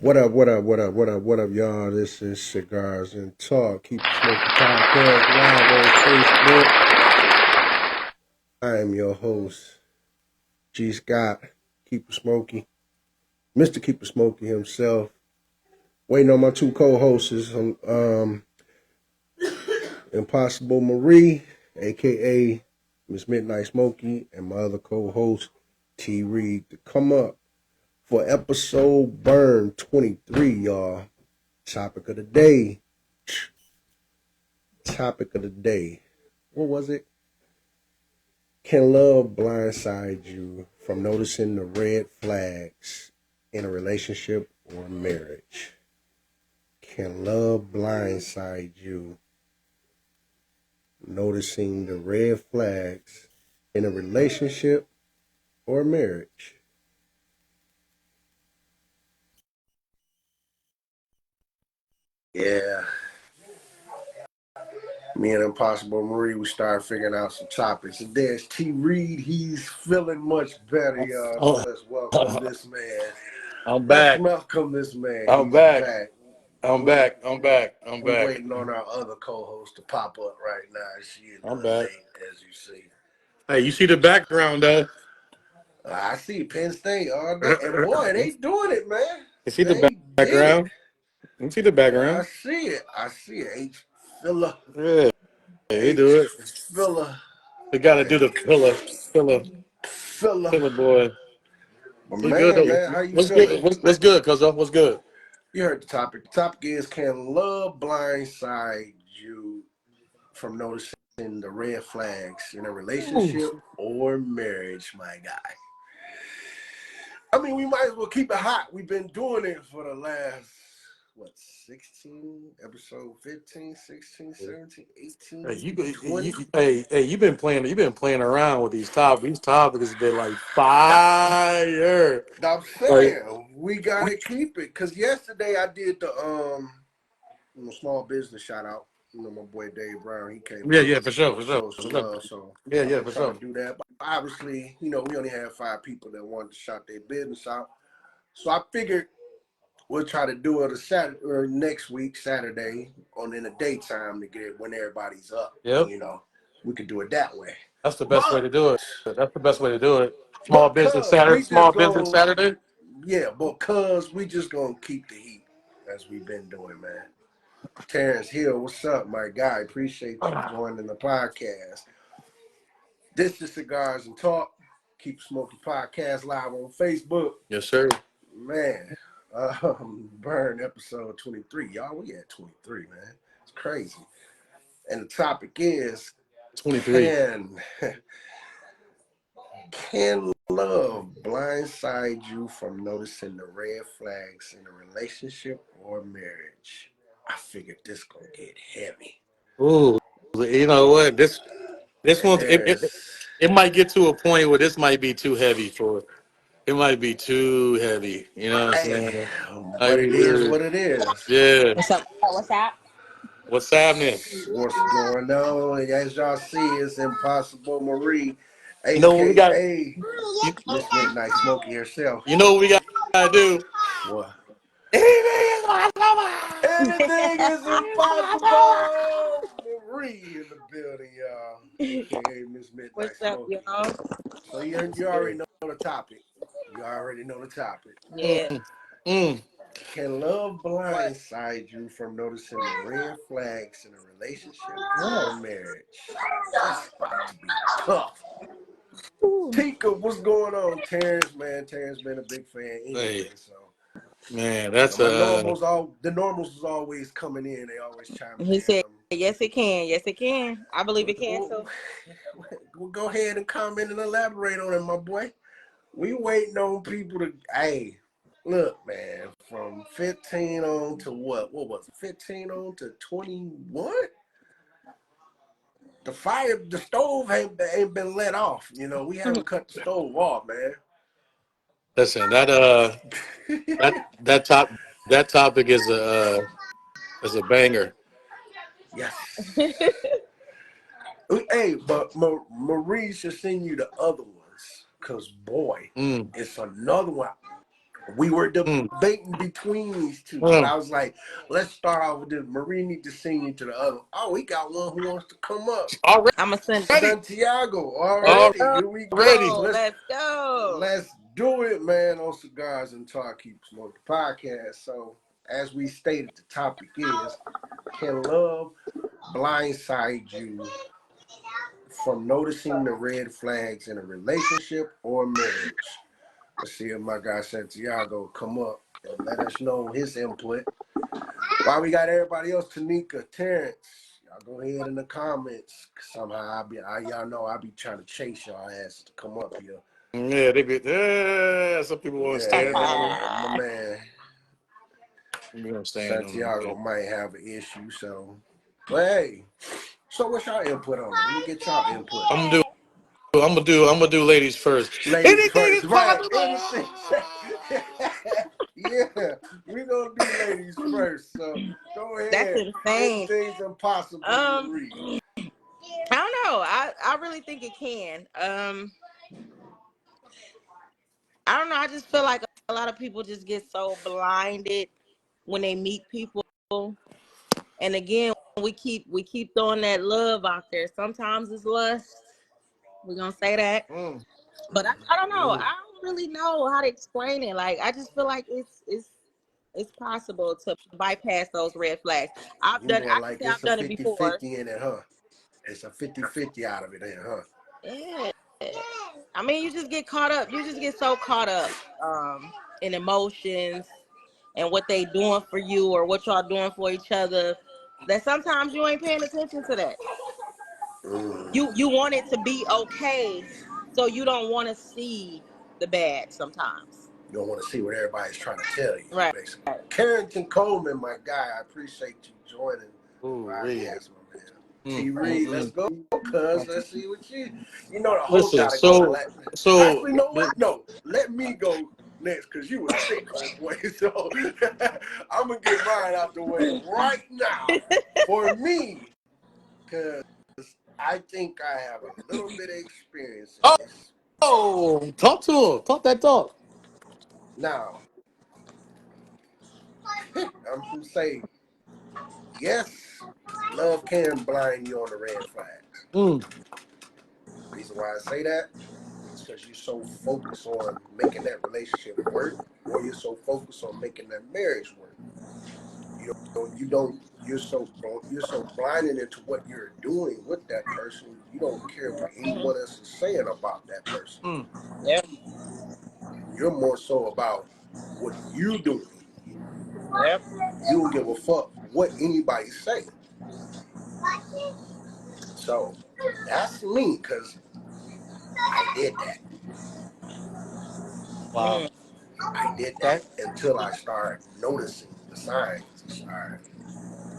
What up, what up, what up, what up, what up, y'all? This is Cigars and Talk. Keep the Smoky Podcast live on Facebook. I am your host, G.Scott. Keep it Smoky. Mr. Keep it Smoky himself. Waiting on my two co-hosts, Impossible Marie, a.k.a. Miss Midnight Smokey, and my other co-host, T. Reed, to come up for episode Burn 23, y'all. Topic of the day. What was it? Can love blindside you from noticing the red flags in a relationship or marriage? Can love blindside you noticing the red flags in a relationship or marriage? Yeah. Me and Impossible Marie, we started figuring out some topics. And there's T. Reed. He's feeling much better, y'all. So let's welcome this man. I'm back. Let's welcome this man. I'm He's back. I'm We- back. We're waiting on our other co-host to pop up right now. She is I'm back. late, as you see. Hey, you see the background though? I see Penn State all day. And boy, they doing it, man. You see They the background? did You see the it. I background? see it. I see it. H. Filler. Yeah, they do it. Filler. They got to do the filler boy. But What's good though? man, how you What's feeling? good? What's good, cuz? What's good? You heard the topic. The topic is, can love blindside you from noticing the red flags in a relationship or marriage, my guy? I mean, we might as well keep it hot. We've been doing it for the last, 16, episode 15, 16, 17, 18, Hey, 20. you've been playing around with these topics. These topics have been like fire. I'm saying we gotta keep it, because yesterday I did the small business shout out. You know, my boy Dave Brown, he came. Yeah, for sure. Showed some love, so Yeah, I've been for trying sure. to do that. But obviously, we only had 5 people that wanted to shout their business out. So I figured we'll try to do it a Saturday or next week, Saturday, in the daytime to get it when everybody's up. Yep. We could do it that way. That's the best way to do it. Small business Saturday. Yeah, because we just gonna keep the heat as we've been doing, man. Terrence Hill, what's up, my guy? Appreciate you joining the podcast. This is Cigars and Talk. Keep Smoky Podcast live on Facebook. Yes, sir. Man, Burn episode 23. Y'all, we at 23, man. It's crazy. And the topic is 23. Can love blindside you from noticing the red flags in a relationship or marriage? I figured this gonna get heavy. Ooh, you know what? This one it might get to a point where this might be too heavy for it. It might be too heavy. You know what I'm saying? But it is what it is. Yeah. What's that? What's happening? What's going on? As y'all see, it's Impossible Marie, You know what we got? Miss Midnight Smokey herself. You know what we got to do? What? Anything is impossible. Marie in the building, y'all. Okay, Miss Midnight What's Smokey. up, y'all? So you already know the topic. Yeah. Can love blindside you from noticing the red flags in a relationship or marriage? That's about to be tough. Tika, what's going on? Terrence, man. Terrence been a big fan anyway, so. Man, that's the normals is always coming in. They always chime in. He said, yes, it can. Yes, it can. I believe it can, too. Well, go ahead and comment and elaborate on it, my boy. We waiting on people to, hey, look, man, from 15 on to what? What was it? 15 on to 21? The stove ain't been let off. We haven't cut the stove off, man. Listen, that topic is a banger. Yes. Hey, but Marie should send you the other ones, because boy, it's another one. We were Mm. debating between these two, but Mm. I was like, let's start off with this. Marie need to send you to the other. Oh, we got one who wants to come up. Already, I'm gonna send it. Santiago, Let's already. go. Here we go. Let's go. Let's do it, man, on Cigars and Talk Keep Smoking podcast. So, as we stated, the topic is, can love blindside you from noticing the red flags in a relationship or marriage? Let's see if my guy Santiago come up and let us know his input. While we got everybody else, Tanika, Terrence, y'all go ahead in the comments. Somehow y'all know I be trying to chase y'all asses to come up here. yeah, they be. Yeah, some people want to stand on them. Yeah, my man You know, stand on them. Santiago might have an issue. So, but hey, so what's y'all input on it? Let me get y'all input. I'm gonna do ladies first. Ladies Anything first, is right? possible. Anything. Yeah, we gonna do ladies first. So go That's ahead. insane. Anything's impossible, Marie. I don't know. I really think it can. I don't know. I just feel like a lot of people just get so blinded when they meet people. And again, we keep throwing that love out there. Sometimes it's lust. We're gonna say that. Mm. But I don't know. I don't really know how to explain it. Like I just feel like it's possible to bypass those red flags. You more I can like say it's I've a done it before. 50-50 in it, huh? It's a 50-50 out of it, huh? Yeah. I mean, you just get caught up. You just get so caught up in emotions and what they doing for you or what y'all doing for each other that sometimes you ain't paying attention to that. You want it to be okay, so you don't want to see the bad sometimes. You don't want to see what everybody's trying to tell you, Right. basically. Carrington Coleman, my guy, I appreciate you joining the Ooh-wee. podcast, my man. T. Mm, mm, Reed, let's mm. go, cuz. Let's see what you know. The host Listen, gotta go last. so Actually, you know what? No, let me go next, cause you was sick, homeboy. So I'm gonna get mine out the way right now. For me, cause I think I have a little bit of experience in this. talk to him. Talk that talk. Now, I'm gonna say yes, love can blind you on the red flags. Mm, Reason why I say that is because you're so focused on making that relationship work, or you're so focused on making that marriage work. You're so blinded into what you're doing with that person. You don't care what anyone else is saying about that person. mm, Yep. You're more so about what you doing. Yep. You don't give a fuck what anybody say. So that's me, because I did that. wow. Mm. I did Okay. that until I started noticing the signs and started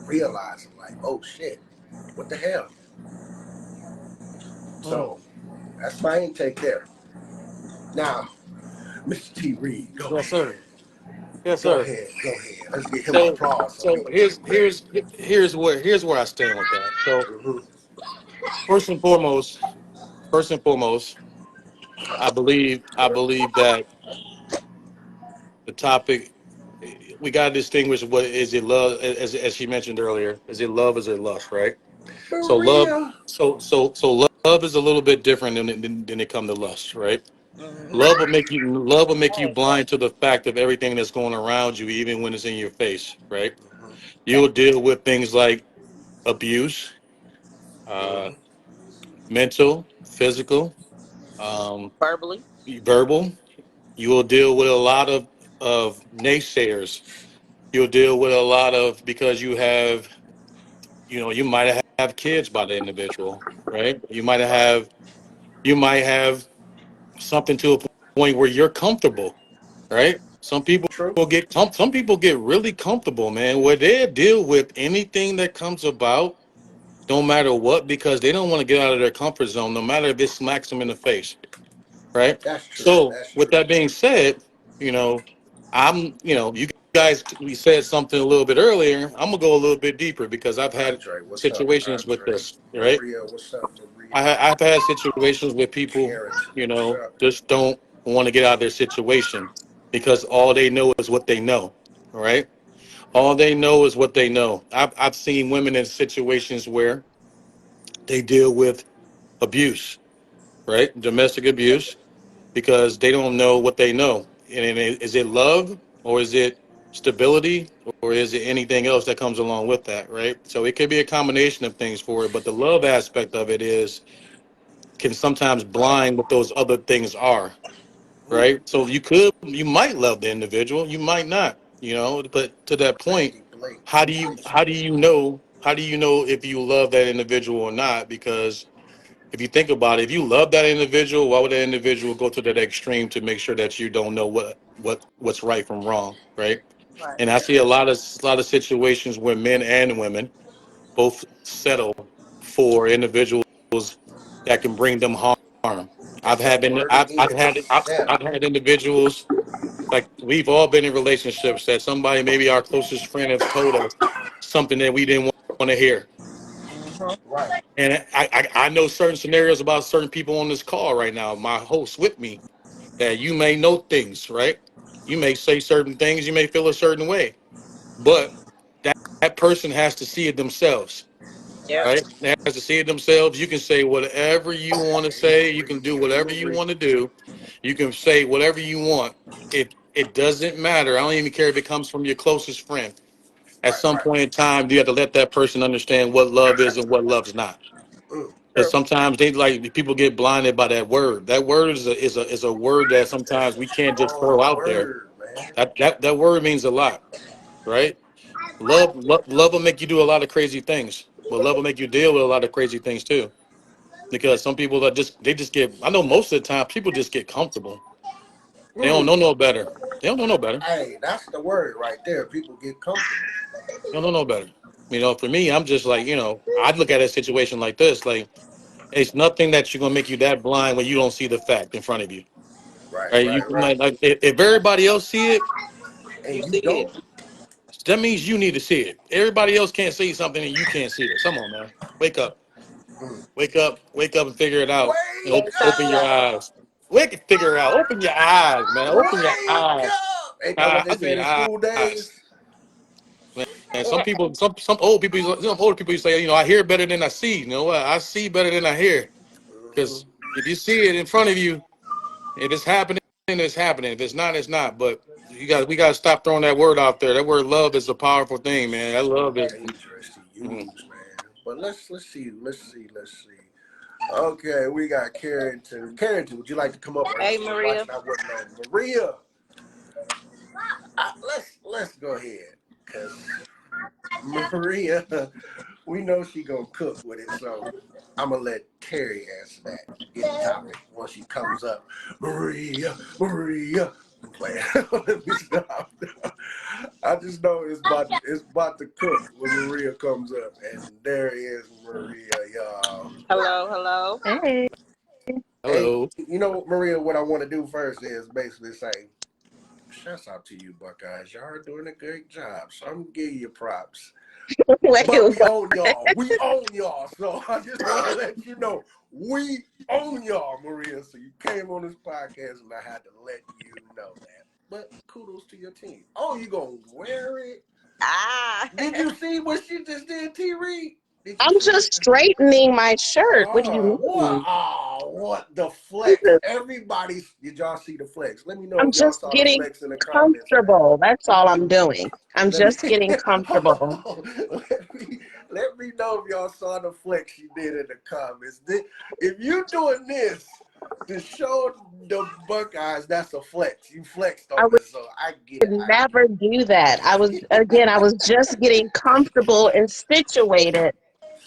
realizing, like, oh shit, what the hell? Mm. So that's my intake there. Now, Mr. T. Reed, go Yes, ahead. sir. Yes, Go sir. ahead. Go ahead. Let's get him So applause so he so can get here's ready. here's here's where I stand with that. So Mm-hmm. first and foremost, I believe that the topic we got to distinguish what is it love, as she mentioned earlier, is it love, is it lust, right? So love, Maria. so love is a little bit different than it come to lust, right? Mm-hmm. Love will make you blind to the fact of everything that's going around you, even when it's in your face, right? Mm-hmm. You'll deal with things like abuse, uh, Mm-hmm. mental, physical, um, Verbally. verbal. You will deal with a lot of naysayers. You'll deal with a lot of, because you might have kids by the individual, right? Right. You might have something to a point where you're comfortable, right? True. Some people get really comfortable, man, where they deal with anything that comes about, no matter what, because they don't want to get out of their comfort zone, no matter if it smacks them in the face, right? That's true. So, That's with true. that being said, you know, you guys, we said something a little bit earlier. I'm gonna go a little bit deeper because I've had Andre, what's up, situations with Andre? this, right? Maria, what's up, Maria? I've had situations where people, Carrington, what's up? just don't want to get out of their situation. because all they know is what they know, right? All they know is what they know. I've seen women in situations where they deal with abuse, right? Domestic abuse, because they don't know what they know. And is it love, or is it stability, or is it anything else that comes along with that, right? So it could be a combination of things for it, but the love aspect of it is can sometimes blind what those other things are, Mm, right? So you might love the individual, you might not, but to that point, safety blanket. how do you know if you love that individual or not? Because if you think about it, if you love that individual, why would that individual go to that extreme to make sure that you don't know what's right from wrong, right? Right. And I see a lot of situations where men and women both settle for individuals that can bring them harm. I've That's that had been word again. I've Settle. had individuals, like, we've all been in relationships that somebody, maybe our closest friend, has told us something that we didn't want to hear. Mm-hmm. Right. And I know certain scenarios about certain people on this call right now, my host with me, that you may know things, right? You may say certain things, you may feel a certain way, but that person has to see it themselves, Yep. right? They have to see it themselves. You can say whatever you want to Hey, say. You can Marie. do Hey, whatever you Marie. want to do. You can say whatever you want. It doesn't matter. I don't even care if it comes from your closest friend. At Right, some right. point in time, you have to let that person understand what love is and what love's not. Mm, Because True. sometimes people get blinded by that word. That word is a word that that's sometimes a we can't just throw strong out there. word, man. That word means a lot, right? Love will make you do a lot of crazy things, but love will make you deal with a lot of crazy things too. Because some people they just get. I know most of the time people just get comfortable. They don't know Mm. no better. They don't know no better. Hey, that's the word right there. People get comfortable. They don't know no better. For me, I'm just like, I'd look at a situation like this, like, it's nothing that you're gonna make you that blind when you don't see the fact in front of you. Right, Right? You right, right. might, like, if everybody else see it, You And you see it. don't. that means you need to see it. Everybody else can't see something and you can't see it. Come on, man. Wake up. Mm. Wake up and figure it out. And Wake open your up! eyes. Wake it, figure it out. Open your eyes, man. Open your Wake eyes. up! Ain't that what they Open said your in school days? eyes. And some old people, say, I hear better than I see. You know what? I see better than I hear. Because Mm-hmm. if you see it in front of you, if it's happening, it's happening. If it's not, it's not. But we got to stop throwing that word out there. That word love is a powerful thing, man. That love is. Dangerous to Mm. use, man. But let's see. Okay, we got Carrington. Carrington, would you like to come up? Or are you Hey, still Maria. watching? I wouldn't know. Maria, let's go ahead, cause Maria, we know she gonna cook with it, so I'm gonna let Terry answer that. Get the topic once she comes up. Maria. I'm playing. Let me stop. I just know it's about to cook when Maria comes up, and there is Maria, y'all. Hello, hello. Hey. Hey, Hello. Maria, what I want to do first is basically say, shouts out to you, Buckeyes. Y'all are doing a great job, so I'm gonna give you props. Wait, But we what? own y'all. We own y'all. So I just want to let you know we own y'all, Maria. So you came on this podcast, and I had to let you know that. But kudos to your team. Oh, you gonna wear it? Ah. Did you see what she just did, T. Reed? Did you I'm see just it? straightening my shirt. What do you Oh, what? mean? Oh, what the I'm flex? just, Everybody, did y'all see the flex? Let me know I'm if y'all just saw the getting flex in the comments, man. comfortable. That's all I'm doing. I'm Let me just getting comfortable. let me know if y'all saw the flex you did in the comments. If you doing this to show the Buckeyes, that's a flex. You flexed I on would us, so I get it. I never do that. I was just getting comfortable and situated.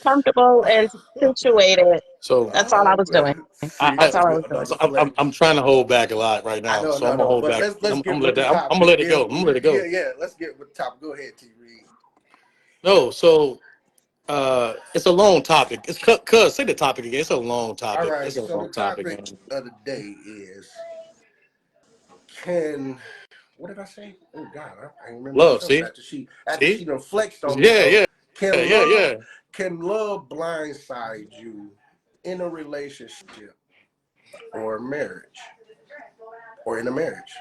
Comfortable and get it. situated. So That's all I was doing. See, That's I, all I was doing. another flex. I'm trying to hold back a lot right I now, know, so I'm no, gonna no, hold but back. let's I'm get gonna with let the that. I'm topic. gonna let it Yeah, go. I'm gonna let it go. yeah. Let's get with the topic. Go ahead, T. Reed. No, so it's a long topic. Cuz say the topic again. It's a long All topic. It's right. a So the long topic, topic man. of the day is can what did I say? Oh God, I remember Love. myself See, after she see. done flexed on me. Yeah, So yeah, can yeah, love yeah. can love blindside you in a relationship or marriage or in a marriage?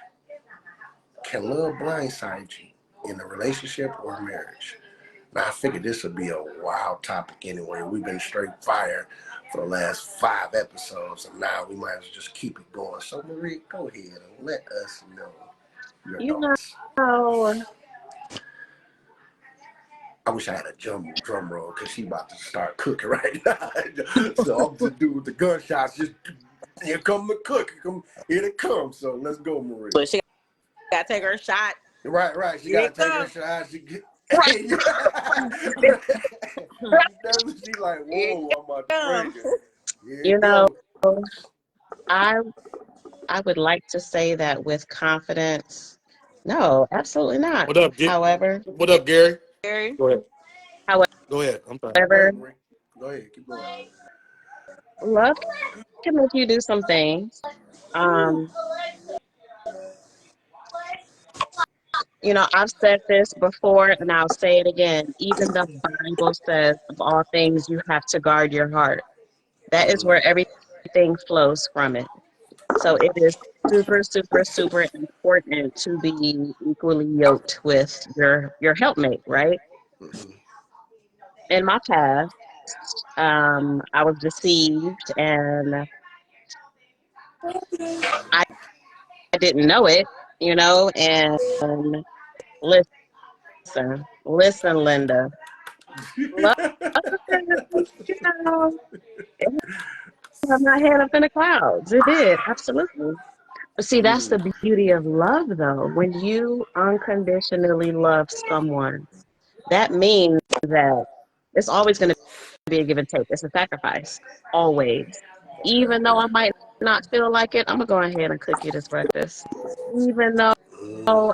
Can love blindside you in a relationship or marriage? Now, I figured this would be a wild topic anyway. We've been straight fire for the last 5 episodes, and now we might as well just keep it going. So, Marie, go ahead and let us know your You thoughts. know, I wish I had a drum roll because she about to start cooking right now. So I'm just doing the gunshots. Just here come the cook. Here it comes. So let's go, Marie. But she gotta take her shot. Right. She Here gotta it take her comes. shot. right. Hey, she's like, Here it whoa, I'm about to break comes. it. Here You it know, goes. I I would like to say that with confidence. No, absolutely not. What up, However, what up, Gary? Gary. Go ahead. however, Go ahead. I'm sorry. Go ahead, Marie. Go ahead. Keep going. love can make you do some things. Um, I've said this before and I'll say it again. Even the Bible says of all things you have to guard your heart. That is where everything flows from it. So it is super, super, super important to be equally yoked with your helpmate, right? Mm-hmm. In my past, I was deceived and I didn't know it, and listen, Linda. Love, you know, it had my head up in the clouds. It did, absolutely. But see, that's Mm, the beauty of love, though. When you unconditionally love someone, that means that it's always going to be a give and take. It's a sacrifice, always. Even though I might not feel like it, I'm going to go ahead and cook you this breakfast. Even though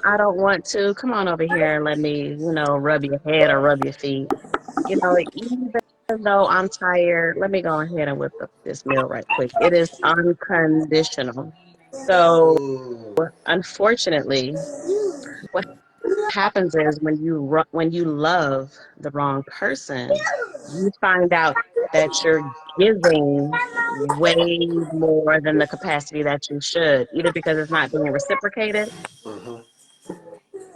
I don't want to, come on over here and let me, rub your head or rub your feet. Even though I'm tired, let me go ahead and whip up this meal right quick. It is unconditional. So, unfortunately, what happens is when you love the wrong person, you find out that you're giving way more than the capacity that you should, either because it's not being reciprocated mm-hmm.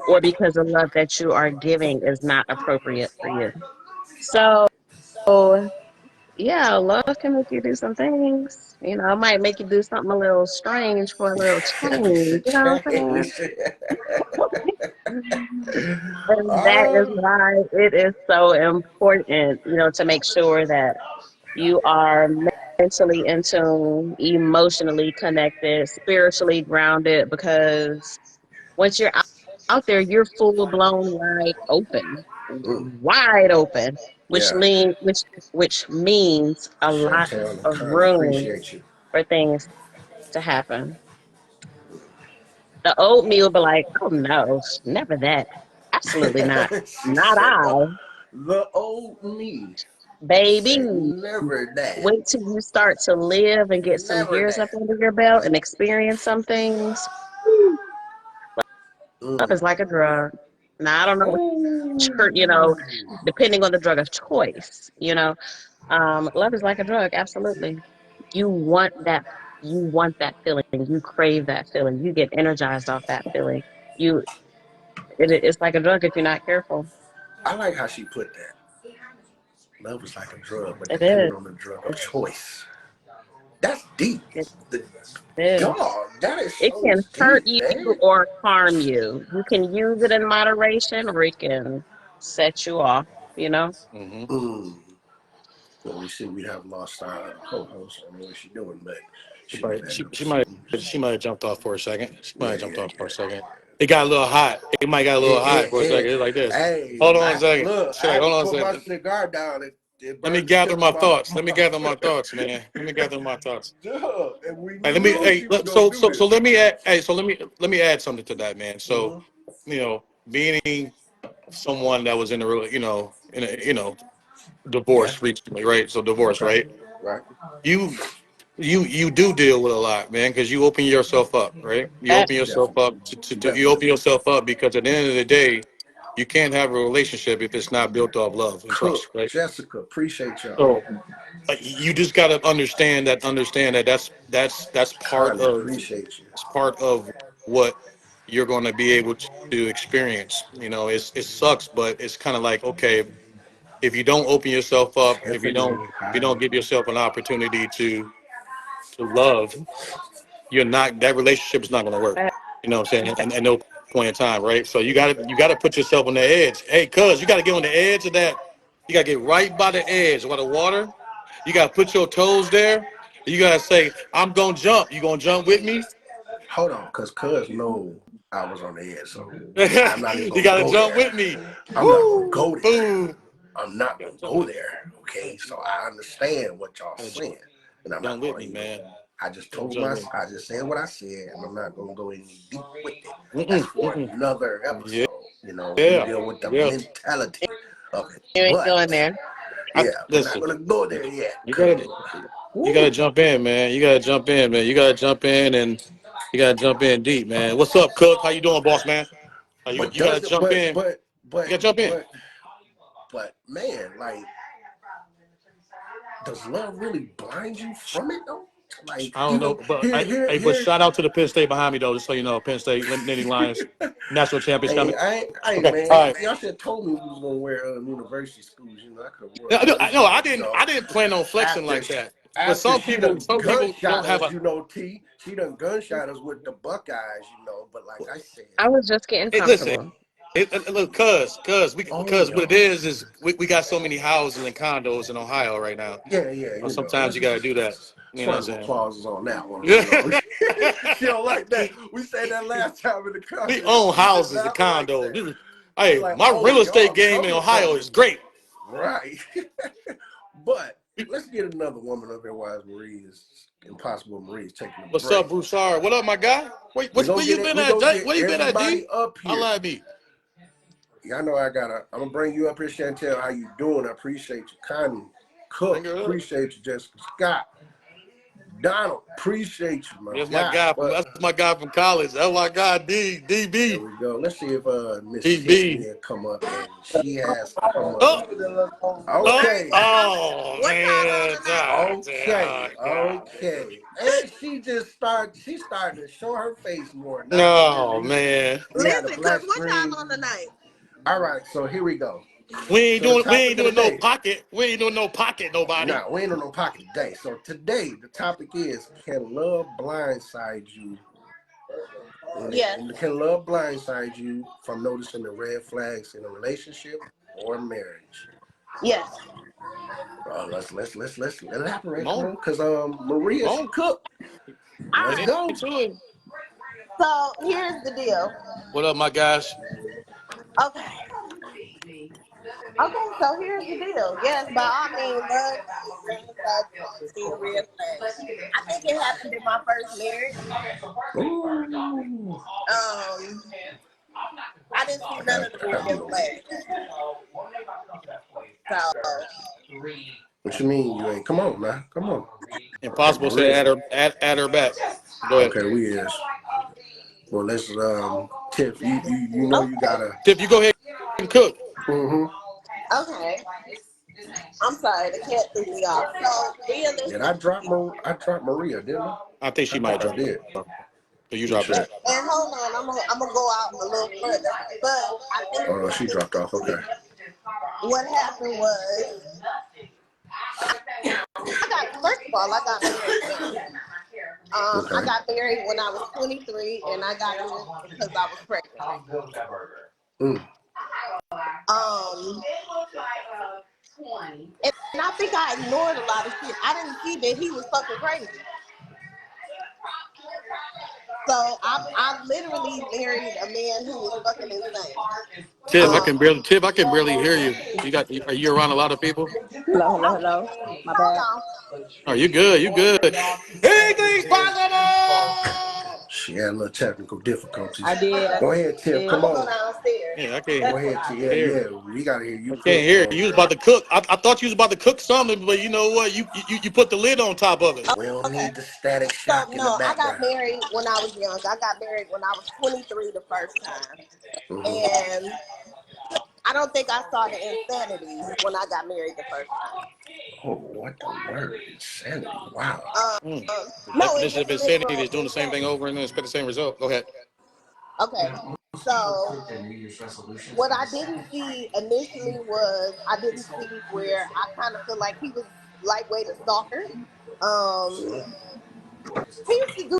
or because the love that you are giving is not appropriate for you. So, yeah, love can make you do some things. It might make you do something a little strange for a little change. You know what I'm saying? And that is Oh, why it is so important, to make sure that you are mentally in tune, emotionally connected, spiritually grounded, because once you're out there, you're full blown wide open, which yeah. lean, which means a lot Chantel and of Connie, room appreciate you. for things to happen. The oatmeal be like, oh no, never that. Absolutely not. She Not said I, the old me baby. said never that. Wait till you start to live and get some Never years up that. under your belt and experience some things. Woo, love Mm. is like a drug. Now I don't know what Oh. depending on the drug of choice, love is like a drug, absolutely. You want that you want that feeling. You crave that feeling. You get energized off that feeling. You it's like a drug if you're not careful. I like how she put that. Love is like a drug, but It is. depending on the drug of choice. That's deep. It The, is. dog, that is It so can hurt deep, you man. or harm you. You can use it in moderation or it can set you off, you know? Mm-hmm. Mm. Well, we see we have lost our co-host. I don't know what she's doing, but She she was might, at she, doing she might, something. she might have jumped off for a second. She might Yeah, have jumped yeah, off for yeah, a second. yeah. It got a little hot. It might got a little hot for a second. It's like this. Hey, Hold on a second. look, She's I like, had to hold on a put my second. cigar down. It Let me burned the gather tip of my my thoughts. Let me gather mouth. my thoughts, man. Let me gather my thoughts. Duh, and we Hey, let me. knew Hey, she was gonna so do so so this. let me add. Hey, so let me add something to that, man. So, Mm-hmm. being someone that was in a real, in a, Yeah, divorce recently, right? So divorce, okay, right? right. You you do deal with a lot, man, because you open yourself up, right? You That open yourself Definitely, up to do. You open definitely. yourself up because at the end of the day, you can't have a relationship if it's not built off love and trust, Cook, right? Jessica, appreciate y'all. So you just got to understand that that's part Connie, of appreciate you. it's part of what you're going to be able to experience. You know, it sucks, but it's kind of like, okay, if you don't open yourself up, Tiffany, if you don't give yourself an opportunity to love, you're not, that relationship is not going to work. You know what I'm saying? And at no point in time, right? So you gotta put yourself on the edge. Hey, cuz you gotta get on the edge of that. You gotta get right by the edge of the water. You gotta put your toes there. You gotta say, I'm gonna jump. You gonna jump with me? hold on, cause cuz know I was on the edge, so I'm not even You gonna gotta go jump there. with me. I'm not gonna Woo! go there. Boom! I'm not gonna go there. Okay, so I understand what y'all Gotta saying, and I'm jump not with gonna me, even. man. I just Gotta told jump with I just said what I said, and I'm not gonna go any deep with it. me. That's for Mm-mm. another Yeah, episode. You know, we yeah, deal with the yeah. mentality of it. You ain't But going there. yeah, we're not Listen, gonna go there yet, you cause gotta you gotta woo, jump in, man. You gotta jump in, man. You gotta jump in and you gotta jump in deep, man. What's up, Cook? How you doing, boss man? but You gotta does it? jump in. You gotta jump in. But man, like, does love really blind you from it though? Like I don't know, even but but here. shout out to the Penn State behind me though, just so you know, Penn State Nittany Lions national champions Hey, coming. hey, Okay, man, all right. y'all should have told me we was gonna wear university schools. You know, I could have wore No, jersey. I You didn't. know, I didn't plan on flexing after like that. But after she done some people gunshot don't have us, a. you know, she done gunshot us with the Buckeyes, you know. But like I said, I was just getting Hey, listen, comfortable. look, oh because what it is we got so many houses and condos in Ohio right now. yeah, yeah, So you know, sometimes you got to do that. You know what firm I'm applauses on that one. You know, saying? she don't like that. We said that last time in the We comments. own She did houses and not like condos. that. She's Hey, like, my oh, real estate y'all game in coming Ohio for is me, great. right? But let's get another woman up here while Marie is Impossible Marie is taking a What's break. up, Broussard? What up, my guy? We're gonna Where you get it. been We're at, gonna Jay? get Where you been at, D? everybody up I here. like me. Y'all know I'm gonna bring you up here, Chantel. How you doing? I appreciate you, Connie Bring Cook. her up. Appreciate you, Jessica Scott. Donald, appreciate you, my That's my guy. guy from But from college. That's my guy, there DB. we go. Let's see if Miss Tiffany DB. will come up, and she has come up. Oh, Okay, oh What y'all on man. tonight? okay, God. okay. And she started to show her face more, not for no Oh reason. man. We had a Listen, cause black what y'all screen. on tonight? All right, so here we go. We ain't So the doing topic of the no day. pocket. We ain't doing no pocket nobody. Nah, we ain't on no pocket today. So today the topic is, can love blindside you? Yes. And can love blindside you from noticing the red flags in a relationship or marriage? Yes. Let's elaborate. Come Come on. on, cause Come Maria's on. cooked. All Let's Get right. go. into it. So here's the deal. What up, my guys? Okay. Okay, so here's the deal. Yes, by all means, love is red flags when you see the red flags. I think it happened in my first marriage. Ooh. Um, I didn't see none of the I gotta red do the flags. So What you mean you ain't? Come on, man. Come on. Impossible said Maria. add her back. Go ahead. Okay, we is. Well, let's Tiff. You know you okay, gotta. Tip, you go ahead and cook. Mm-hmm. okay. I'm sorry, the cat threw me off. So Did realistic, I drop Maria? Didn't I? I think she I might think I drop. did. So you Make drop sure. back. and hold on, I'm gonna go out a little further. But I think Oh no, she dropped off. Okay. what happened was I got first of all I got married young. I Okay. got married when I was 23, and I got married because I was pregnant. Mm. Um, and I think I ignored a lot of shit. I didn't see that he was fucking crazy. So I literally married a man who was fucking insane. Um, Tip, I can barely hear you. Are you around a lot of people? hello, hello, hello. My bad. Hold on. Oh, you good, you good. Anything's possible. She had a little technical difficulties. I did. Go ahead, Tiff. I'm Come gonna go on. downstairs. Yeah, I can't Go ahead, Tiff. Yeah, hear. yeah. We gotta hear you I can't cook, hear you. You was about homegirl. to cook. I thought you was about to cook something, but you know what? You put the lid on top of it. We don't Okay. need the static So shock in the no, I got background. married when I was young. I got married when I was 23 the first time, Mm-hmm. and I don't think I saw the insanity when I got married the first time. Oh, what the word? Insanity. Wow. Mm. The No, it definition of was insanity literal is doing the same thing insanity. over and then expect the same result. Go ahead. Okay. So what I didn't see initially was I didn't see where I kind of feel like he was lightweight a stalker. Um, he used to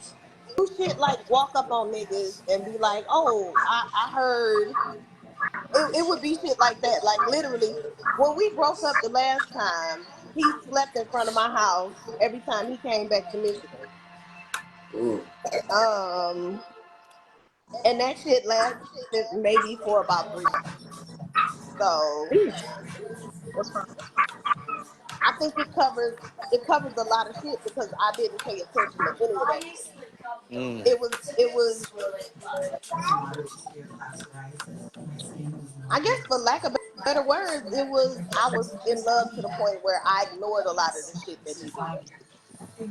do shit like walk up on niggas and be like, "Oh, I heard." It would be shit like that. Like literally, when we broke up the last time, he slept in front of my house every time he came back to Michigan. Mm. Um, and that shit lasted maybe for about 3 months. So What's wrong? I think it covers a lot of shit because I didn't pay attention to any of that shit. Mm. It was I guess for lack of better words, I was in love to the point where I ignored a lot of the shit that he did.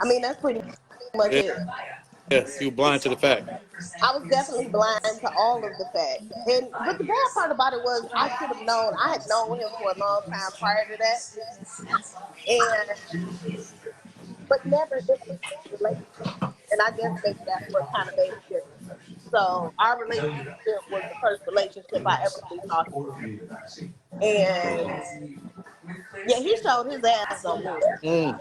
I mean that's pretty much Yeah, it. yeah. You blind to the fact. I was definitely blind to all of the facts. But the bad part about it was I should have known. I had known him for a long time prior to that. And but never in a relationship. And I guess maybe that's what kind of made it different. So our relationship was the first relationship I ever really saw him in. And yeah, he showed his ass on me. Mm.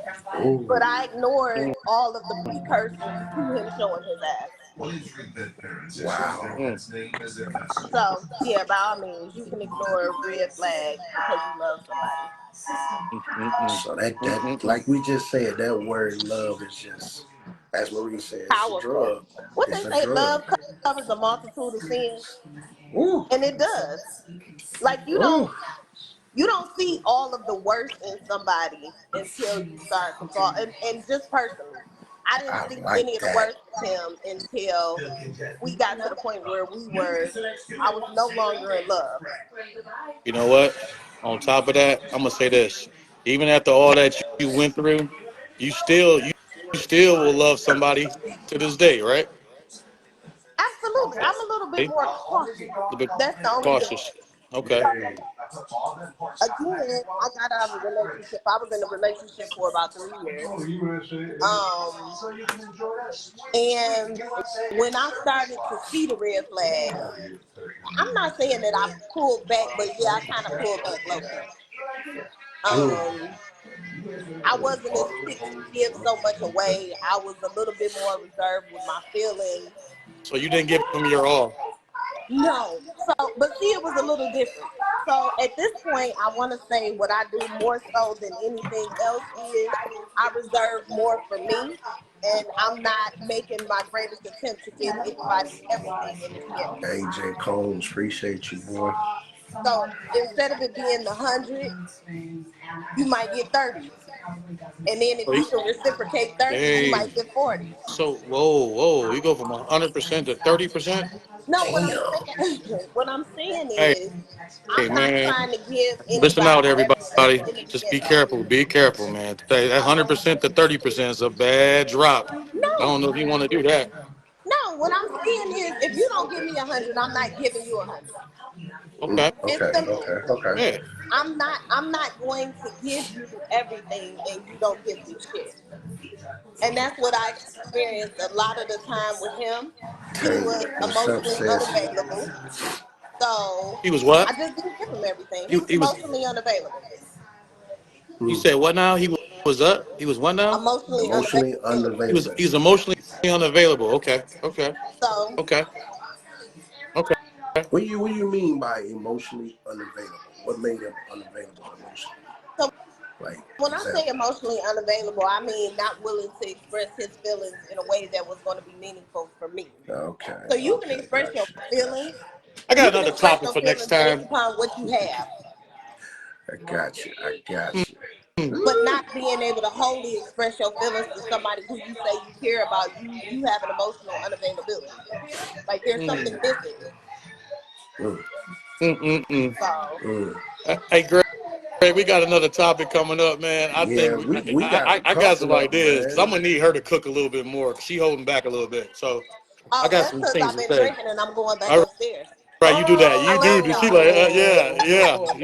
But I ignored Mm. all of the precursors to him showing his ass. Wow. Mm. So yeah, by all means, you can ignore red flags because you love somebody. Mm. So that Mm. like we just said, that word love is just, as Marie said, it's a Powerful. drug. What It's they a say, drug. love covers a multitude of sins, Ooh. and it does. Like Ooh. you don't see all of the worst in somebody until you start to fall. And just personally, I didn't I see any like of the that. worst in him until we got to the point where I was no longer in love. You know what? On top of that, I'm gonna say this: even after all that you went through, you still will love somebody to this day, right? Absolutely, I'm a little bit A more cautious. little bit That's the only cautious. difference. Okay. Again, I got out of a relationship. I was in a relationship for about 3 years. Um, and when I started to see the red flags, I'm not saying that I pulled back, but yeah, I kind of pulled back low key. Um, I wasn't as quick to give so much away. I was a little bit more reserved with my feelings. So you didn't give them your all. No. So, but see, it was a little different. So at this point, I want to say what I do more so than anything else is I reserve more for me, and I'm not making my greatest attempt to give anybody everything in the beginning. AJ Combs, appreciate you, boy. So instead of it being 100, you might get 30, and then if So you can reciprocate 30, you hey, might get 40. so whoa, you go from 100% to 30%. No, what I'm Damn. saying, what I'm saying Hey, is, hey, I'm not man, trying to give listen out, anybody everything everybody. in the Just be beginning. careful. Be careful, man. That 100% to 30% is a bad drop. I No, don't know if you want to do that. no. What I'm saying is, if you don't give me 100, I'm not giving you 100. Okay. It's Okay, simple. okay, okay. Yeah. I'm not going to give you everything and you don't give me shit. And that's what I experienced a lot of the time with him. He Tank, was what's up, emotionally sis? unavailable. So He was I what? just didn't give him everything. He He, was he was. emotionally unavailable. You Mm. said what now? He was up. He was what now? Emotionally Emotionally unavailable. unavailable. He was emotionally unavailable. Okay. Okay. So Okay. Okay. What do you mean by emotionally unavailable? What made him unavailable emotionally? so Like, when I say example. emotionally unavailable, I mean not willing to express his feelings in a way that was going to be meaningful for me. Okay, So you can okay, express your gotcha, feelings. gotcha. I got You can another express topic your for next feelings based time. upon what you have, I got you, I got you. but Woo. not being able to wholly express your feelings to somebody who you say you care about. You have an emotional unavailability. Like there's something Mm. missing. Mm, Mm. So mm. Hey, Greg, we got another topic coming up, man. I Yeah, think we got a I got some couple of them, ideas because I'm man. gonna need her to cook a little bit more. 'Cause she holding back a little bit, so I got that's some because things I've to been say. drinking and I'm going back All upstairs. right, you do that. I You love do. She like, y'all.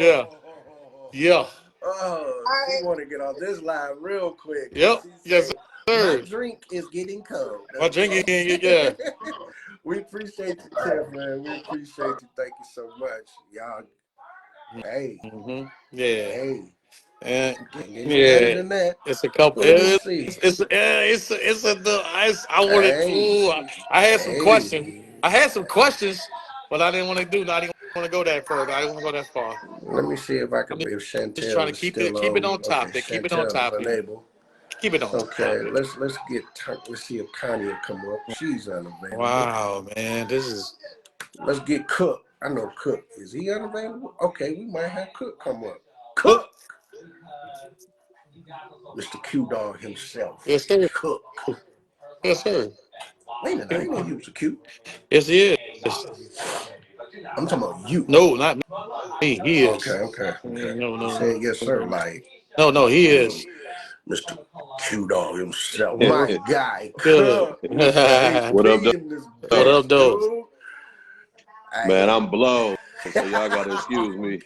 yeah. Oh, All she right. want to get off this line real quick because Yep. she Yes, said My sir. drink is getting cold. My That's drinking, right. yeah. We appreciate you, Tiff, man. We appreciate you. Thank you so much. Y'all, hey, Mm-hmm. Yeah. hey, And can't get any better yeah, than that. it's a couple. Well, let me see. I wanted. Hey, Ooh, I had some questions. hey. I had some questions, but I didn't want to do. I didn't want to go that further. I didn't want to go that far. Let me see if I I'm can, if just trying Chantel to is keep it still keep it on. on Okay, topic. Keep it on Chantel is topic. unable. Keep it on Okay, topic. let's see if Connie will come up. She's unavailable. Wow, man, this is. Let's get Cook. I know Cook. Is he unavailable? Okay, we might have Cook come up. Oh, Cook! Mr. Q Dog himself. yes, sir. Cook. Yes, sir. Wait a minute, I ain't know you was a Q. Yes, he is. I'm talking about you. No, not me. He is. Okay. No, You no, said yes, sir, no, like no. He is. Mr. Q Dog himself. My guy, Good. Cook. Mr. What up, HP in this What though? up, bitch, though? dude. Man, Hey. I'm blown, so y'all gotta excuse me.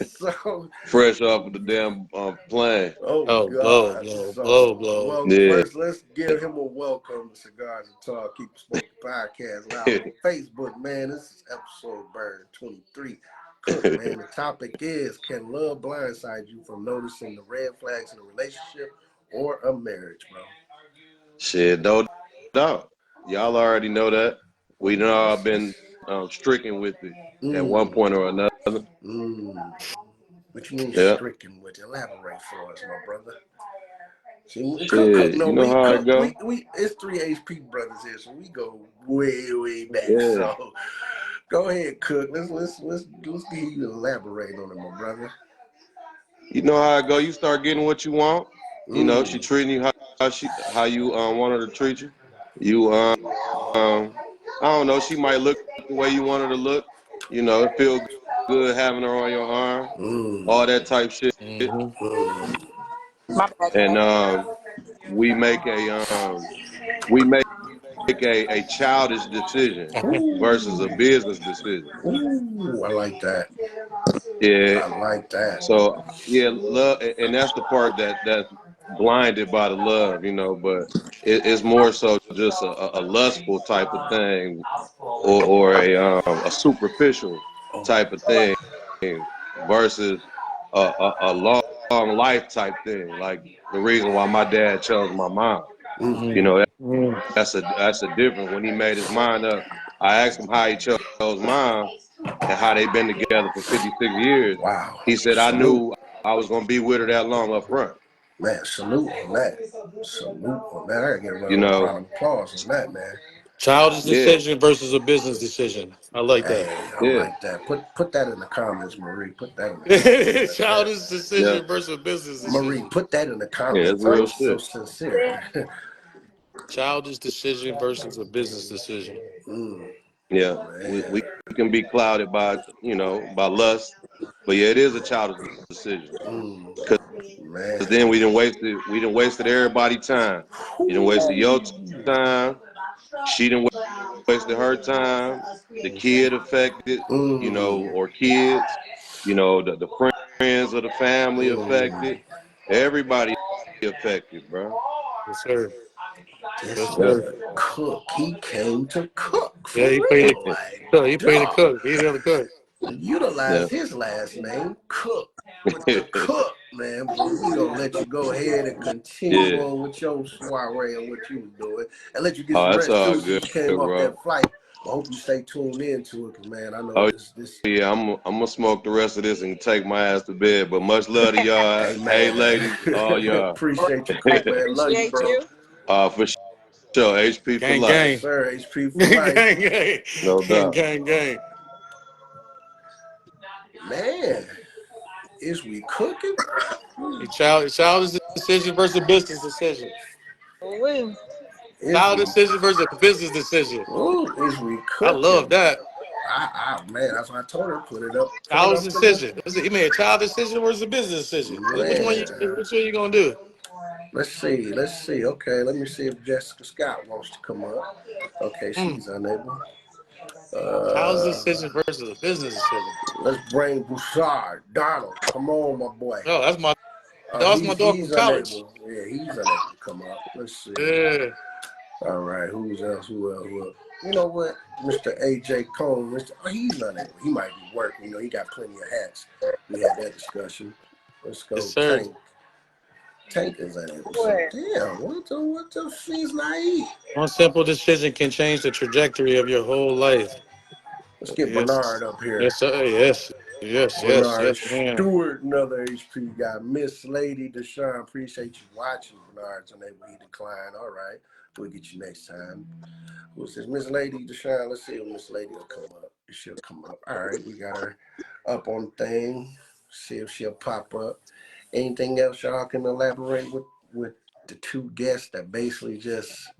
So, Fresh off of the damn plane. oh Oh, God. blow. Well, Yeah. first let's give him a welcome to Cigars Talk. Keep Smoking Podcast live on Facebook, man. This is episode burn 23. Cook, man. The topic is, can love blindside you from noticing the red flags in a relationship or a marriage, bro? Shit, no doubt. Y'all already know that. We know I've been stricken with it at one Mm, point or another. mm. What you mean Yeah. stricken with? Elaborate for us, my brother. See, Cook, Shit, no, you know we how it Cook, go? we it's three HP brothers here, so we go way back. Yeah. So go ahead, Cook. Let's get you to elaborate on it, my brother. You know how it go? You start getting what you want. You know, she Mm, treating you how you want her to treat you. You I don't know, she might look the way you want her to look. You know, it feel good having her on your arm, all mm, that type shit. Mm-hmm. mm, My bad, And y'all. we make a childish decision versus a ooh, business decision. ooh. I like that. Yeah. I like that. So yeah, love, and that's the part that's blinded by the love, you know. But it's more so just a lustful type of thing, or a superficial Oh, type of thing versus a long life type thing. Like the reason why my dad chose my mom. mm, You know, Mm-hmm. that's a different. When he made his mind up, I asked him how he chose mom and how they been together for 56 years. wow. He said, I Salute. knew I was gonna be with her that long up front. Man, salute on that. Salute on that. I gotta get a You round know, of applause on that, man. Childish yeah, decision versus a business decision. I like that. Hey, I yeah, like that. Put that in the comments, Marie. Put that in the comments. Childish yeah, decision versus business Marie, decision. put that in the yeah. comments. It's Oh, real so shit. sincere. Childish decision versus a business decision. Mm, Yeah, man. we can be clouded by by lust, but yeah, it is a childish decision. Mm, Because man. then we didn't wasted everybody time. You didn't wasted your time. She didn't wasted her time. The kid affected, Mm, or kids, the friends of the family affected. mm. Everybody affected, bro. Yes, sir. This Yes, Yeah. sir. brother Cook, he came to cook for Yeah, he paid the real. Like, cook. He paid the dog. cook. He's the other cook. Yeah. Utilize his last name, Cook. But the Cook, man, but we gonna let you go ahead and continue Yeah. on with your soiree and what you was doing, and let you get Oh, some that's rest all too, good, since you came off bro. that flight. I hope you stay tuned into it, 'cause, man, I know Oh this. yeah, I'm gonna smoke the rest of this and take my ass to bed. But much love to y'all. Hey, Hey, man, ladies, all y'all. appreciate you, I Cook, man. Love you, appreciate bro. you. For sure, HP for Gang, life, Yes, gang. sir. HP for Gang, life, gang, gang. no Gang, doubt. gang, gang. man. Is we cooking? Childish decision versus business decision. Ooh-wee. Is we? Childish decision versus business decision. Ooh, is we I love cooking? that. Man, that's why I told her put it Childish up for this. decision. He made a child decision versus a business decision. Man, Which one you gonna do? let's see. Okay, let me see if Jessica Scott wants to come up. Okay, Hmm. she's unable. Childish Uh, decision versus a business decision. let's bring Bouchard. Donald, come on, my boy. Oh, that's my Dog's my dog from He's college. unable. Yeah, he's unable to come up. Let's see. Yeah. All right, who's else? Who else? Who else? You know what? Mr. AJ Cone, he's unable. He might be working. You know, he got plenty of hats. We had that discussion. Let's Yes, go, sir. Tank. Tank is unable. So, What? damn, what the fees naive? One simple decision can change the trajectory of your whole life. Let's get Yes. Bernard up here. Yes, sir. Yes. Yes, yes, Bernard yes, man. Stewart, another HP guy. Miss Lady Deshaun, appreciate you watching. Bernard's unable, he declined. All right, we'll get you next time. Who says Miss Lady Deshaun? Let's see if Miss Lady will come up. She'll come up. All right, we got her up on thing. See if she'll pop up. Anything else y'all can elaborate with the two guests that basically just,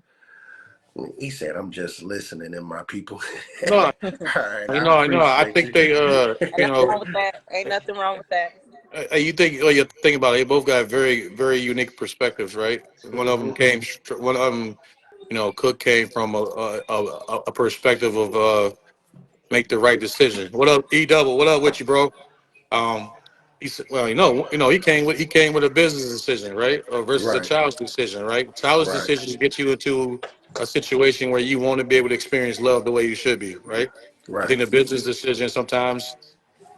he said, I'm just listening in my people. No, All right, I I know. I appreciate think you. they, Ain't you nothing know, wrong with that. Ain't nothing wrong with that. you think, you think about it. They both got very, very unique perspectives, right? One of them came, one of them, Cook came from a perspective of make the right decision. What up, E Double? What up with you, bro? Um, he said, well, he came with a business decision, right, versus a Right, child's decision, right? Child's right, decisions get you into a situation where you want to be able to experience love the way you should be, right? I right. think the business decision sometimes,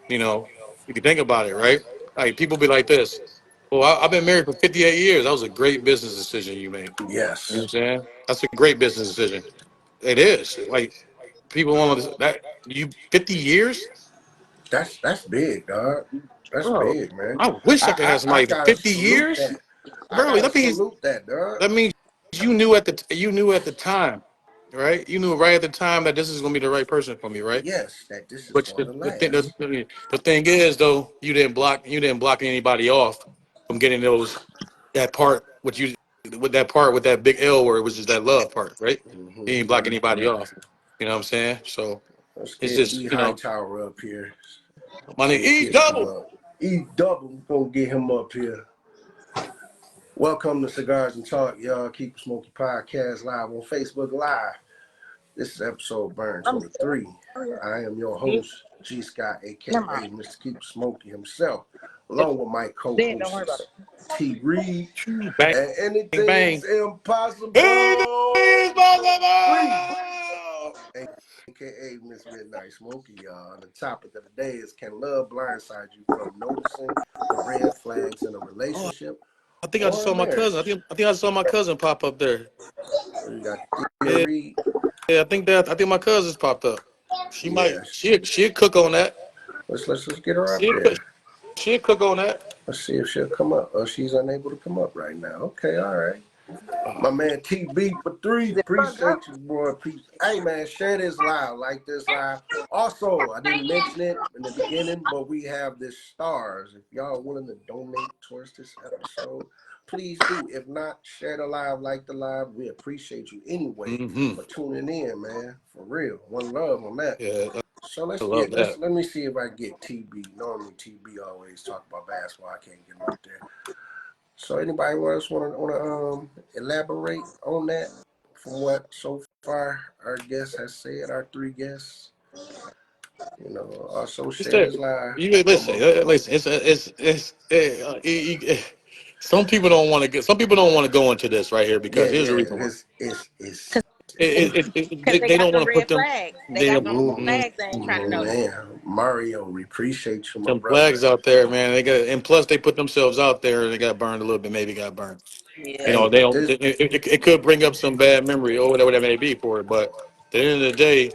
if you think about it, right? Like people be like this. Well, I've been married for 58 years. That was a great business decision you made. You know what Yes. I'm saying? That's a great business decision. It is. Like people want that you 50 years? That's big, dog. That's Bro, big, man. I wish I could have I somebody for gotta 50 salute years. that. I Bro, gotta that means salute that, dog. that means you knew at the time, right? You knew right at the time that this is gonna be the right person for me, right? Yes, that this is But going the, to the thing the, last. the the thing is though, you didn't block anybody off from getting that part with that big L word, which is that love part, right? You Hmm. didn't block anybody off. You know what I'm saying? So Let's it's get E just, Hightower up here. my name See if E he'll come double. up. E double, gonna get him up here. Welcome to Cigars and Talk, y'all. Keep Smoky Podcast live on Facebook Live. This is episode Burn I'm 23. I am your you. host, G.Scott, aka Never mind. Mr. Keep Smoky himself, along with my Then don't worry about co-hosts, it. T. Reed, Bang and anything's bang. It is impossible. Reed, possible. aka Miss Midnight Smoky, y'all. The topic of the day is, can love blindside you from noticing the red flags in a Oh, relationship I think I just or a saw my cousin. marriage? I think I saw my cousin pop up there. We got Thea Yeah, Reed. yeah. I think my cousin's popped up. She might. Yes. She'll cook on that. Let's get her up She'll cook. here. She'll cook on that. Let's see if she'll come up. Oh, she's unable to come up right now. Okay, all right. My man TB for 3, Is it fucked up? appreciate you, boy. Hey, man, share this live, like this live. Also, I didn't mention it in the beginning, but we have this stars. If y'all are willing to donate towards this episode, please do. If not, share the live, like the live. We appreciate you anyway Mm-hmm. for tuning in, man. For real. One love on that. Yeah, So I love that. let me see if I get TB. Normally TB always talk about basketball. I can't get him up there. So anybody else want to elaborate on that from what so far our guest has said, our 3 guests? Also It's share there. this live. You listen. Listen. Some people don't want to get. Some people don't want to go into this right here because Yeah, here's the yeah. reason why. It's Cause they They got don't them want to put red them. flags. They They got them mm, flags they ain't trying to notice. man, Mario, we appreciate you, my some brother. flags out there, man. They got, and plus they put themselves out there. They got burned a little bit. Maybe got burned. Yeah. They Hey, don't. this It could bring up some bad memory or whatever that may be for it. But at the end of the day,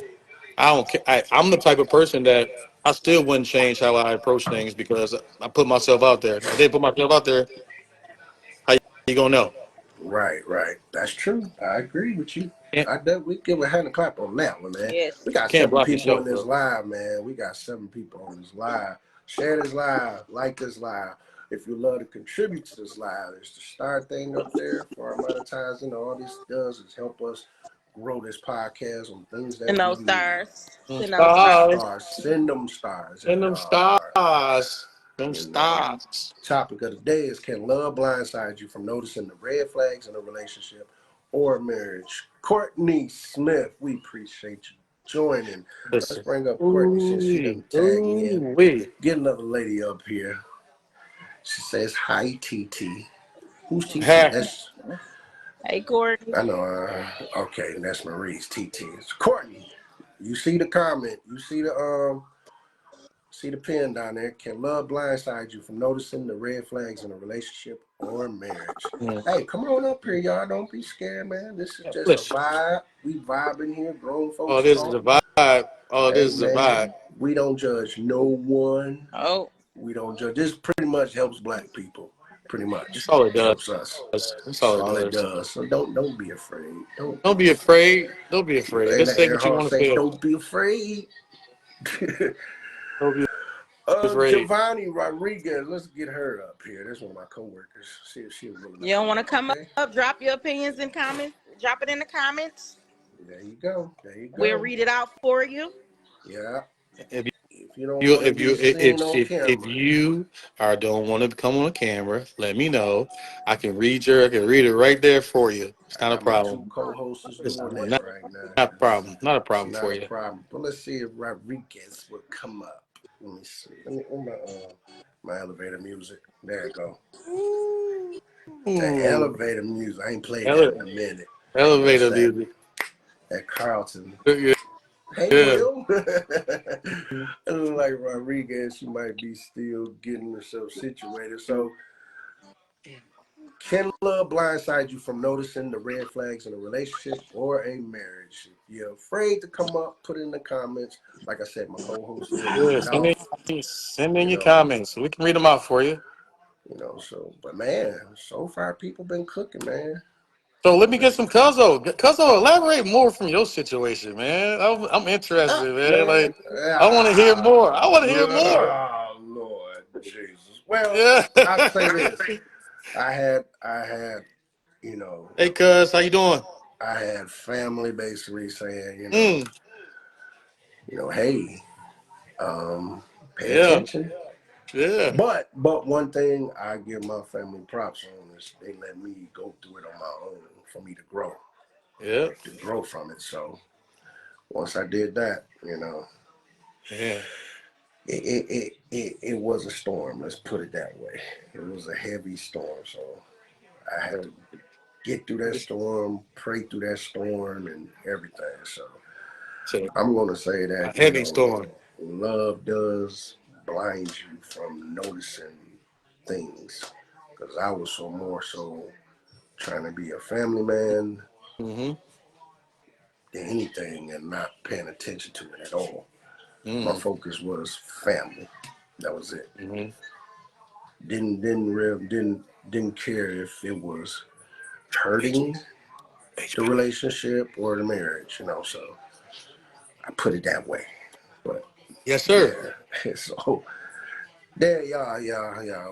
I don't. I'm the type of person that I still wouldn't change how I approach things because I put myself out there. If I didn't put myself out there, how you gonna know? right. That's true. I agree with you. Can't, We give a hand a clap on that one, man. Yes. We got can't 7 block people in yourself, this bro. live, man. We got 7 people on this live. Share this live, like this live. If you love to contribute to this live, there's the star thing up there for our monetizing. All this does is help us grow this podcast on things And that we those need. stars. Them And those stars. stars, Send them stars if and them y'all are. stars, them You know, stars. topic of the day is, can love blindside you from noticing the red flags in a relationship or marriage? Courtney Smith, we appreciate you joining. Let's Listen, bring up Courtney since she ooh, done tag in. ooh, wee. Get another lady up here. She says, hi, TT. Who's TT? Ha. That's, Hey, Courtney. I know, okay, that's Marie's TT. It's Courtney. You see the comment. You see the pin down there. Can love blindside you from noticing the red flags in a relationship or marriage? Hey, come on up here, y'all. Don't be scared, man. This is just a Listen. vibe. We vibing here. Grown Oh, folks this is a talking. vibe. Oh, Hey, this is a man. vibe. We don't judge no one. Oh, We don't judge. This pretty much helps black people. Pretty That's much all it does. helps us. That's That's all all it it does. does. So don't be afraid. Don't Don't be be afraid. afraid. Don't be afraid. And Just say Aaron what you Hall want to say, feel. don't be afraid. Don't be afraid. Giovanni Rodriguez, let's get her up here. That's one of my coworkers. See if she's willing to you don't come want to up. come Okay. up? Drop your opinions in comments. Drop it in the comments. There you go. There you We'll go. read it out for you. Yeah. If If you don't you want to if be you seen on if camera, you are don't want to come on camera, let me know. I can read it right there for you. It's I not a got my two problem. co-hosts It's doing that not, right now. not a problem. Not a It's problem not for a you. problem. But let's see if Rodriguez will come up. Let me see. Let me my elevator music. There it go. That Ooh. elevator music. I ain't played that in a minute. That's Elevator music. that Carlton. Yeah. Hey, Yeah. Will. I look like Rodriguez. She might be still getting herself situated. So, can love blindside you from noticing the red flags in a relationship or a marriage? If you're afraid to come up, put it in the comments. Like I said, my co-host will read Yeah. it off. Send in You your know, comments. We can read them out for you. So, but man, so far people been cooking, man. So let me get some Cuzzo. Cuzzo, elaborate more from your situation, man. I'm interested, man. Man, Like, I want to hear more. I want to hear more. oh, Lord Jesus. Well, Yeah. I'll say this. I had, you know, Hey, Cuz, how you doing? I had family basically saying, Mm. hey, pay Yeah. attention. Yeah. But one thing I give my family props on is they let me go through it on my own for me Yeah. to grow from it. So once I did that, Yeah. it was a storm. Let's put it that way. It was a heavy storm. So I had to get through that storm, pray through that storm, and everything. So So, I'm gonna say a that heavy storm. love does blind you from noticing things. Because I was more so trying to be a family man Mm-hmm. than anything, and not paying attention to it at all. My Mm-hmm. focus was family. That was it. Mm-hmm. Didn't care if it was hurting the relationship or the marriage. So I put it that way. But Yes, sir. yeah, so there, y'all.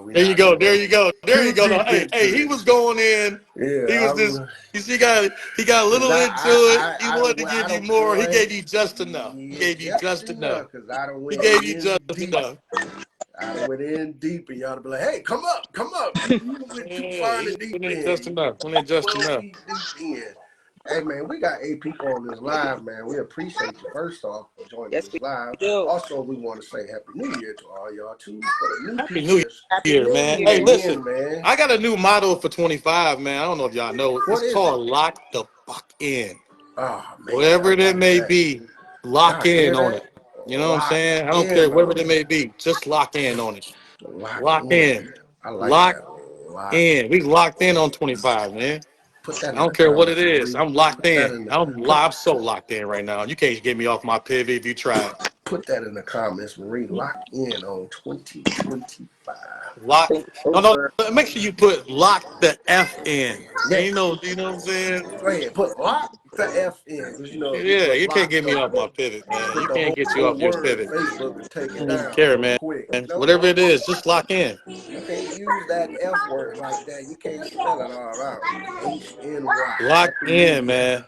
We're There you not go. gonna There go you go. There you too go. No, deep hey, into he was this. going in. He Yeah, was this. You see, he got a cause little into it. He wanted to I give you don't, more. He boy, gave you just enough. He yeah, gave you just just enough. enough. Cause I done He went gave you in just deep. enough. I done went in deep, and y'all be like, "Hey, come up! You went too far Yeah, in the he deep went in end. just You enough. Went in just 12 enough. feet deep in." Hey, man, we got 8 people on this live, man. We appreciate you first off for joining Yes, this we live. do. Also, we want to say Happy New Year to all y'all too. For the new Happy people New that's Happy Year, New man. Hey, Year. tuning listen, in, man. I got a new motto for 25, man. I don't know if y'all know. It's What is it? called lock the fuck in. Oh man, I Whatever it like may that. be, lock Y'all hear in on that? it. You know what I'm Lock saying? I don't care in whatever on it it. may be. Just lock in on it. Lock Lock in. in. I like Lock that. Lock in. We locked in on in. 25, man. Put that I in the don't care what it comments, is. Marie. I'm locked Put that in. in the I'm put live so locked in right now. You can't get me off my pivot if you try. put that in the comments, Marie. Lock in on 2025. Lock. Think No. over. Make sure you put lock the F in. Yeah, You know what I'm saying? go ahead. Put lock the F in. Because, if you Yeah, put you can't lock get me off my pivot, man. put You the can't whole get you off your word, pivot. Facebook will I take it don't even down care, real man. quick. Nope. Whatever it is, just lock in. You can't use that F word like that. You can't spell it all out. HNY. Lock Happy New in, Year. man.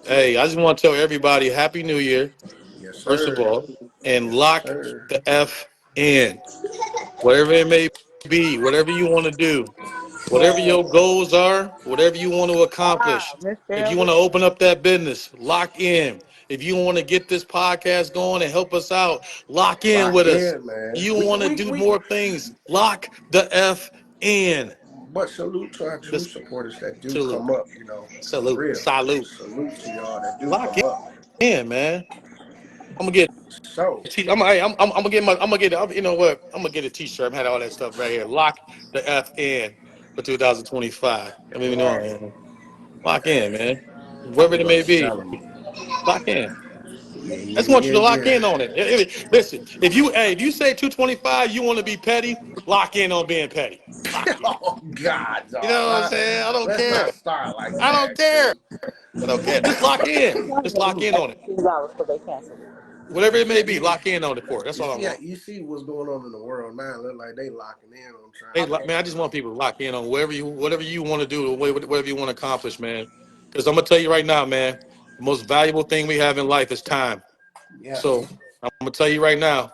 Hey, I just want to tell everybody Happy New Year, Yes, first of sir. all, and Yes, lock sir. the F in. Whatever it may be, whatever you want to do, whatever Yes. your goals are, whatever you want to accomplish. Wow, Miss If you want Shirley. to open up that business, lock in. if you want to get this podcast going and help us out, lock in Lock with us. in, man. You want to do more things, lock the F in. But salute to our true This supporters that do salute, come up, you know, for salute, real. salute. Salute to y'all that do Lock come up. in, man. I'm gonna get. So, I'm gonna get my. I'm gonna get. You know what? I'm gonna get a T-shirt. I had all that stuff right here. Lock the F in for 2025. I mean, you know, right. man. Lock in, Hey, man. Wherever I'm it gonna may be, tell them. lock in. Yeah, I just want you to lock yeah. in on it. Listen, if you say 225, you want to be petty, lock in on being petty. Lock in. Oh God, You know dog. what I'm saying? I don't Let's not care. start like I don't that, care. Q. I don't care. Just lock in. Just lock in on it. because they canceled it. Whatever it may be, You, lock in on it for it. That's all I want. you see what's going on in the world now. Look like they locking in on trying Hey, to get man, I this just want stuff. people to lock in on whatever you want to do, whatever you want to accomplish, man. Because I'm gonna tell you right now, man, the most valuable thing we have in life is time. So Yes. I'm gonna tell you right now,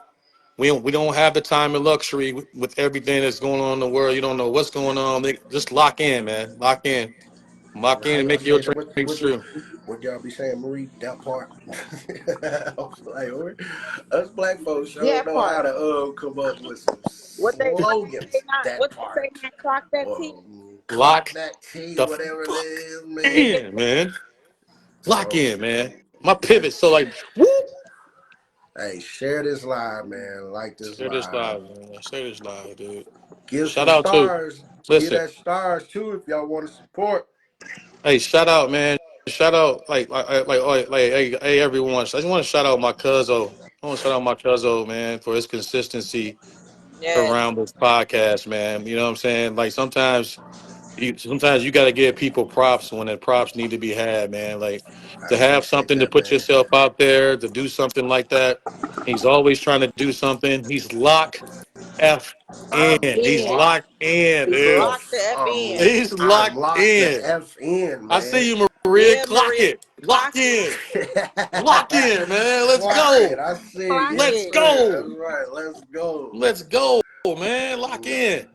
we don't have the time and luxury with everything that's going on in the world. You don't know what's going on. Just lock in, man. Lock in, How and y'all make your say that? dreams true. What y'all be saying, Marie? That part. I was like, us black folks sure Yeah, know how part. to come up with some What they say slogans. not? That What they say part. not? Clock that T. Or clock Lock that T, the whatever it fuck is, man. in, man. Lock So in, man. My pivot. let's So like, whoop. hey, share this live, man. Like this Share this live. live, man. Share this live, dude. Give Shout some out to, stars. Give listen, that stars too if y'all want to support. hey, shout out, man. Shout out, hey, everyone. I just want to shout out my cousin. I want to shout out my cousin, man, for his consistency Yes. around this podcast, man. You know what I'm saying? Like sometimes you got to give people props when the props need to be had, man. Like I to have appreciate something to that, put man. yourself out there, to do something like that. He's always trying to do something. He's locked F in. I'm He's In. locked locked in, He's dude. locked the F in. He's I'm locked locked the in. F in, I man. see you, Maria. Yeah, Clock Maria. it. Lock Clock it. in. Lock in, man. Let's Clock it. go. I see. Clock Yes, Let's it. sir. That's go. right. Let's go. Let's go, man. Lock in.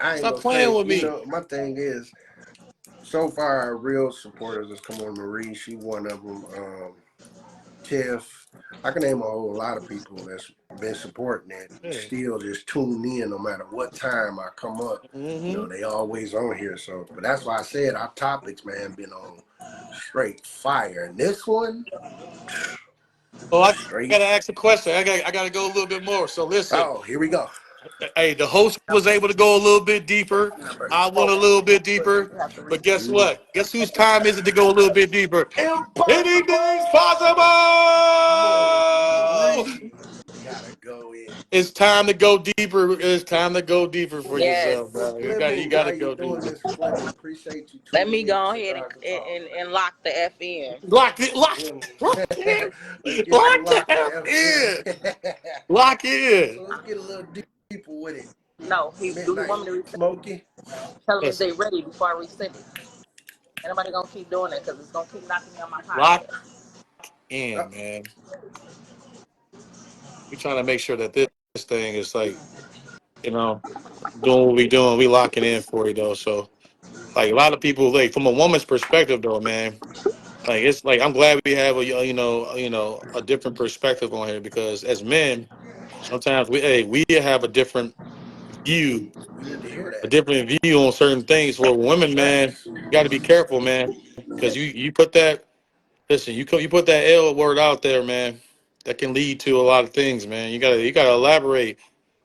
I ain't Stop gonna playing say, with me. my thing is, so far, our real supporters has come on. Marie, she one of them. Tiff, I can name a whole lot of people that's been supporting it. Yeah. Still just tune in no matter what time I come up. You know, Mm-hmm. they always on here. So, but that's why I said our topics, man, been on straight fire. And this one, Oh, I straight. gotta ask a question. I gotta go a little bit more. So listen, Oh, here we go. hey, the host was able to go a little bit deeper. Number I went a little bit deeper. But guess what? Guess whose time is it to go a little bit deeper? Anything's impossible. possible. Marie gotta go in It's deeper. time to go deeper. It's time to go deeper for Yes. yourself, bro. You Fleming, got how to you go doing, deeper. Miss Fleming? Appreciate you Let tuning me in to go ahead Cigars Talk. and lock the F in. Lock it, Yeah. lock in, Let's get you lock the locked F the F in, in. lock in. So let's get a little deeper with it. No, do you Midnight want me to reset? Smokey. Tell them if Listen, they ready before I resend it. Anybody gonna keep doing it because it's gonna keep knocking me on my lock podcast. Uh, in, man. We trying to make sure that this thing is like, you know, doing what we doing. We locking in for you though. So like a lot of people, like from a woman's perspective though, man. Like it's like I'm glad we have a a different perspective on here because as men, sometimes we have view, we need to hear a that. different view on certain things. For women, man, Facts. you got to be careful, man, because you put that listen, you put that L word out there, man. That can lead to a lot of things, man. You gotta elaborate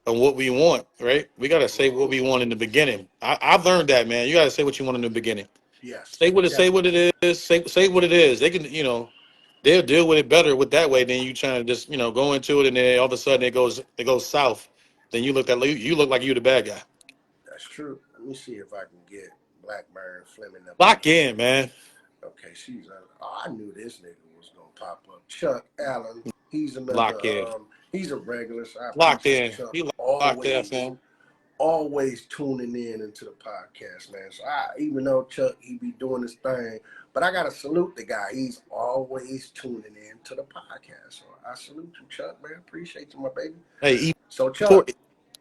on what we want, right? We gotta say what Mm-hmm. we want in the beginning. I've learned that, man. You gotta say what you want in the beginning. Yes, Say what definitely. it is. Say what it is. They can, they'll deal with it better with that way than you trying to just, go into it and then all of a sudden it goes south. Then you look like you the bad guy. That's true. Let me see if I can get Blackburn Fleming up in Lock here. in, man. Okay, she's I knew this nigga was gonna pop up. Chuck Allen. He's another Lock in. he's a regular, so I Locked appreciate in. Chuck He locked in, always fam. always tuning in into the podcast, man. So even though Chuck he be doing his thing, but I gotta salute the guy. He's always tuning in to the podcast. So I salute you, Chuck, man. Appreciate you, my baby. Hey, So Chuck, E40,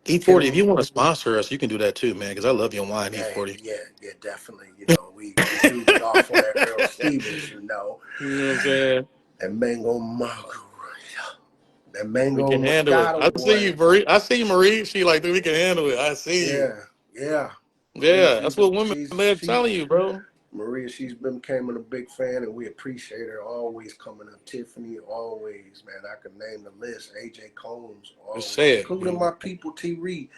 E40, if can you want to sponsor us, you can do that too, man, because I love your wine, E40. yeah, definitely. You know, we do get off on that Earl Stevens, you know. You know what I'm saying? That mango margarita. That We mango can handle it. Moscato, I see boy. you, Marie. I see you, Marie. She like, dude, we can handle it. I see you. Yeah. Yeah, that's what women are She telling you, bro. Maria, she's becoming a big fan, and we appreciate her always coming up. Tiffany, always, man. I can name the list. AJ Combs, Just always, say it. including my people T. Reed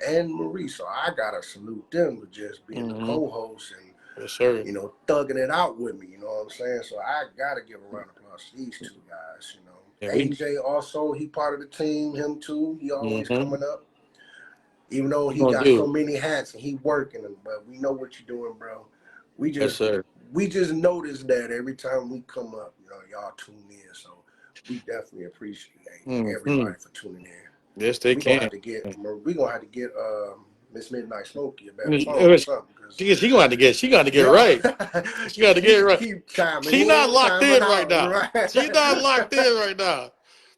and Marie. So I gotta salute them for just being the co-host and Yes, sir. thugging it out with me. You know what I'm saying? So I gotta give a round of applause to these two guys. Yeah, AJ also, he part of the team. Him too. He always coming up. Even though he gonna got do so it. many hats and he working them, but we know what you're doing, bro. We Yes, just sir. notice that every time we come up, y'all tune in. So we definitely appreciate everybody for tuning in. Yes, they We gonna can. have to get Miss Midnight Smokey a better phone or something. She gonna have to get. She got to get right. She got to get it right. Keep chiming She not in, locked chiming in right out, now. right? She not locked in right now.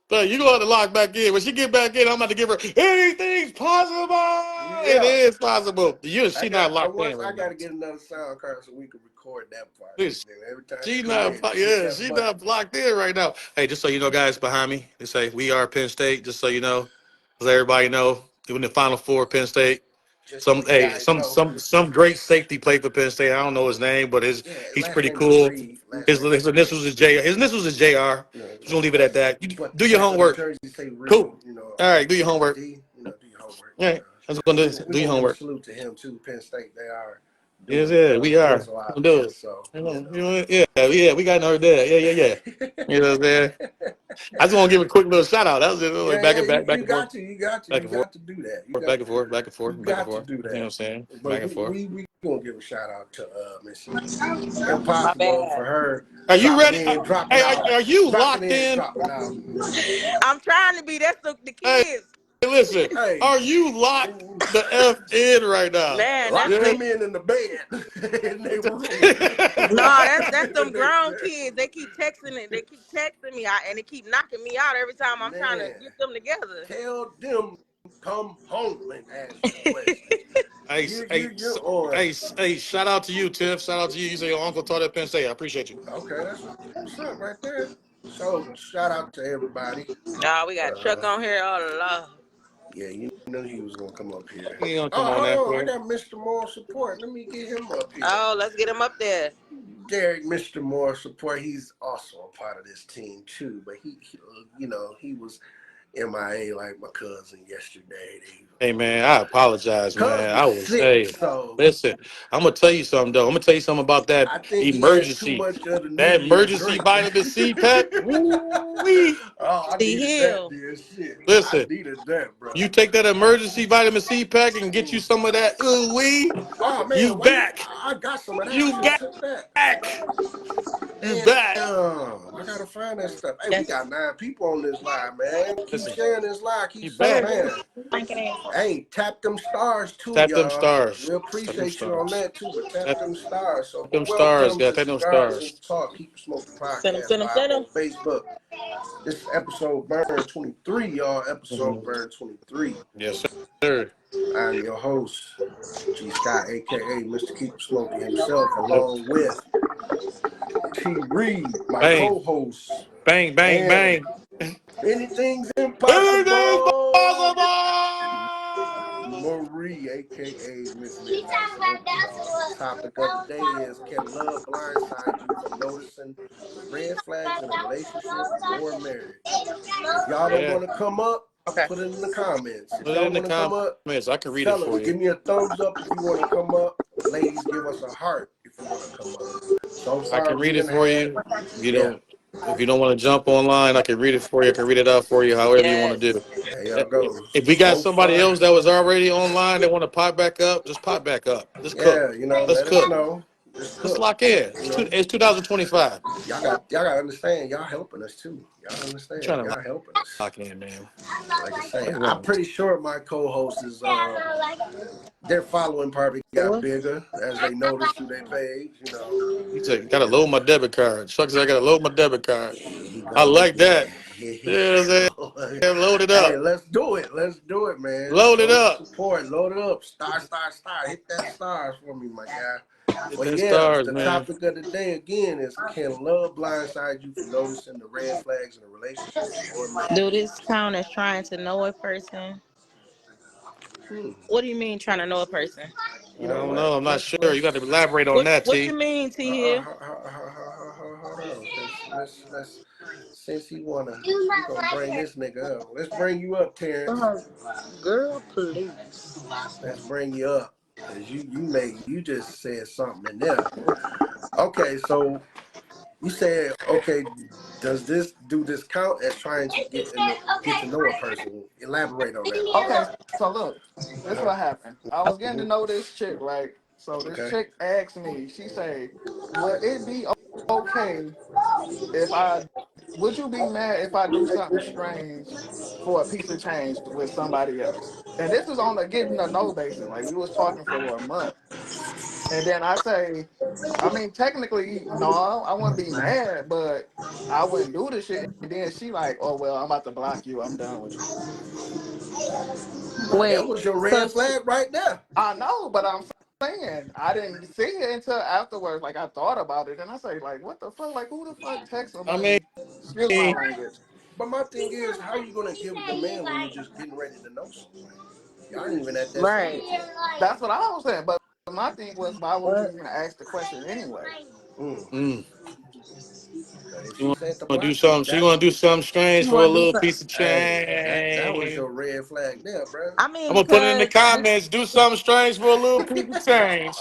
But you gonna have to lock back in. When she get back in, I'm about to give her anything's possible. It Yeah. is possible. She not locked in I right now. gotta get another sound card so we can record that part. Yes. Then every time She come not, in, hit that she button. not locked in right now. Hey, just so you know, guys, behind me, they say we are Penn State. Just so you know, let everybody know, even the Final Four, Penn State. Just so you guys know. Some great safety played for Penn State. I don't know his name, but he's Last pretty name is cool. Reed. His initials is J. His initials is Jr. Just gonna leave it at that. You But do your check on the homework. jersey say Reed. Cool. All right, do your homework. D. Do your homework. All right, that's what I'm gonna do. We're Do your gonna give a homework. salute to him too. Penn State, they are Yes, doing yeah, we are. a lot We'll do best. it. So Yeah, we got another there. Yeah. You know what I'm saying? I just want to give a quick little shout out. That was it. Like back and back, back and forth, you got back and forth, to do that. back and forth, back and forth, You back and got to forth. do You know what I'm that. saying? But Back and forth. we gonna give a shout out to Miss My Impossible for bad. her Are you dropping ready? in, dropping Hey, out, are you dropping locked in, in? dropping out. I'm trying to be. That's the Hey, kids. listen. Hey, Are you locked the F in right now? Man, lock that's Yeah. them in the bed in their room. no, that's them grown kids. They keep texting it. They keep texting me, and they keep knocking me out every time I'm trying to Man, get them together. tell them come home and ask you questions. Hey, You're on. hey, shout out to you, Tiff. Shout out to you. You say your uncle taught at Penn State. I appreciate you. Okay, that's what's up right there. So shout out to everybody. No, we got Chuck on here. Oh, Lord. Yeah, you knew he was gonna come up here. He gonna come Oh, on hold that on, I for. got Mr. Moore support. Let me get him up here. Oh, let's get him up there. Derek, Mr. Moore support. He's also a part of this team too, but he was MIA like my cousin yesterday. Hey man, I apologize, Cuz man. I was was sick, hey, so listen. I'm gonna tell you something though. I'm gonna tell you something about that I think he had too emergency, much of the New that Year's emergency drink. vitamin C pack. Woo-wee. Oh, I See needed that, Hill. dear shit. I Listen, needed that, bro. you take that emergency vitamin C pack and get you some of that. Ooh wee. Oh man, You back. I got some of that. I You should have back. took that. You Damn, back. I gotta find that stuff. Hey, we Yes. got 9 people on this live, man. Keep Listen, sharing this live. Keep you back. man. Hey, tap them stars too, Tap them y'all. stars. We Tap them appreciate you on stars. that too, but tap Tap them stars. So, but them stars, welcome guys. to Tap them Cigars stars. Talk. Keep the Smoking Send him, Podcast send him, live send him. on Facebook. This is episode Burn 23, y'all. Episode Burn 23. Yes, sir. I'm your host, G.Scott, aka Mr. Keep Smoking himself, Yep. along with T. Reed, my Bang. co-host, Bang, bang, and bang. anything's Anything's impossible. possible. Marie, aka Miss Midnight Smoke, y'all. Topic of the day is, can love blindside you from noticing the red flags in a relationship or marriage? If y'all don't Yeah. want to come up, Okay. put it in the comments. If Put it y'all in the want to come up, comments. I can read it fellas, for give you. me a thumbs up if you want to come up. Ladies, give us a heart if you want to come up. So I far, can we read it done for had, you. If you don't want to jump online, I can read it for you. I can read it out for you, however you want Yes. to do. there y'all go. If we got So somebody far, else that was already online that want to pop back up, just pop back up. Let's cook. yeah, Let's let us cook. know. Just Let's cook. lock in. It's 2025. Y'all gotta understand, y'all helping us too. Y'all I'm understand, trying to y'all helping us. lock in, man. Like I say, What's I'm wrong? pretty sure my co-host is their following probably got bigger as they noticed through their page, He said, gotta load my debit card. Chuck said, I gotta load my debit card. Here he I go like that. again. Here he Yeah, man. go. Load it Hey, up. let's do it. Let's do it, man. Load it Show the up. support. Load it up. Star. Hit that stars for me, my guy. Hit Well, that yeah, stars, the man. topic of the day again is, can love blindside you from noticing the red flags in a relationship or Do marriage? this count as trying to know a person? Hmm. What do you mean trying to know a person? You I know don't what? know. I'm not sure. You got to Let's elaborate on that, What you T. mean, T here? hold on, cause let's since he wanna, we gonna bring this nigga up. Let's bring you up, Terrence. Girl, please. Let's bring you up, cause you just said something in there. Okay, so you said, okay, do this count as trying to get to know a person? Elaborate on that, please. Okay, so look, this Uh-huh. what happened. I was getting to Mhm. know this chick, right? So this Okay. chick asked me, she say, would it be okay if I, would you be mad if I do something strange for a piece of change with somebody else? And this is on a getting to know basis. Like we was talking for a month. And then I say, I mean, technically, no, I wouldn't be mad, but I wouldn't do the shit. And then she like, oh well, I'm about to block you. I'm done with you. Now that Wait, was your so red flag right there. I know, but I'm saying I didn't see it until afterwards. Like I thought about it, and I say, like, what the fuck? Like, who the fuck texts I somebody? Excuse my mean, language. But my thing is, how you gonna give a demand when you're just getting ready to know someone? Y'all ain't even at that right. stage yet. That's what I was saying. But my thing was, why would you What? even ask the question anyway? Mm. mm, But if you she want said to to do block you, something? She want to do something strange You for a want to do little something? piece of hey, that was change. your red flag there, bro. I mean, I'm gonna put it in the because comments. Do something strange for a little piece of change.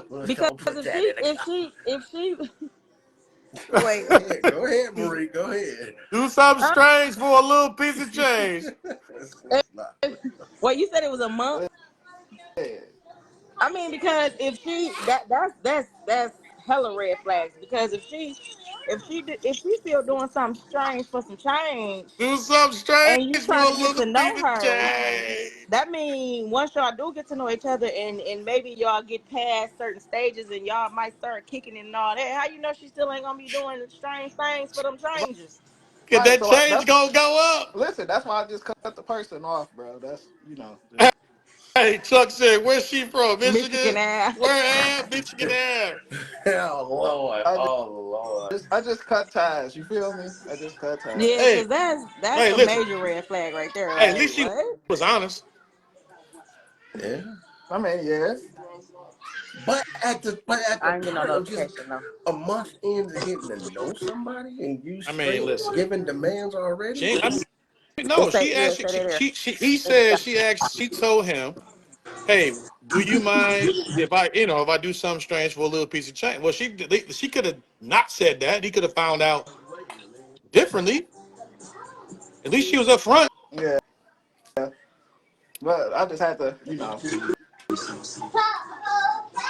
We're because gonna put that in the if she comments. wait, Go ahead, Marie. Go ahead. Do something uh, strange for a little piece of change. It's not. well, you said it was a month. Yeah, I mean, because if she that's hella red flags. Because if she still doing something strange for some change, Do something strange and you for trying a to get little to piece know of her, change. that means once y'all do get to know each other, and maybe y'all get past certain stages, and y'all might start kicking it and all that. How you know she still ain't gonna be doing strange things for them strangers? Cause right. that So change that's gonna go up. listen. That's why I just cut the person off, bro. That's just Hey, Chuck said, where's she from? Michigan Michigan? ass. Where at? Michigan Air. Oh Lord. I Oh Lord. I just cut ties. You feel me? I just cut ties. Yeah, Hey, cause that's hey, a listen. major red flag right there. Hey, at Like least she what? was honest. Yeah. I mean, yeah. But at the I ain't get no part of just notification though. a month into getting to know somebody and you I mean, straight listen. giving demands She already, ain't, I mean, It no, say she yeah, asked, say that there. he said, she asked, she told him, hey, do you mind if if I do something strange for a little piece of change? Well, she could have not said that. He could have found out differently. At least she was up front. Yeah, but I just had to,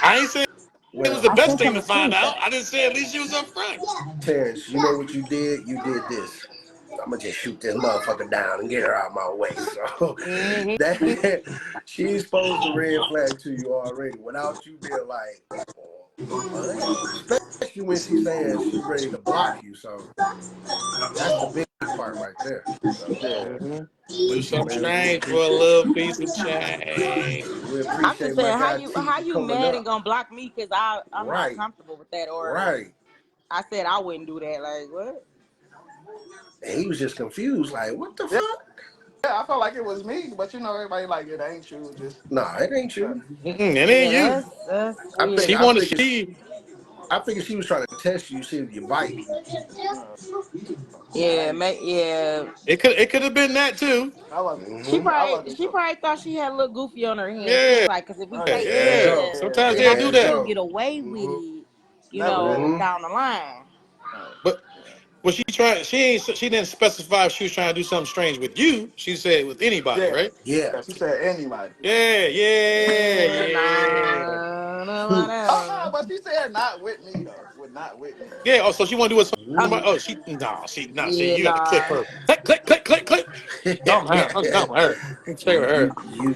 I ain't saying it was well, the I best sent thing him to a find out. screenshot. I didn't say at least she was up front. Terrence, you know what you did? You did this. I'm gonna just shoot this motherfucker down and get her out of my way. So that she's supposed to red flag to you already without you being like, oh, what? Especially when she's saying she's ready to block you. So that's the big part right there. So yeah. Mhm. Do something man, we strange for a appreciate little piece of change. we I'm just appreciate my saying guy T how for you coming mad and up. gonna block me because I'm not Right, comfortable with that, or right. I said I wouldn't do that. Like what? And he was just confused, like, what the Yeah, fuck? I felt like it was me, but everybody like it ain't you. Just Nah, it ain't you. Mm-mm, it ain't Yeah, you. that's I weird. think She I wanted figured she. I figured she was trying to test you, see if you bite. uh, Yeah, yeah. It could have been that too. I wasn't Mm-hmm. I wasn't She so. probably thought she had a little goofy on her hands. She was Yeah, like, because if we Oh say There you yeah. go. yes, Sometimes then they I do There can you that. still go. get away with Mm-hmm. it, Never did. Mm-hmm. down the line. But was she trying? She didn't specify if she was trying to do something strange with you. She said with anybody, Yeah, right? Yeah. she said anybody. Yeah, yeah, yeah, Nah, no, Oh no, no. but she said not with me though. With not with me. yeah. Oh, so she want to do it with somebody? Mm-hmm. Oh, she no, she no. See, Yeah, you got to click nah. her. Click, click, click, click, click. Don't her. I'm done with her. Stay with her.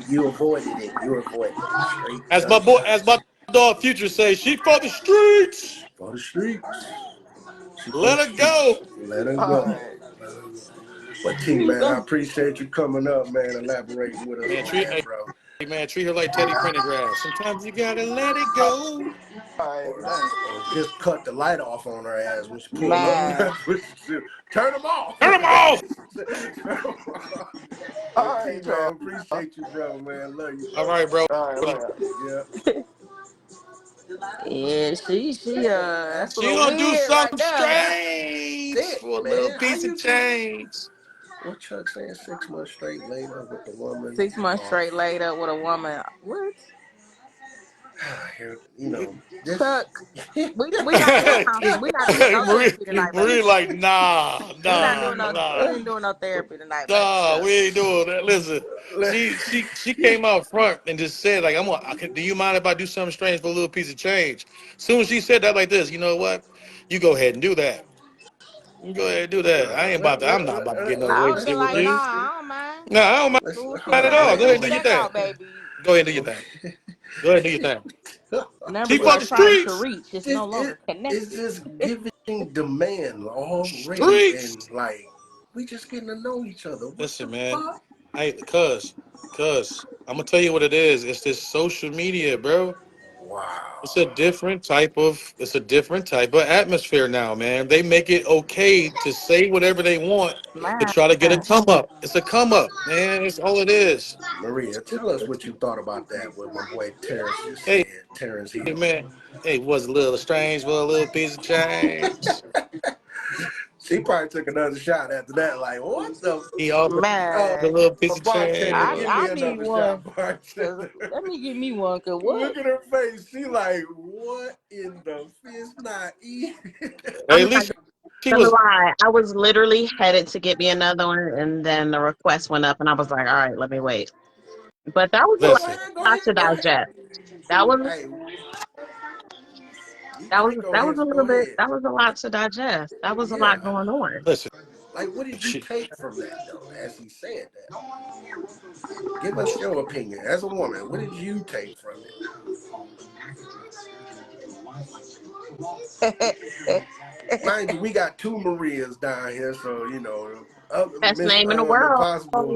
You avoided it. You avoided it. Straight As gunshots my dog Future say, she for the streets. for the streets. She for the Let her streets. go. Let her All go. right. Let her go. But T man, I appreciate you coming up, man, elaborating with us Man, on that, bro. treat her like Teddy Pendergrass. Sometimes you gotta let it go. right, dang. or just cut the light off on her ass when she pull up. Man. Turn them off. Turn them off. Turn 'em off. All But T, right, Charles. man, appreciate you, brother, man. Love you, All brother. right, bro. All right, later. Yeah. Yeah, that's a She little gonna do weird right something there. strange Sick, for a little man. How piece of you just change. what Chuck saying 6 months straight later with the woman 6 months off. straight later with a woman. What? Here, you know, this Chuck, we not doing counseling. We not doing no Marie, therapy tonight, Marie, baby. like, nah, We not nah, doing no. We nah. ain't doing no therapy tonight, baby. Nah, Chuck. we ain't doing that. Listen, she came out front and just said, like, do you mind if I do something strange for a little piece of change? Soon as she said that like this, you know what? You go ahead and do that. You go ahead and do that. I'm not about to get no I would have been relationship with like, nah, you. I don't mind. No, I don't mind As soon as she at say, all. Go ahead and baby, do your check thing. out, baby. Go ahead and do your thing. Go ahead and do your thing. Number She you for are the trying to streets. reach is no it's longer connected. just giving demand already, Streets. and like we just getting to know each other. What Listen, the man. fuck? Hey, cuz, I'm gonna tell you what it is. It's this social media, bro. Wow. It's a different type of atmosphere now, man. They make it okay to say whatever they want to Man. try to get a come up. It's a come up, man. It's all it is. Maria, tell us what you thought about that. What my boy Terrence just Hey, said. Terrence Hill. man. Hey, was a little strange for a little piece of change. She probably took another shot after that. Like, what the? He offered a Man. little piece of Bartender, change. give me I need another one. shot, Cause bartender. let me give me one. Cause what? Look at her face. She like, what in the fish not eating? Hey, I'm at not least she gonna was. lie. I was literally headed to get me another one, and then the request went up, and I was like, all right, let me wait. But that was Well, go Listen, ahead, go a lot ahead, to go ahead. digest. That was Hey, you that was can go that was ahead. a Go little bit. ahead. That was a lot to digest. That was a Yeah. lot going on. listen. Like, what did you She, take from that though? As he said that, give us your opinion as a woman. What did you take from it? Mind you, we got two Marias down here, so you know, Best Miss name in the Miss world. Possible.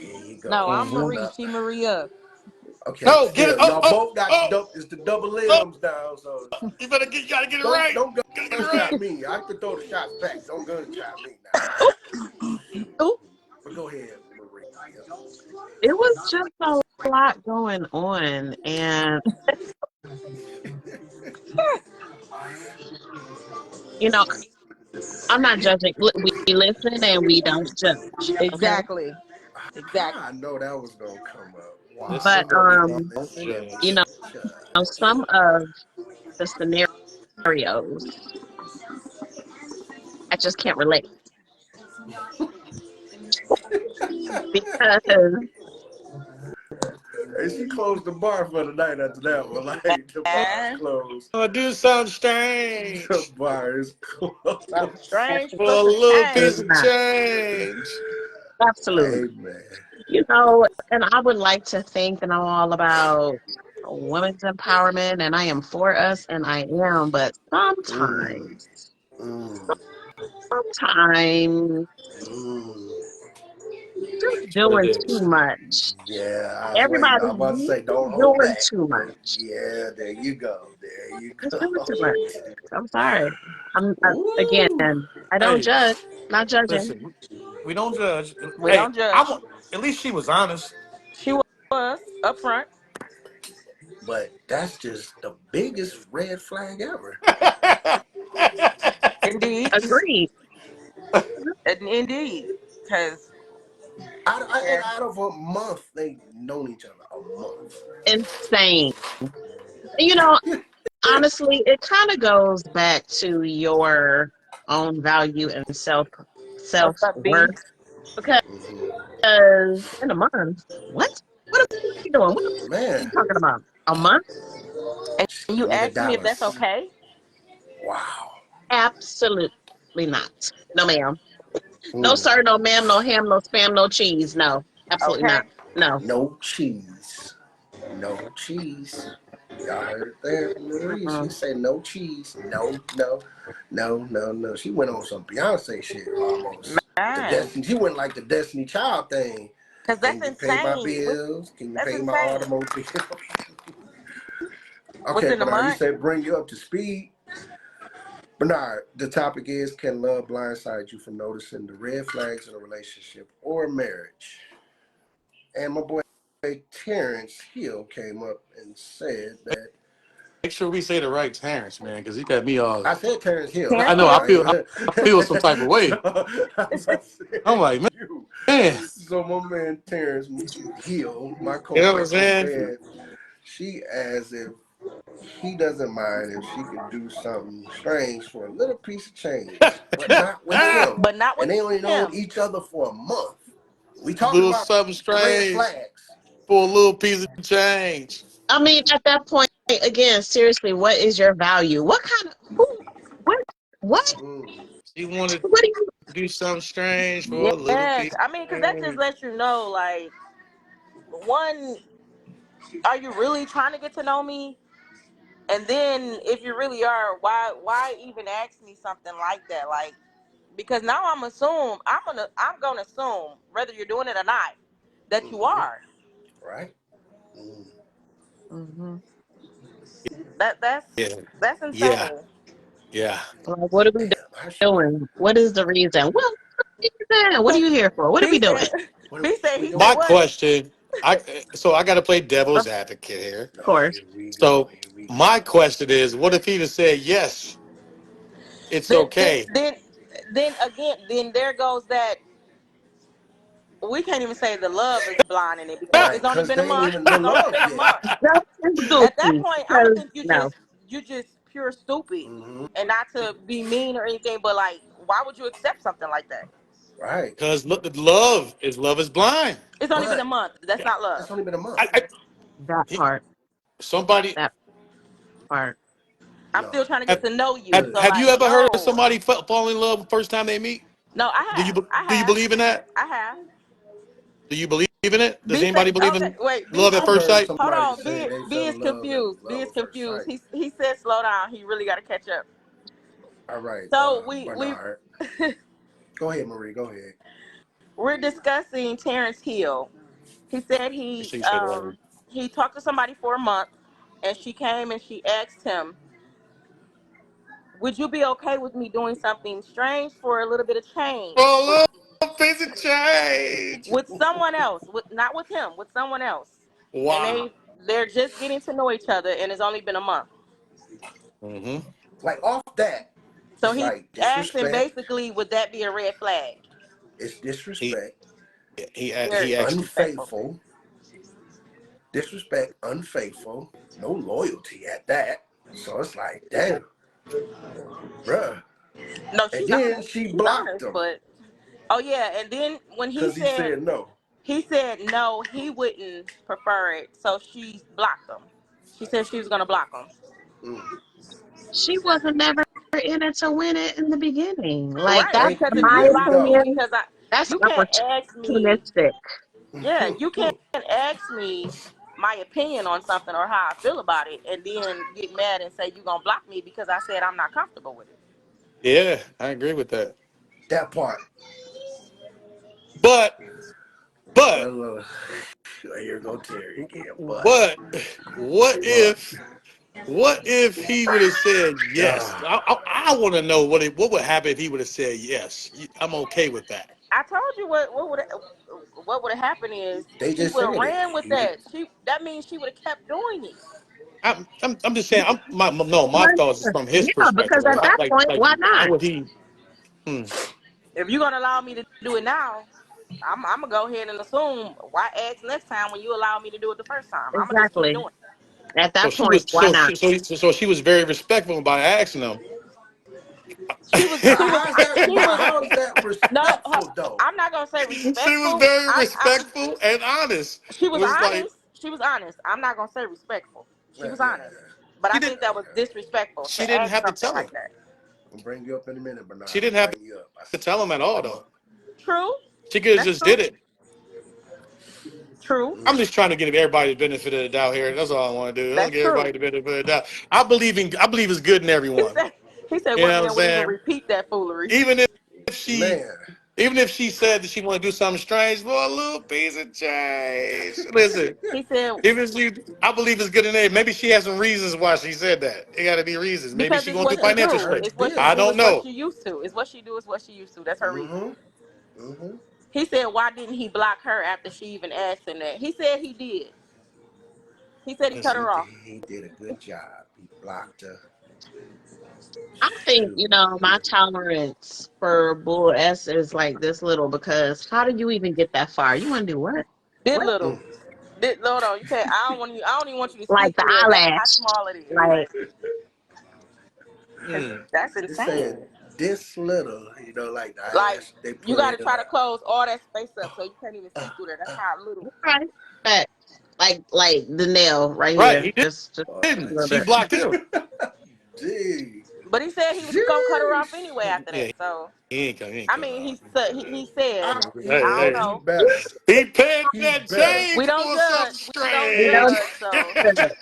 Here you No, go. I'm Mhm. Marie. She Maria. Okay, No, get it. still, Oh, y'all oh, both got oh, it's the double oh. M's down, so You gotta get it right. don't Gotta get it right. gunshot me. I can throw the shots back. Don't gunshot me now. Ooh. But go ahead, Maria. It was just a lot going on, and you know, I'm not judging. We listen and we don't judge. Okay, Exactly. How Exactly. I know that was gonna come up? Listen, but Wow. but we don't Listen and we you judge. know, don't judge. some of the scenarios I just can't relate because And she closed the bar for the night after that one. Like the bar is Man. closed. I do something The strange bar is Something closed. strange for for a some little piece change. of not change. absolutely. Amen. You know, and I would like to think that I'm all about women's empowerment and I am for us and I am, but Mm, mm, sometimes mm. just What it doing too is. much. Yeah, I was waiting. I Everybody was about to say, don't hold doing back. too But much. yeah, there you go. There you Just go. doing too much. I'm sorry. Again, Ooh. I don't Hey, judge, not judging. listen, we don't judge. We Hey, don't judge. at least she was honest. She was up front. But that's just the biggest red flag ever. Indeed. Agreed. Indeed. Because, And yeah. out of a month, they known each other a month. Insane. You know, honestly, it kind of goes back to your own value and self What's up, B? worth because Hmm. in a month, what are we doing? What are we Man, talking about? A month? And you give me the asked me if that's dollars. okay? Wow. Absolutely not. No, ma'am. No, Mm. sir. No, ma'am. No ham. No spam. No cheese. No, absolutely Okay. not. No. No cheese. No cheese. Y'all heard it there from Marie. She Mm-mm. said no cheese. No, no, no, no, no. She went on some Beyonce shit almost. The Man. Destiny. She went like the Destiny Child thing. Because Can that's you pay my insane. bills? Can you That's pay my insane. automobile? Okay, Within the Bernard, you month? said bring you up to speed. Bernard, the topic is, can love blindside you from noticing the red flags in a relationship or marriage? And my boy Terrence Hill came up and said that. Make sure we say the right Terrence, man, because he got me all. I said Terrence Hill. I Terrence know. Hill. I feel some type of way. So, I said I'm like, you. man. So my man Terrence Hill, my You know what I'm co-host, saying? said she asked if he doesn't mind if she could do something strange for a little piece of change, but not with him. But not And with they only known him. each other for a month. We A talking little about something the red strange flags. for a little piece of change. I mean, at that point, again, seriously, what is your value? What kind of who? What? What? Mm, She wanted What do you? to do something strange for a little Yes. piece I of mean, because that just change. lets you know, like, one, are you really trying to get to know me? And then if you really are, why even ask me something like that? Like, because now I'm gonna assume, whether you're doing it or not, that you mm-hmm. are. Right? Mm. Mm-hmm. That that's Yeah, that's yeah, insane. yeah. Like, what are we Damn, how she know? doing? What is the reason? Well, what are you here for? What are we He doing? said Of What are he said we he said My doing? what? question, I got to play devil's advocate here. Oh, course. here we go. So Here we my go. question is, what if he'd have said yes? It's Then then okay. then then again, then there goes that, we can't even say the love is blind in it because Right, it's only because been a they ain't month. even no It's only love been a yet. month. That is At that goofy point, I'm gonna because think no, you just pure stupid, Mm-hmm. and not to be mean or anything, but like, why would you accept something like that? Right. Because look, love is blind. It's only been a But month. That's not love. it's only been a month. I that he, part, somebody that part. I'm No. still trying to get have, to know you. So have you like, ever heard of no, somebody fall in love the first time they meet? no, Do you I do you have, believe in that? I have. Do you believe in it? Does B say anybody believe okay. in Wait, B love at I've say, first heard sight? hold somebody on. say they B fell is in love at confused. B love is at first confused. sight. He said slow down. He really got to catch up. All right, So we Bernard. Go ahead, Marie. Go ahead. we're discussing Terrence Hill. He said Make sure you say the right one. he talked to somebody for a month, and she came and she asked him, "Would you be okay with me doing something strange for a little bit of change Oh, little piece of change. with someone else, with not with him, with someone else?" And Wow. they're just getting to know each other, and it's only been a month. Mm-hmm. Like off that, So it's he's like asking disrespect. basically, would that be a red flag? It's He disrespect, Very he actually. disrespectful. unfaithful, disrespect, unfaithful, no loyalty at that. So it's like, damn, bruh. No, And she's then honest. she She's blocked honest, him but oh yeah, and then when because he said no. he said no, he wouldn't prefer it, so she blocked him. She said she was gonna block him. Mm. She wasn't never in it to win it in the beginning. Like Right, that's Thank because you. if my you There we block me go. opinion. because That's you can't ask me, opportunistic. yeah, you can't ask me my opinion on something or how I feel about it, and then get mad and say you gonna block me because I said I'm not comfortable with it. Yeah, I agree with that. That part. But but But here go Terry again. but what if he would have said yes? Ah, I want to know what would happen if he would have said yes. I'm okay with that. I told you what would have happened is they she just would have said it. ran with He would. that. That means she would have kept doing it. I'm just saying. My Why thoughts is not? from his Yeah, perspective. because at that point, Like why how not? would he? Hmm. If you're gonna allow me to do it now, I'm gonna go ahead and assume, why ask next time when you allow me to do it the first time? I'm gonna just keep Exactly. doing it. At So that she point, was why not? so she was very respectful by asking him. How is that No, respectful though? I'm not gonna say She was respectful. very respectful and honest. She It was was like honest. She was honest. I'm not gonna say respectful. She Yeah, was yeah, honest. But she I didn't think that was disrespectful she to didn't ask have to something tell him. like that. I'm bring you up in a minute, She Bernard. I'm didn't have bring you up. to tell him at all though. True. She could have That's just true. did it. True. I'm just trying to give everybody the benefit of the doubt here. That's all I want to do. I want to That's give true. everybody the benefit of the doubt. I believe it's good in He everyone. said he said You what know what I'm man would even saying? repeat that foolery. Even if she Man. Even if she said that she want to do something strange, for a little piece of change. Listen, He said even if she, I believe it's good in there. Maybe she has some reasons why she said that. It got to be reasons. Maybe because she it's going what through she That's financial do. her straits. It's what she I do. business. don't It's what know. she used to. It's what she do. It's what she used to. That's her reason. Mm-hmm. Mm-hmm. He said, why didn't he block her after she even asked him that? He said he did. He said he cut Listen, He her did, off. he did a good job. He blocked her. I think, Shoot. my tolerance for bull S is like this little because how do you even get that far? You want to do what? Did What? little. Mm. Did hold on. You can't. I don't even want you to Like speak the through there. That's how eyelash. small it is. Like, That's It insane. said this little, like the Like eyelash they you put got to in. try to close all that space up so you can't even see through there. That's how little. okay. But like the nail right right? here. He Just a didn't. little She bit. blocked him. Gee. But he said he was gonna cut her off anyway Jeez. after Yeah, that. So he ain't I cut mean, off. he said Hey, I don't hey, He know. better. he paid He that better. We change don't for something judge. We don't We strange. don't judge. So judge.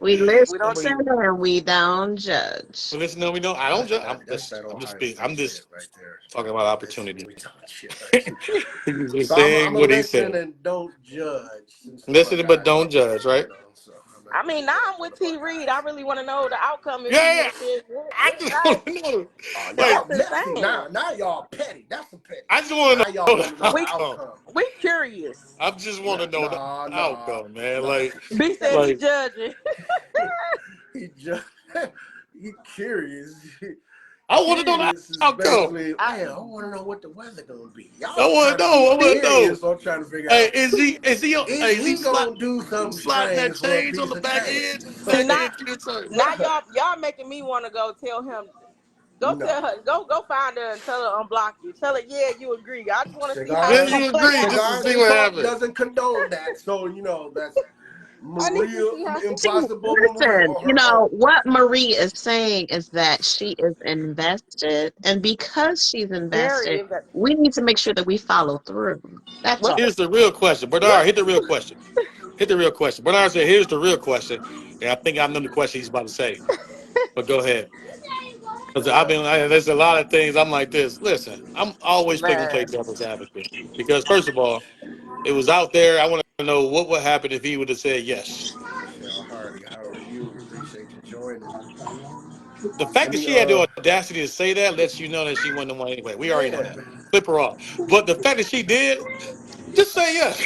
We we I don't listen mean, judge. and we don't judge. But listen, no, we don't. I don't judge. that's that I'm just Ohio being. I'm State shit just right there. talking about Listen, opportunity. we talking shit right here. He's just So I'm saying a what he listen said. and don't judge since my Listen, but guy don't talking. judge, right? So I'm not I gonna mean, now judge I'm none with of my T Reed. I guys. really want to know the outcome if he Yeah, would yeah. have said I yeah, just want to know. Oh, Like, y'all that's messy insane. now. Y'all petty. That's some petty I just shit. want Now to y'all know the want to know the We outcome. outcome. we curious. I just want Nah, to know the nah, nah, outcome, man. nah. B said he Like, judging. he just he curious. I want to know the Curious is outcome. basically, I, man, I want to know what the weather gonna be. I Y'all want trying to to know. be I want to know. curious. I'm trying to figure Hey, out, is is he he gonna do something sliding that strange for a change on piece the of back change? end? see Back now end, you say? now y'all making me want to go tell him. Go tell No. her. Go find her and tell her unblock you. Tell her yeah you agree. I just want to see how it's Then Cigars, gonna you play agree out. just to see cigars what talk happened. doesn't condone that. So that's I need to Maria, see how. See, Impossible Maria listen, on her own. what Marie is saying is that she is invested, and because she's invested, Very. But we need to make sure that we follow through. That's what all. the Here's the real question. what? Bernard, hit the real question. Hit the real question. Bernard said, here's the real question. And I think I know the question he's about to say. But go ahead. Because What? there's a lot of things I'm like this. Listen, I'm always going to play Man, devil's advocate. Because, first of all, it was out there. I want to know what would happen if he would have said yes. Michelle Hardy, how are you? Appreciate you joining. The fact Let that me she had the audacity to say that lets you know that she wasn't the one anyway. We already know yeah. that. Flip her off. But the fact that she did, just say yes.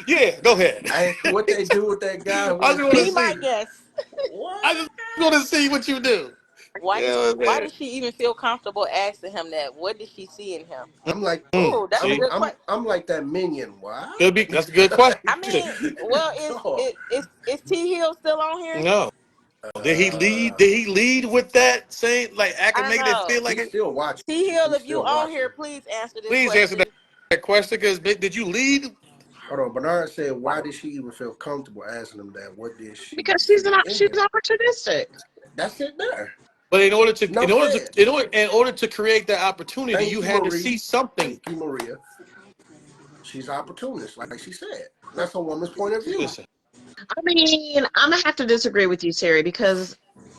Yeah, go ahead. What they do with that guy I with just his want to be teeth? my see. guest. What? I just want to see what you do. You know what I'm Why saying? did she even feel comfortable asking him that? What did she see in him? I'm like Oh, that's a See, good question. I'm like that minion. What? could be. That's a good question. I mean, well, Dog. is T Hill still on here? No, did he lead? Uh, Did he lead with that saying like I acting, don't making it know. feel like he's it? still watching. T Hill, He's if you still on watching. here, please answer this Please answer question. that question because did you lead? Hold on. Bernard said, why did she even feel comfortable asking him that? What did she Because see in she's him? opportunistic. That's it there. But No said. in order to create that opportunity, Thank you you, had to Marie. see something. Thank you, Maria. She's opportunist, like she said. That's a woman's point of view. Listen, I mean, I'm gonna have to disagree with you, Terry, because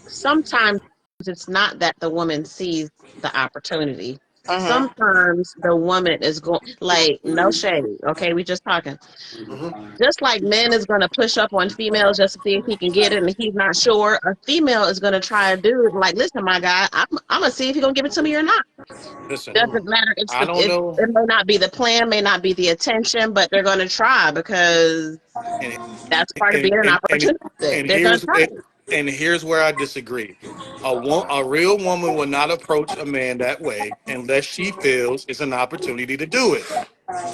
sometimes it's not that the woman sees the opportunity. Mm-hmm. Sometimes the woman is going like no shade. Okay, we just talking. Mm-hmm. Just like man is gonna push up on females just to see if he can get it, and he's not sure. A female is gonna try a dude like, listen, my guy, I'm gonna see if he's gonna give it to me or not. listen. Mm. Doesn't matter. I don't know. It may not be the plan, may not be the attention, but they're gonna try because And that's part of and being an and and, opportunistic. and They're gonna here's try it. and here's where I disagree. A real woman will not approach a man that way unless she feels it's an opportunity to do it.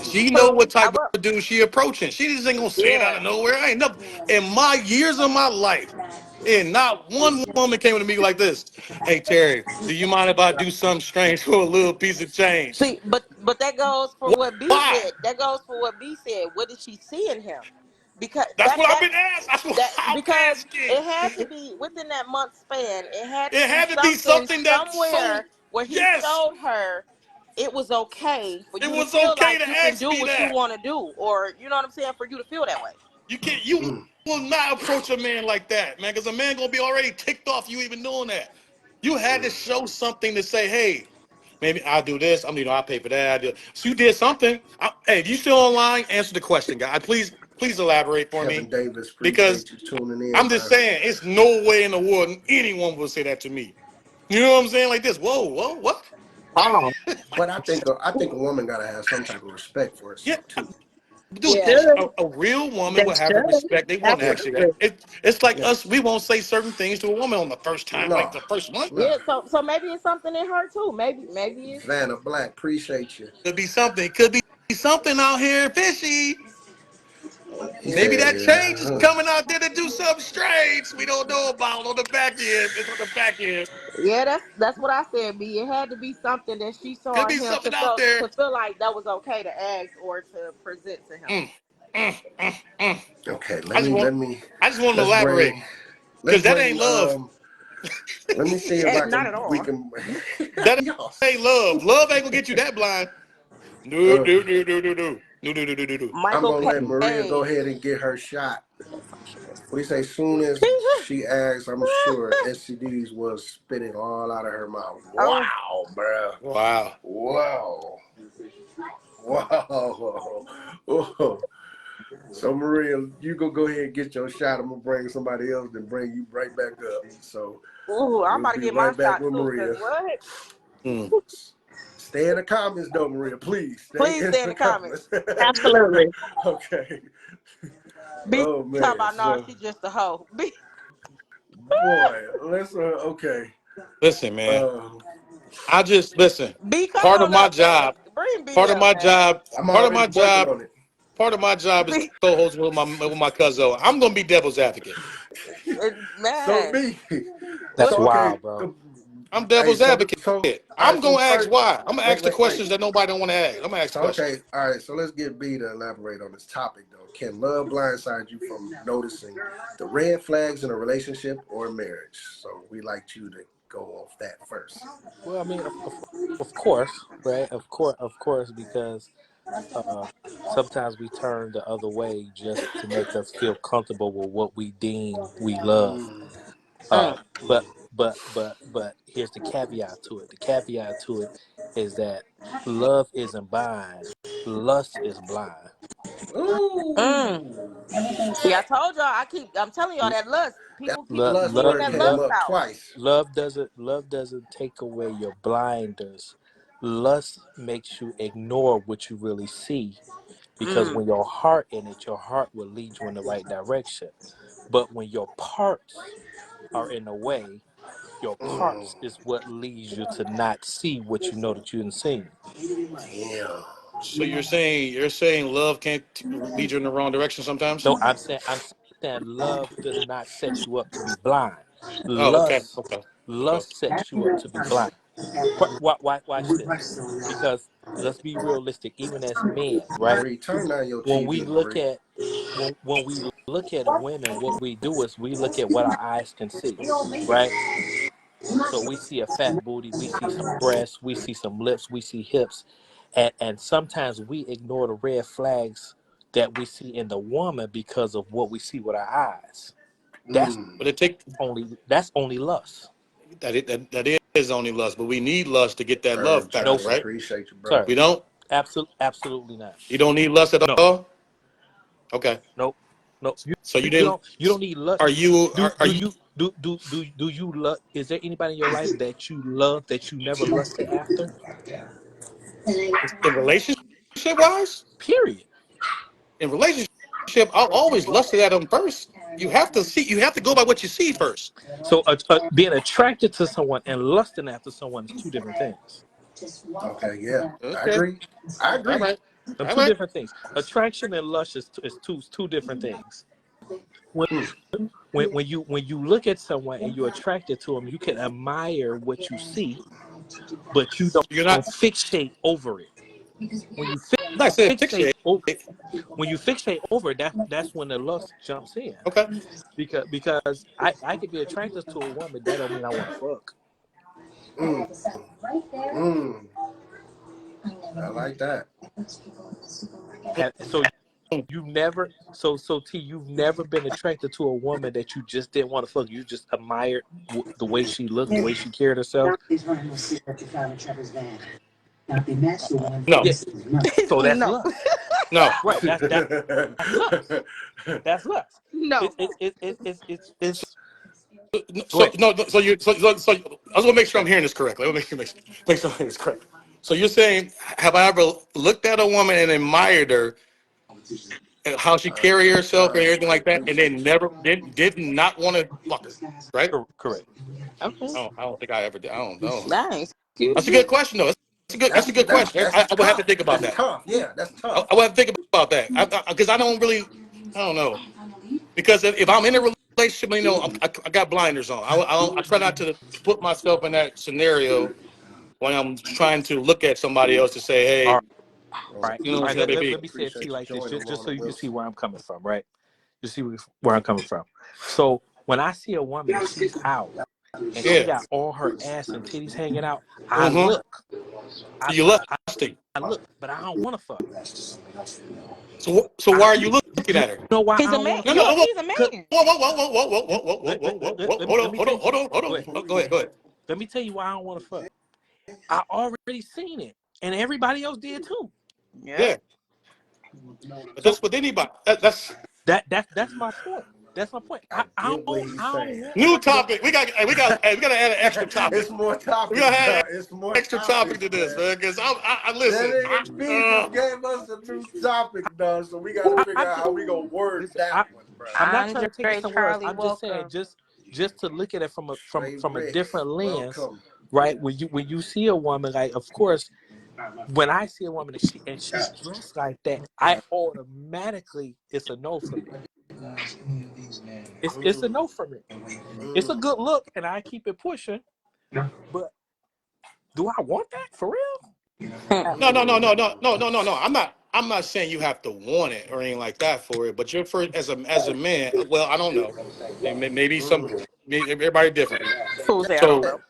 She know So, what I type will. of dude she approaching. She just ain't gonna say it out of Yeah. nowhere. I ain't never in my years of my life, and not one woman came to me like this. Hey Terry, do you mind if I do something strange for a little piece of change? See, but that goes for what B Why? said. That goes for what B said. What did she see in him? Because That's what I've been asked. That's what I'm because asking. it had to be within that month span. It had to It be had to be something something that so somewhere where he yes, showed her it was okay for it you to was feel okay like to you can ask do me what you that. want to do, or you know what I'm saying, for you to feel that way. You Mm. will not approach a man like that, man, because a man gonna be already ticked off you even doing that. You had to Mm. show something to say, hey. maybe I'll do this. I'll pay for that. So you did something. Hey, if you still online, answer the question, guy. Please elaborate for Kevin me, Davis, because appreciate you tuning in, I'm just man. saying, it's no way in the world anyone will say that to me. You know what I'm saying? Like this. Whoa, what? Oh, But I think a woman gotta have some type of respect for Yeah, herself too. dude. Yeah. Should. A real woman They will have the should. respect they want to Yeah, ask you that. Absolutely. It's like yeah. us. We won't say certain things to a woman on the first time, like No, the first one. no. Yeah, so maybe it's something in her too. Maybe it's Vanna Black, appreciate you. Could be something. Could be something out here fishy. He Maybe said, that change is yeah. coming out there to do something strange we don't know about on the back end. It's on the back end. yeah, that's what I said, B. It had to be something that she saw Could in be him something out there. to feel like that was okay to ask or to present to him. Mm, mm. Okay, I just want I just want to let's elaborate, bring let's because that bring ain't love. let me see if I Not can at we all. can That y'all. ain't love. Love ain't gonna get you that blind. No, Uh, no, no, no, no, no, no, no, no, no, no, no. I'm Michael gonna let Maria go Page. ahead and get her shot. What do you say? Soon as she asks, I'm sure STDs was spitting all out of her mouth. Oh, Wow, bruh. Wow. Wow. Wow. Oh. So Maria, you go ahead and get your shot. I'm gonna bring somebody else and bring you right back up. So ooh, I'm we'll about to be get my right back shot with too. Cause Maria. what? Mm. Stay in the comments though, Maria. Please stay Please in stay in the the comments. comments. Absolutely. Okay. B Oh talk man. about no, So she just a hoe. B boy, let's okay. Listen, man. Uh I just listen. B come Part of on my up, man. job. Bring B Part of up, my man. job. I'm Part of already my working job. on it. Part of my job is to B, co-host with my cousin. I'm gonna be devil's advocate. So man. me. That's So What? okay. wild, bro. I'm Hey, devil's so advocate. so all I'm right, so gonna ask first why. I'm gonna ask the wait. questions that nobody don't want to ask. I'm gonna ask the So okay, questions. all right. So let's get B to elaborate on this topic though. Can love blindside you from noticing the red flags in a relationship or marriage? So we like you to go off that first. Well, I mean, of course, right? Of course, because uh, sometimes we turn the other way just to make us feel comfortable with what we deem we love. Mm, Uh, Mm. but but here's the caveat to it. The caveat to it is that love isn't blind, lust is blind. Mm. ooh, See, I told y'all. I'm telling y'all that lust. that People keep Love, lust getting love, word that came lust love, up out. twice. love doesn't take away your blinders. Lust makes you ignore what you really see, because Mm. when your heart in it, your heart will lead you in the right direction. But when your parts are in the way, your Mm, parts is what leads you to not see what you know that you didn't see. damn. So you're saying love can't lead you in the wrong direction sometimes? No, I'm saying love does not set you up to be blind. Oh, okay, Lust okay, okay. lust sets you up to be blind. Watch this, because let's be realistic. Even as men, right? Marie, turn down your When we TV, look Marie. at when we look at women, what we do is we look at what our eyes can see, right? So we see a fat booty, we see some breasts, we see some lips, we see hips, and sometimes we ignore the red flags that we see in the woman because of what we see with our eyes. That's Mm, But it take only lust. that is only lust, but we need lust to get that Herb love factor, No, Johnson, sir. right? appreciate you, bro. Sir, We don't. absolutely not. You don't need lust at No, all. Okay. nope, no. So you You didn't. don't need lust. Are you? Are you Do you love? Is there anybody in your life that you love that you never lusted after? in relationship wise? Period. In relationship, I'll always lusted at them first. You have to see. You have to go by what you see first. So being attracted to someone and lusting after someone is two different things. Okay, yeah, I Okay. agree. I All agree. right. Them All two right. different things. Attraction and lust is two different things. When Mm, when you look at someone and you're attracted to them, you can admire what you see, but you don't You're not. fixate over it. When you I said fixate fixate. over when you fixate over it, that's when the lust jumps in. Okay. Because I could be attracted to a woman, that don't mean I want to fuck. mm, mm. I like that. And so You never T, you've never been attracted to a woman that you just didn't want to fuck. You just admired the way she looked, the way she carried herself. No, Yeah. So that's No. lust. no. Right. That's lust. That's lust. No. It's go So ahead. no, so you so I just want to make sure I'm hearing this correctly. Let me make sure I'm hearing this correctly. So you're saying, have I ever looked at a woman and admired her and how she carried herself and everything like that, and then never did not want to fuck her, right? Correct. Okay. I don't think I ever did. I don't know. Dang. Excuse That's a me. good question, though. That's a good question. I would have to tough. think about That's that. tough. Yeah, that's tough. I would have to think about that because I don't really, I don't know. Because if I'm in a relationship, I got blinders on. I try not to put myself in that scenario when I'm trying to look at somebody else to say, All hey, right. All right. you know All what right. I'm saying, Let baby? me say it to you Appreciate you like this, joining just so Lorna you can see Wilson. where I'm coming from, right? You see where I'm coming from. So when I see a woman and she's out and she Yeah. got all her ass and titties hanging out, I Mm-hmm. look. You lusting. I look, but I don't want to fuck. So why are you looking You at her? know why He's I a don't man. want to No, no, fuck? Look, whoa, he's a man. whoa, whoa, whoa, whoa, whoa, whoa, whoa, whoa, whoa, whoa, whoa, hold Let on, me hold tell on, you. hold on, hold Go on. ahead. Go ahead, go ahead. Let me tell you why I don't want to fuck. I already seen it, and everybody else did too. Yeah. Yeah, but So that's with anybody. that's my point. That's my point. I get what he's I don't saying. want New no. topic. We gotta add an extra topic. It's more We topics, gotta add an bro. It's more extra topic topics, to this, man. man. Because I That listen. nigga B just gave us a new topic, dog. So we got to figure I out just how we gonna word listen. that one, bro. I'm not trying Andre to take it somewhere else. Charlie, I'm just saying, welcome. just to look at it Straight from a Rick, different lens, welcome. right? When you see a woman, like, of course, when I see a woman and she's dressed like that, I automatically, it's a no for me. It's a no for me. It's a good look, and I keep it pushing. But do I want that for real? No, no, no, Absolutely no, not. no, no, no, no, no. I'm not saying you have to want it or anything like that for it. But you're first as a man. Well, I don't know. Maybe everybody different. Who say I don't So know?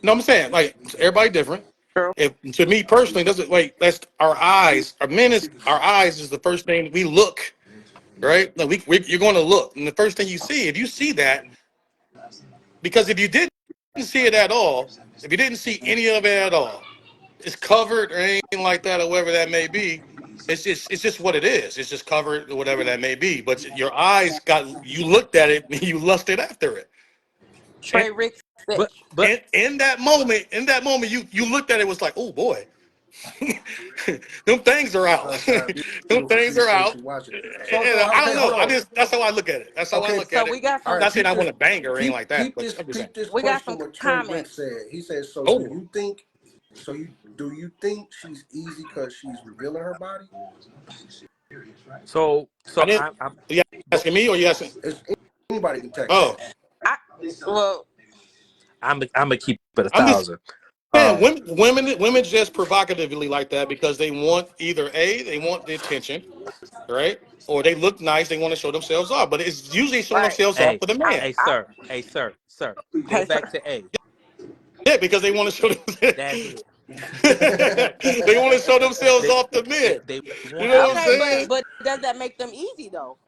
no, I'm saying like everybody different. True. If to me personally, doesn't like that's our eyes. Our eyes is the first thing we look. Right? No, you're going to look, and the first thing you see, if you see that, because if you didn't see it at all, if you didn't see any of it at all, it's covered or anything like that, or whatever that may be. It's just what it is. It's just covered or whatever that may be. But your eyes you looked at it and you lusted after it. And Trey Rick But Stitch. but in that moment, you looked at it was like, oh boy, them things are out. Sunshine, Them beautiful. things are Appreciate out. you watching. And I don't Okay, hold know. on. That's how I look at it. That's how I Okay, look So at we it. got all some I'm right. not saying Peep I this. want to bang her or anything like that, Peep but this. I'm just saying. Peep this we got question. some What Trey Rick comments. said. He said, "So Oh, do you think she's easy because she's revealing her body? so I so didn't. I'm You go, asking me or you asking? It's anybody can take that. Oh, I well, I'm gonna keep it a I'm just thousand. saying Um, women just provocatively like that because they want either they want the attention, right? Or they look nice, they want to show themselves off. But it's usually showing right. themselves off hey, for the I, man. I, sir. Go hey, back sir. to A. Yeah, because they want to show them. That's it. They want to show themselves They off to men. they You want know the what I'm Okay, saying? attention. but does that make them easy though?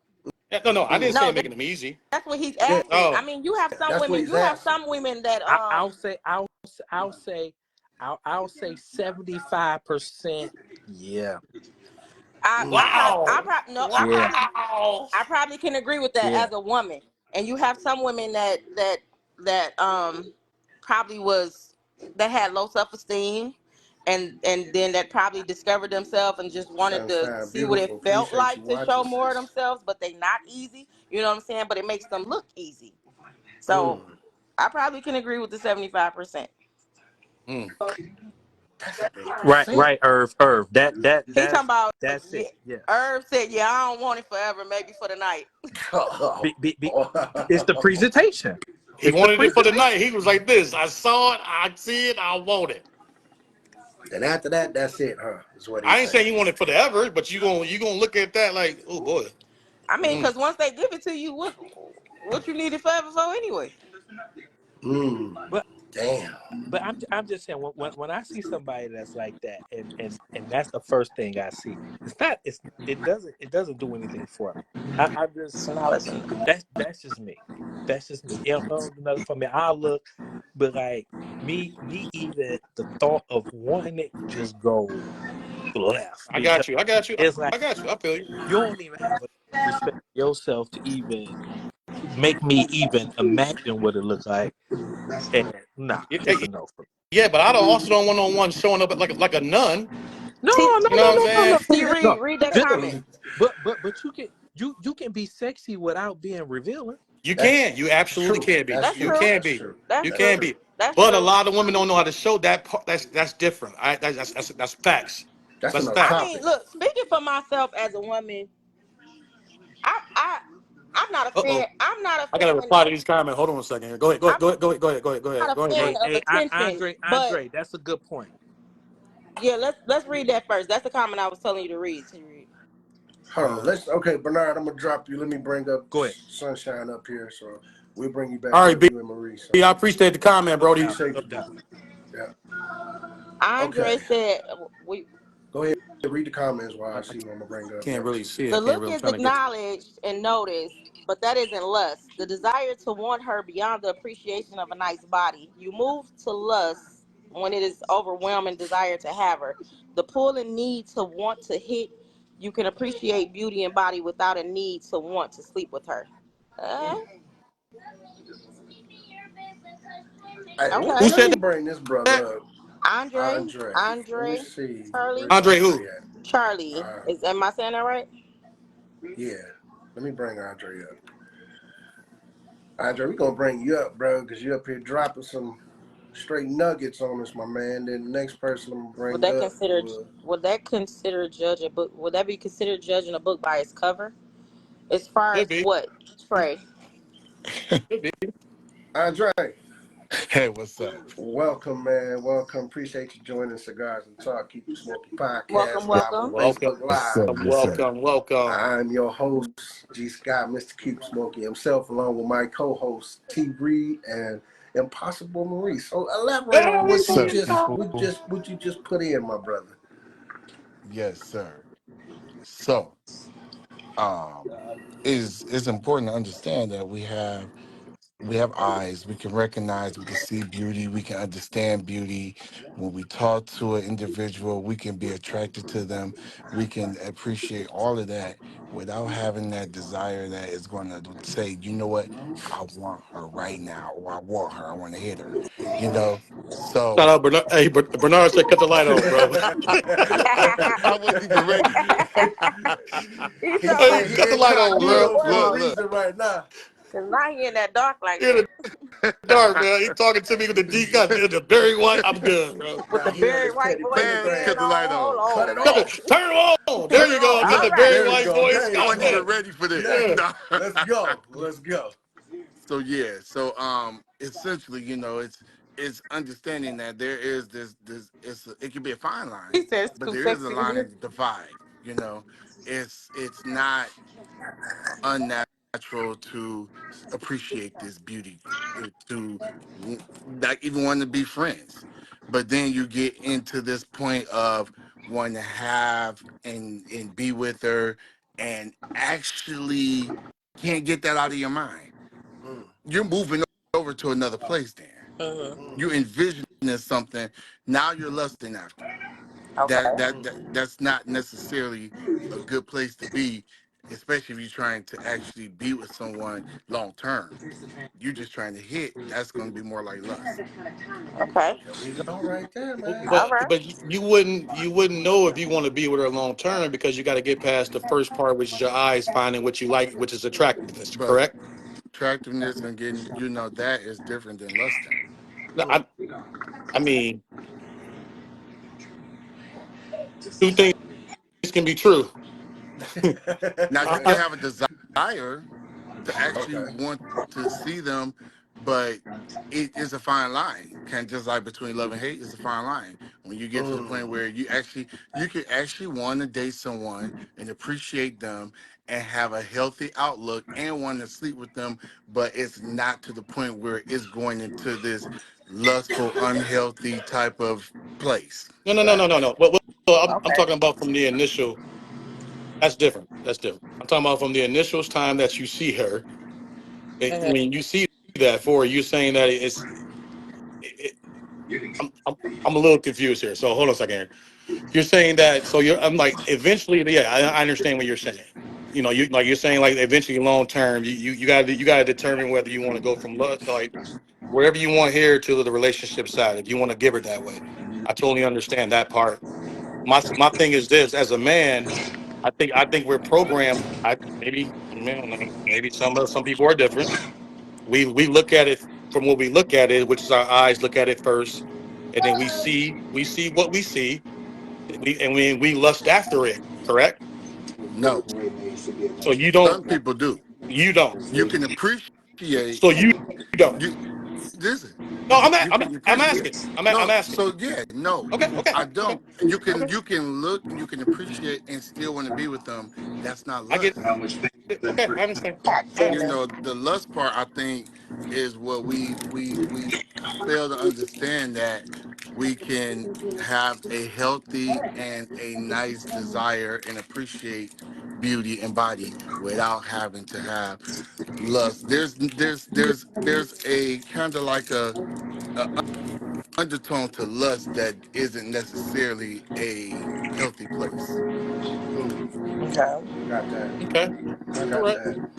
Yeah, no, I didn't say No, I'm making them easy. that's what he's Yeah, asking. I Oh, mean, you have some that's what women. he's You have asking. some women that I'll say I'll say I'll say 75%. Yeah, I wow, probably no, yeah, wow. I probably can agree with that yeah. as a woman. And you have some women that probably that had low self esteem, and then that probably discovered themselves and just wanted to Sunshine, see what it beautiful. felt Appreciate you like to watching, show more of sis. themselves, but they not easy. You know what I'm saying? But it makes them look easy. Mm, So I probably can agree with the 75%. Mm. that's a big percent. Right. Irv. He talking about That's yeah. it. Yes. Irv said, "Yeah, I don't want it forever. Maybe for the night." Be, it's the presentation. He It's the wanted it for the presentation. night. He was like this. I saw it. I see it. I want it. And after that, that's it, huh? Is what I he's ain't saying. saying you want it forever, but you gonna look at that like, oh boy. I mean, Mm. because once they give it to you, what you need it forever for anyway? Mm, But Damn. But I'm just saying when I see somebody that's like that, and that's the first thing I see. It doesn't do anything for me. I just So now listen. that's just me. That's just me. It don't do nothing for me. I'll look, but like me even the thought of wanting it just go left I because got you. I got you. it's like I got you. I feel you. you don't even have enough respect for yourself to even make me even imagine what it looks like. And nah, it's a no for me. Yeah, but I don't want no one showing up like a nun. No, T, no, You know no, what I'm no, no, saying? no. T read No, read that just comment. but you can be sexy without being revealing. You That's can. You absolutely true. can be. That's That's You true. true. can That's be. true. That's You That's can true. true. be. That's But a true. lot of women don't know how to show that part. That's different. That's facts. That's That's another I facts. mean, topic. look, speaking for myself as a woman, I I'm not a Uh fan. oh. I'm not a I gotta fan. reply to these comments. Hold on a second here. Go ahead. Go ahead. I'm Go ahead. Go ahead. Go ahead. Go ahead. Go ahead. not Go a ahead. Go fan ahead. of attention. But Andre, that's a good point. yeah, let's read that first. That's the comment I was telling you to read. To read. Hold on. Okay, Bernard, I'm gonna drop you. Let me bring up Go ahead. Sunshine up here. So we'll bring you back All right, up, B. you and Marie. So I appreciate the comment, No Brody. doubt, appreciate no you, doubt. brother. Yeah. Andre Okay. said, "We Go ahead. Read the comments while I I see what I'm gonna bring up can't next. really see it. the I can't look really. I'm is trying to get. acknowledged and noticed, but that isn't lust. The desire to want her beyond the appreciation of a nice body. You move to lust when it is overwhelming desire to have her. The pull and need to want to hit. You can appreciate beauty and body without a need to want to sleep with her." Uh, Hey, okay. Who let said me bring this that? brother up. Andre, Andre. Let me Andre, see. Charlie, Where's Andre Andre who? at? Charlie. Am I saying that right? Yeah. Let me bring Andre up. Andre, we're gonna bring you up, bro, because you up here dropping some straight nuggets on us, my man. Then the next person I'm gonna Would bring that up consider will would that consider judge a book? Would that be considered judging a book by its cover? As far Could as be. what, Trey? Could be. Andre. Hey, what's up? Welcome, man. Welcome. Appreciate you joining Cigars and Talk. Keep it smoky Welcome, podcast live on welcome. Welcome. Facebook Yes, Live. sir. Yes, sir. Welcome. I'm your host, G.Scott, Mr. Keep Smoky himself, along with my co-host T. Reed and Impossible Marie. So elaborate on Hey, what What's you up, just people? put in, my brother. Yes, sir. So, um, it's important to understand that we have eyes. We can recognize. We can see beauty. We can understand beauty. When we talk to an individual, we can be attracted to them. We can appreciate all of that without having that desire that is going to say, you know what, I want her right now, or I want her. I want to hit her. You know. shout So out Bernard. Hey, Bernard said, "Cut the light on, bro." I wasn't even ready. He He sound Hey, said like he cut the light on, bro. incognito for a Look, Cuervo. look. reason right now. Cause not he in that dark like You're in that. the dark, man. He talking to me with the D got the Barry White. I'm good, bro. With Now the he on Barry his White Teddy voice Man, again. cut Pendergrass. the light Oh, on. Cut hold it on. off. Turn it on. There Turn you it go. off. Got All the right. Barry There we White go. voice. There I you God wasn't go. even damn. ready for this. Yeah. No. Let's go. Let's go. So yeah, so essentially, it's understanding that there is it can be a fine line, He says it's but too there is a sexy to line hear. and divide. It's not unnatural to appreciate this beauty, to not even want to be friends. But then you get into this point of wanting to have and be with her, and actually can't get that out of your mind. Mm, You're moving over to another place then. Mm-hmm. mm, You're envisioning something. Now you're lusting after. That Okay. that, mm. that that's not necessarily a good place to be, especially if you're trying to actually be with someone long term. You're just trying to hit. That's going to be more like lust. Okay. There we go right there, man. All But right. you wouldn't know if you want to be with her long term because you got to get past the first part, which is your eyes finding what you like, which is attractiveness. But Correct? attractiveness and getting, that is different than lusting. No, Mm. I mean, two things can be true. Now you can I, have a desire to actually Okay. want to see them, but it is a fine line. Can just like between love and hate is a fine line. When you get to the point where you can actually want to date someone and appreciate them and have a healthy outlook and want to sleep with them, but it's not to the point where it's going into this lustful, unhealthy type of place. No. I'm Okay. talking about from the initial. That's different. That's different. I'm talking about from the initial time that you see her. Mhm. When you see that for her, you saying that it, I'm, I'm I'm a little confused here. So hold on a second here. You're saying that. So I'm like eventually. Yeah, I understand what you're saying. You're saying like eventually long term, you got to determine whether you want to go from love like wherever you want here to the relationship side. If you want to give her that way, I totally understand that part. My thing is this: as a man, I think we're programmed. Maybe some people are different. We look at it from what we look at it, which is our eyes look at it first, and then we see what we see. We lust after it. Correct. No, So some people do. you don't. You can appreciate So you don't. you. Listen, No, you can I'm appreciate. asking. I'm No, asking. so yeah, no, Okay. I Okay. don't. You can Okay. you can look and you can appreciate and still want to be with them. That's not I get lust. it. Okay. I understand. I You understand. know, the lust part I think is what we fail to understand, that we can have a healthy and a nice desire and appreciate beauty and body without having to have lust. There's a kind of like a undertone to lust that isn't necessarily a healthy place. Mm, Okay. I got that. Okay. I All got right. that.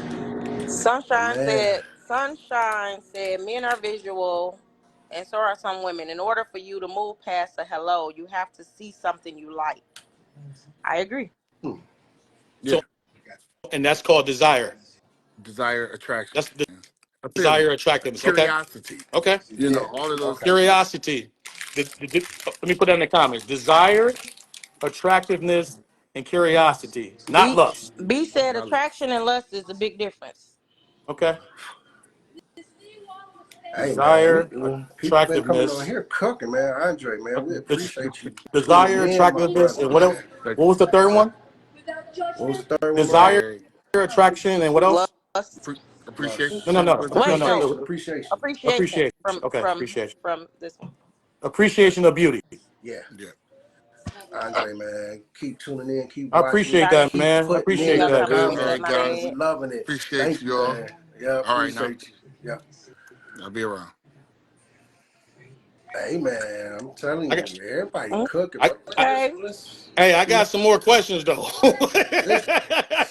But Sunshine man, said, Sunshine said, men are visual, and so are some women. In order for you to move past a hello, you have to see something you like. I agree. hmm, Yeah, So, and that's called desire. desire, attraction, That's the appealing, desire, attractiveness. Okay. curiosity. Okay. You know, yeah, all of those okay. things. Curiosity. Let me put that in the comments. Desire, attractiveness, and curiosity, not B lust. B said Not lust. attraction and lust is a big difference. Okay. Hey man, Desire, people been coming on attractiveness, here cooking, man. Andre, man, we appreciate you tuning desire, in, my attractiveness, brother, and what else? man. Thank What you. was the third one? What was the third one, bro? Desire, Desire, attraction, and what else? Lust. Lust. appreciation. Was it Wait, no. appreciation? Appreciation. Appreciation Appreciation. from Okay, from appreciation. from this one. Appreciation of beauty. Yeah. Yeah. Andre, man, keep tuning in, keep I watching, appreciate Got it. that, keep man. I putting See in appreciate y'all the that, talking about dude. All me. That's right, comments, my man. guys. We bad. loving it. Appreciate Thank you you, all. man. Yeah, All right, now appreciate you. Yeah. I'll be around. Hey, man, I'm telling I you, got, everybody Mm, cooking. I, I, okay. hey, I See, got some more questions though. let's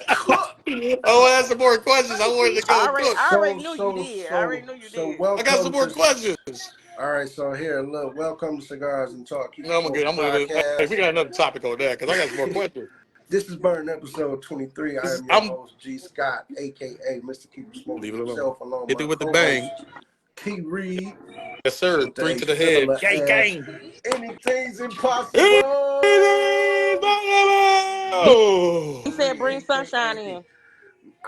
cook. I want to ask some more questions. I wanted to go cook. I already So, knew you so, did. I already so, knew you so, did. I got some welcome more to. questions. All right, so here, look, welcome to Cigars and Talk. Keep No, it I'm good. smoking I'm gonna. Hey, we podcast. got another topic on that because I got some more questions. This is Burn episode 23. I am your I'm host, G.Scott, aka Mr. Keep It Smoking leave it alone. himself, along Hit with it my with the bang. co-host, T. Reed, Yes, sir. with the Three A to the head. filler Gang, ass. gang. Anything's Anything impossible. B, Oh, he said, bring sunshine AKA. in.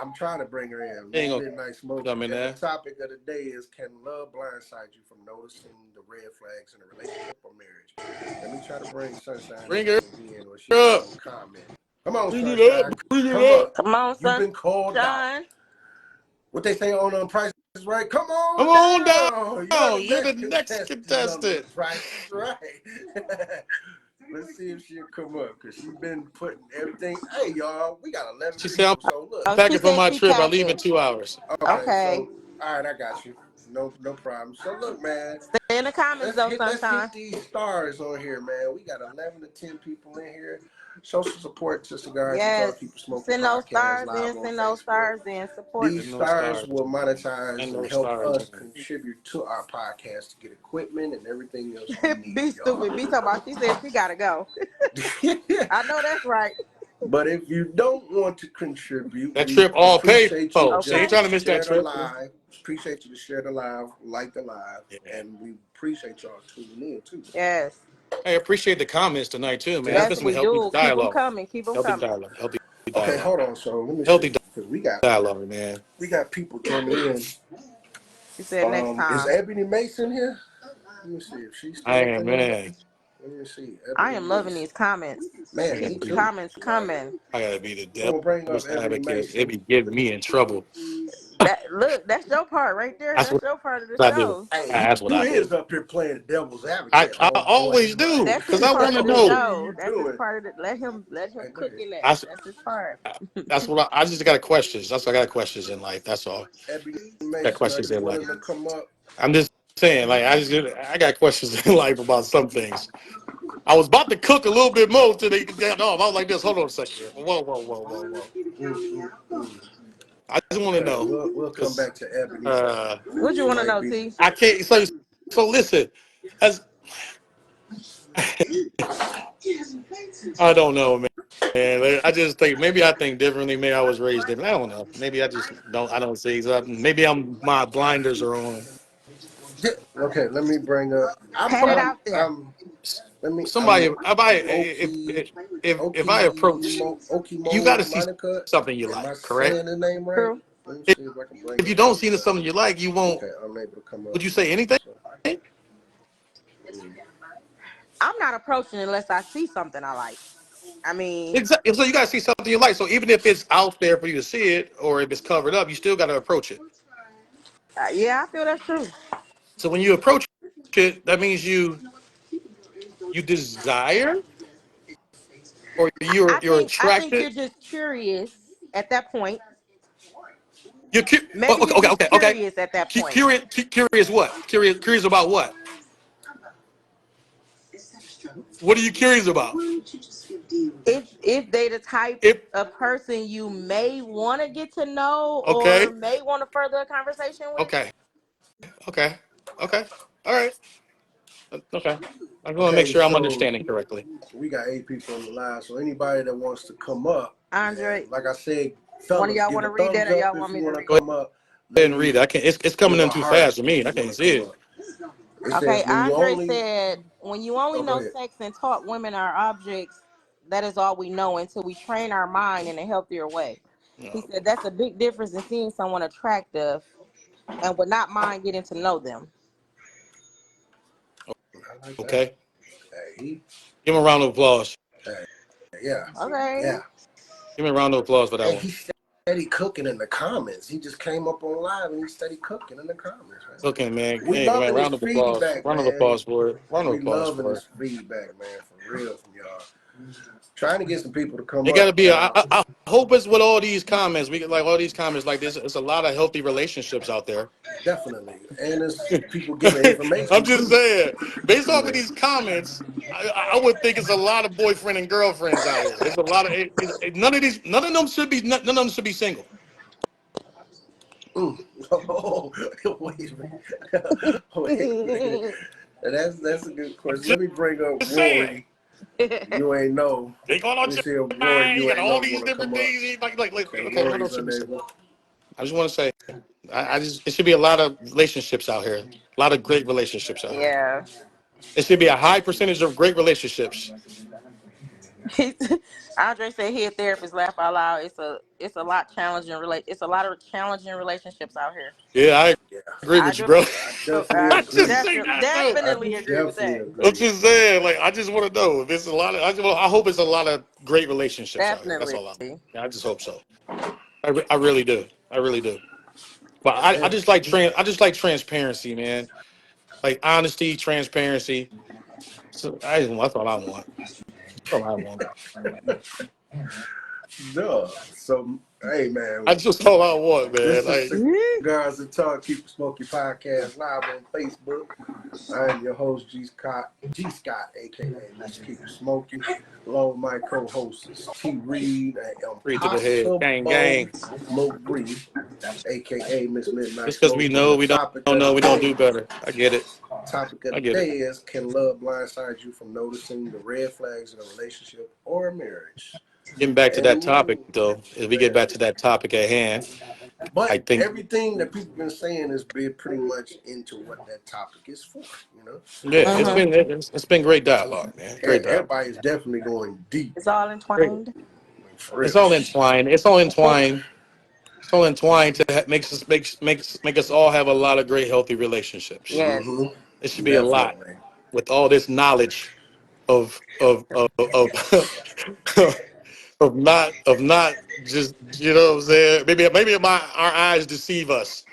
I'm trying to bring her in, ain't Miss gonna Midnight Smokey. come in And the there. topic of the day is, can love blindside you from noticing the red flags in a relationship or marriage? Let me try to bring Sunshine Bring her in, or she's just up. gonna comment. Come on, Bring it up. Sunshine. Bring it Come up. up. Come on, You've been called out. sunshine. What they say on Price is Right? Come Come on on down. You're the down. You're the next next contestant of the contestant. Price is Right. Let's see if she'll come up, because she's been putting everything. Hey, y'all, we got 11 She said, people. So look. Oh, she packing for said my she trip. I leave in packing. 2 hours. Okay, Okay. so all right, I got you. No problem. So look, man, Stay in the comments though, let's sunshine. hit these stars on here, man. We got 11 to 10 people in here. Show some support to Cigars and Yes. Talk, Keep It Smoking Send those podcast stars live in. on Send those Facebook. stars in. Support. These And no stars stars. will monetize And and no help stars. us contribute to our podcast to get equipment and everything else we need, Be y'all. stupid. Be talking about. She said she gotta go. I know that's right. But if you don't want to contribute, That we trip all paid appreciate you for. She ain't Okay. just trying to miss that share the trip. live. Appreciate you to share the live, like the live, Yeah. and we appreciate y'all tuning in too. Yes. I appreciate the comments tonight too, man. It's been Yes, some we healthy do. Keep them dialogue. coming. Keep them Healthy coming. dialogue. Healthy Okay, dialogue. hold on. So let me see, Healthy because dialogue, man. we got people joining in. She said next Is time. Ebony Mason here? Let me see if she's still I am, there. man. Let Let me see. I Ebony am loving Mason. these comments. Man, I me gotta Keep the be, too. comments Like, coming. I gotta be the I'm gonna bring up devil's Ebony advocate. It Mason. be getting me in trouble. That look, that's your part right there. That's That's what your part of the I do. show. Hey, That's what you I do. is up here playing devil's advocate, I homeboy. always do That's because his I part want to of the know. What are show. you That's his doing? part of the. Let him Hey, go cook ahead. in that. I, That's his part. that's what I just got questions. That's what I got questions in life. That's all. Ebony Got Mason, are questions you in life. willing to come up? I'm just saying, like I got questions in life about some things. I was about to cook a little bit more till they got off. I was like this. Hold on a second. Here. Whoa. Mm. I just want to Okay, know we'll come because back to Ebony. What you She want to might know, be. T? I can't. So listen. As I don't know, man. Man, I just think maybe I think differently. Maybe I was raised different. I don't know. Maybe I just don't. I don't see something. Maybe my blinders are on. Okay, let me bring up. Pat it out there. Let me. Somebody, Oki, if I approach, you got Okimo to see Monica. something you Am I like, correct? saying the name right? True. Let me see if I can bring If her you don't up. see something you like, you won't. Okay, I'm able to come up. Would you say anything? So, mm. I'm not approaching unless I see something I like. I mean, Exactly. So you got to see something you like. So even if it's out there for you to see it, or if it's covered up, you still got to approach it. yeah, I feel that's true. So when you approach it, that means you desire, or you're I think you're attracted. just curious at that point. You're Maybe you're just okay. curious at that point. Curious what? Curious about what? What are you curious about? If they the type If of person you may want to get to know or okay, may want to further a conversation with. okay, okay, okay. All right, okay. I'm going to make Okay, sure I'm so understanding correctly. we got 8 people on the line. So anybody that wants to come up, Andre, man, like I said, one of fellas, y'all give want a to read that thumbs or up y'all if want you me to want to read Go it? come up. ahead and read it. I can't. It's coming Give in a too heart fast for me. if I you want can't to see come it. up. It Okay, says when you Andre only. said, when you only Oh, go know ahead. sex and taught women are objects, that is all we know until we train our mind in a healthier way. He said that's a big difference in seeing someone attractive and would not mind getting to know them. I like that. Okay. Hey, Give him a round of applause. hey, yeah, Okay. yeah. Give me a round of applause for that Hey, one. he steady cooking in the comments. He just came up on live and he steady cooking in the comments, man. Okay, man. We Hey, man. loving his feedback, Round of man. applause for it. Round of We applause loving for his it. feedback, man, for real from y'all. Trying to get some people to come It got to up, be. man. I hope it's with all these comments. We get like all these comments like this. It's a lot of healthy relationships out there. Definitely. And there's people giving I'm information just too. saying, based You off of know. these comments, I would think it's a lot of boyfriend and girlfriends out here. It's a lot of none of them should be none of them should be single. Mm. Oh, wait a minute. Wait a minute. That's a good question. Just Let me bring up saying, Rory. You ain't know. they going Let on me your see if Rory, mind. You you got ain't all know, these want to different come up. things. Okay, Okay, hold on, Rory's let me say. unable. I just want to say, I just it should be a lot of relationships out here. A lot of great relationships out here. Yeah. It should be a high percentage of great relationships. Andre said he a therapist. Laugh out loud. It's a lot challenging. It's a lot of challenging relationships out here. Yeah, I Yeah, agree I with you, do. bro. I definitely I agree. Say that, bro. I definitely agree with definitely that. I'm agree. just saying, like, I just want to know if it's a lot of. I hope it's a lot of great relationships out here. That's Definitely. all I just hope so. I really do. I really do. But I Yeah. just like I just like transparency, man. Like honesty, transparency. So that's all I want. That's all I want. Duh. So, hey, man, That's just all I want, man. this is Like, Cigars Talk, Keep It Smoky podcast live on Facebook. I am your host, G.Scott, a.k.a. Mr. Keep It Smoky. Along with my co-hosts, T. Reed and free to the head, gang, Impossible gang. Marie, a.k.a. Miss Midnight Just because we Smoke. And know the we don't know, we don't do better. I get it. topic of I the get it. day is, can love blindside you from noticing the red flags in a relationship or a marriage? Getting back to that topic, And, though, if we get man, back to that topic at hand, I but think, everything that people been saying is been pretty much into what that topic is for, you know? yeah, Mm-hmm. it's been great dialogue, man. Great dialogue. Everybody's definitely going deep, It's all Great. entwined. like, for It's real. all entwined. It's all entwined. It's all entwined to make us all have a lot of great healthy relationships. Yes. Mm-hmm. It should be a lot Definitely. with all this knowledge. of of not just, you know what I'm saying? Maybe our eyes deceive us.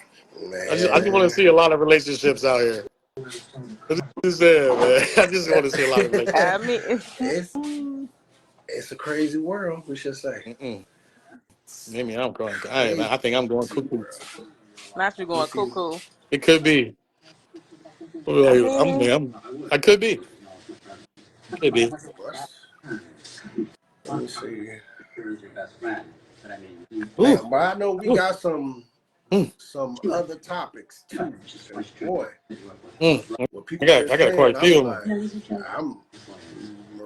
I just want to Man. see a lot of relationships out here. I'm just saying, man. I just want to see a lot of I relationships. mean, it's it's a crazy world, we should say. Mm-mm. Maybe I'm going. Crazy I think I'm going cuckoo. world. not you You going see, cuckoo. It could be. I Like, mean, I could be. Could be. let me see. Ooh. Damn, but I know we Ooh. got Mm. some other topics too. Cause boy, Mm. what people been I got quite saying, a I'm few of them. like, I'm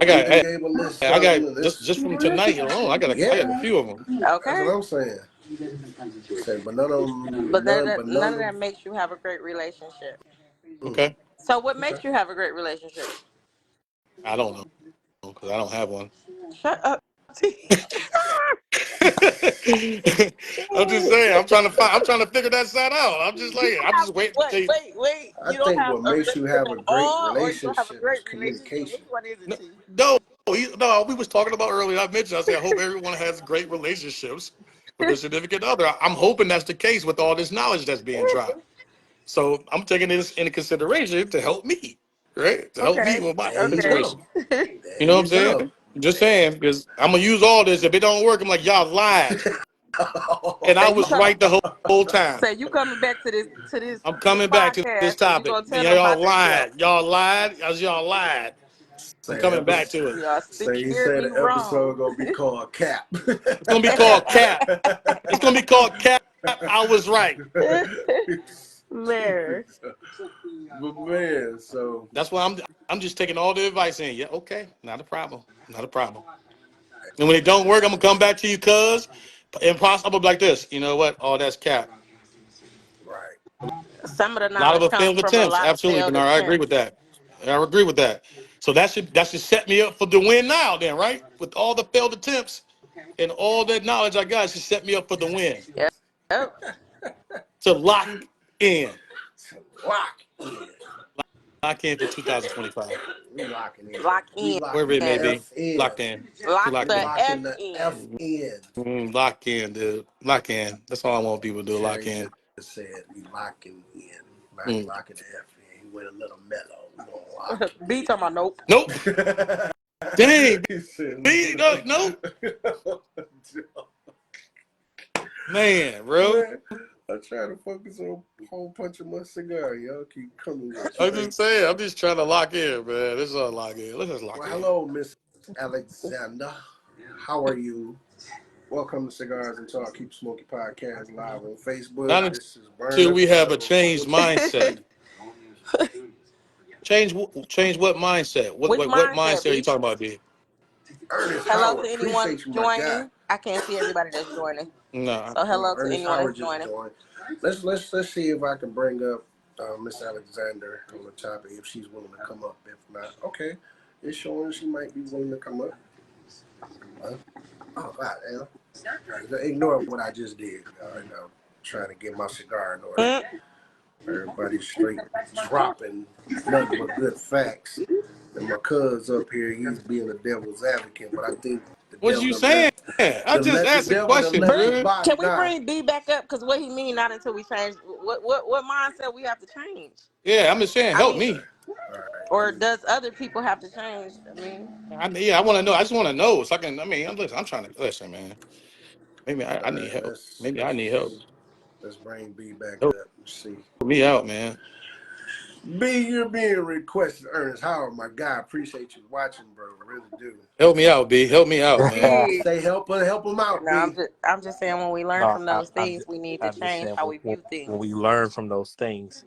I got Marie gave a list I got something, and this, just from tonight alone. I got a yeah, few of them. that's okay. what I'm saying. Say, but none of them, But none none of of that makes you have a great relationship. them. Okay. So what Okay. makes you have a great relationship? I don't know because I don't have one. Shut up. I'm just saying. I'm trying to figure that side out. I'm just waiting. Wait. I You don't think have what a makes you relationship have a at great all, or you don't have a relationship is great relationship. Which communication. one is it, No, T? no, no. We was talking about earlier. I mentioned. I said I hope everyone has great relationships with their significant other. I'm hoping that's the case with all this knowledge that's being dropped. So I'm taking this into consideration to help me, right? To help me Okay. with my There you Okay. go. situation. There You know what I'm you saying? go. Just saying because I'm gonna use all this. If it don't work, I'm like y'all lied, and Say I you was come. right the whole time. Say you coming back to this I'm coming back to this podcast, and you topic. gonna tell them Y'all about themselves. lied. Y'all lied. As y'all lied. I'm Say coming back episode. to it. Y'all Say he steered said me the episode wrong. gonna be called Cap. It's gonna be called Cap. It's gonna be called Cap. I was right. Man. But man, so That's why I'm just taking all the advice in. Yeah, okay, not a problem. Not a problem. And when it don't work, I'm gonna come back to you, cuz impossible like this. You know what? Oh, that's Cap. right. Some of the A lot of knowledge comes failed from a attempts. lot of Absolutely, failed Bernard. I agree attempts. with that. I agree with that. So that should set me up for the win now, then, right? With all the failed attempts and all that knowledge I got, it should set me up for the win. Yep. To lock in. So lock in. Lock in for 2025. We locking in. Lock We in. Wherever locking it the may be. F in. Locked in. We Lock locked We the in. F locking the in. F in. Lock in, dude. Lock in. That's all I want people to do. Lock Cherry in. just said we locking in. Not Mm. locking the F in. He went a little mellow. We gonna lock B talking about nope. Nope. it Dang. in. He said B, no, nope. Man, bro. man, I try to focus on hole punching my cigar. Y'all keep coming with I'm straight. just saying. I'm just trying to lock in, man. This is all lock in. Let's just lock Well, in. hello, Miss Alexander. How are you? Welcome to Cigars and Talk. Keep Smokey Podcast live on Facebook. Not This is until Burner. we have a Hello. changed mindset. Change what mindset? Which What mindset, mindset are you B? talking about, B? Ernest Hello Howard, to anyone appreciate you, my guy. joining. I can't see everybody that's joining. No. So hello to Ernest anyone that's Howard just joining. joined. Let's see if I can bring up Miss Alexander on the topic if she's willing to come up. If not, okay, it's showing she might be willing to come up. Oh God, ignore what I just did. I'm trying to get my cigar in order. Mm. Everybody's straight dropping nothing but good facts. And my cuz up here, he's being a devil's advocate, but I think the What devil you done let saying? I just the asked a devil done question, let the bro. body Can we die. bring B back up? Because what he mean not until we change. What mindset we have to change? Yeah, I'm just saying, I help mean, Okay. me. All right. or does other people have to change? I mean, I want to know. I just want to know so I can. I mean, I'm trying to listen, man. Maybe All I need right. help. Maybe I need help. Let's bring B back Help up. Let's see. me out, man. B, you're being requested, Ernest Howard, my guy. Appreciate you watching, bro. Really do. Help me out, B. Help me out, man. B. Say help him out, No, B. I'm just saying when we learn No, from those things, we need to I'm just change saying how we view when things. we learn from those things,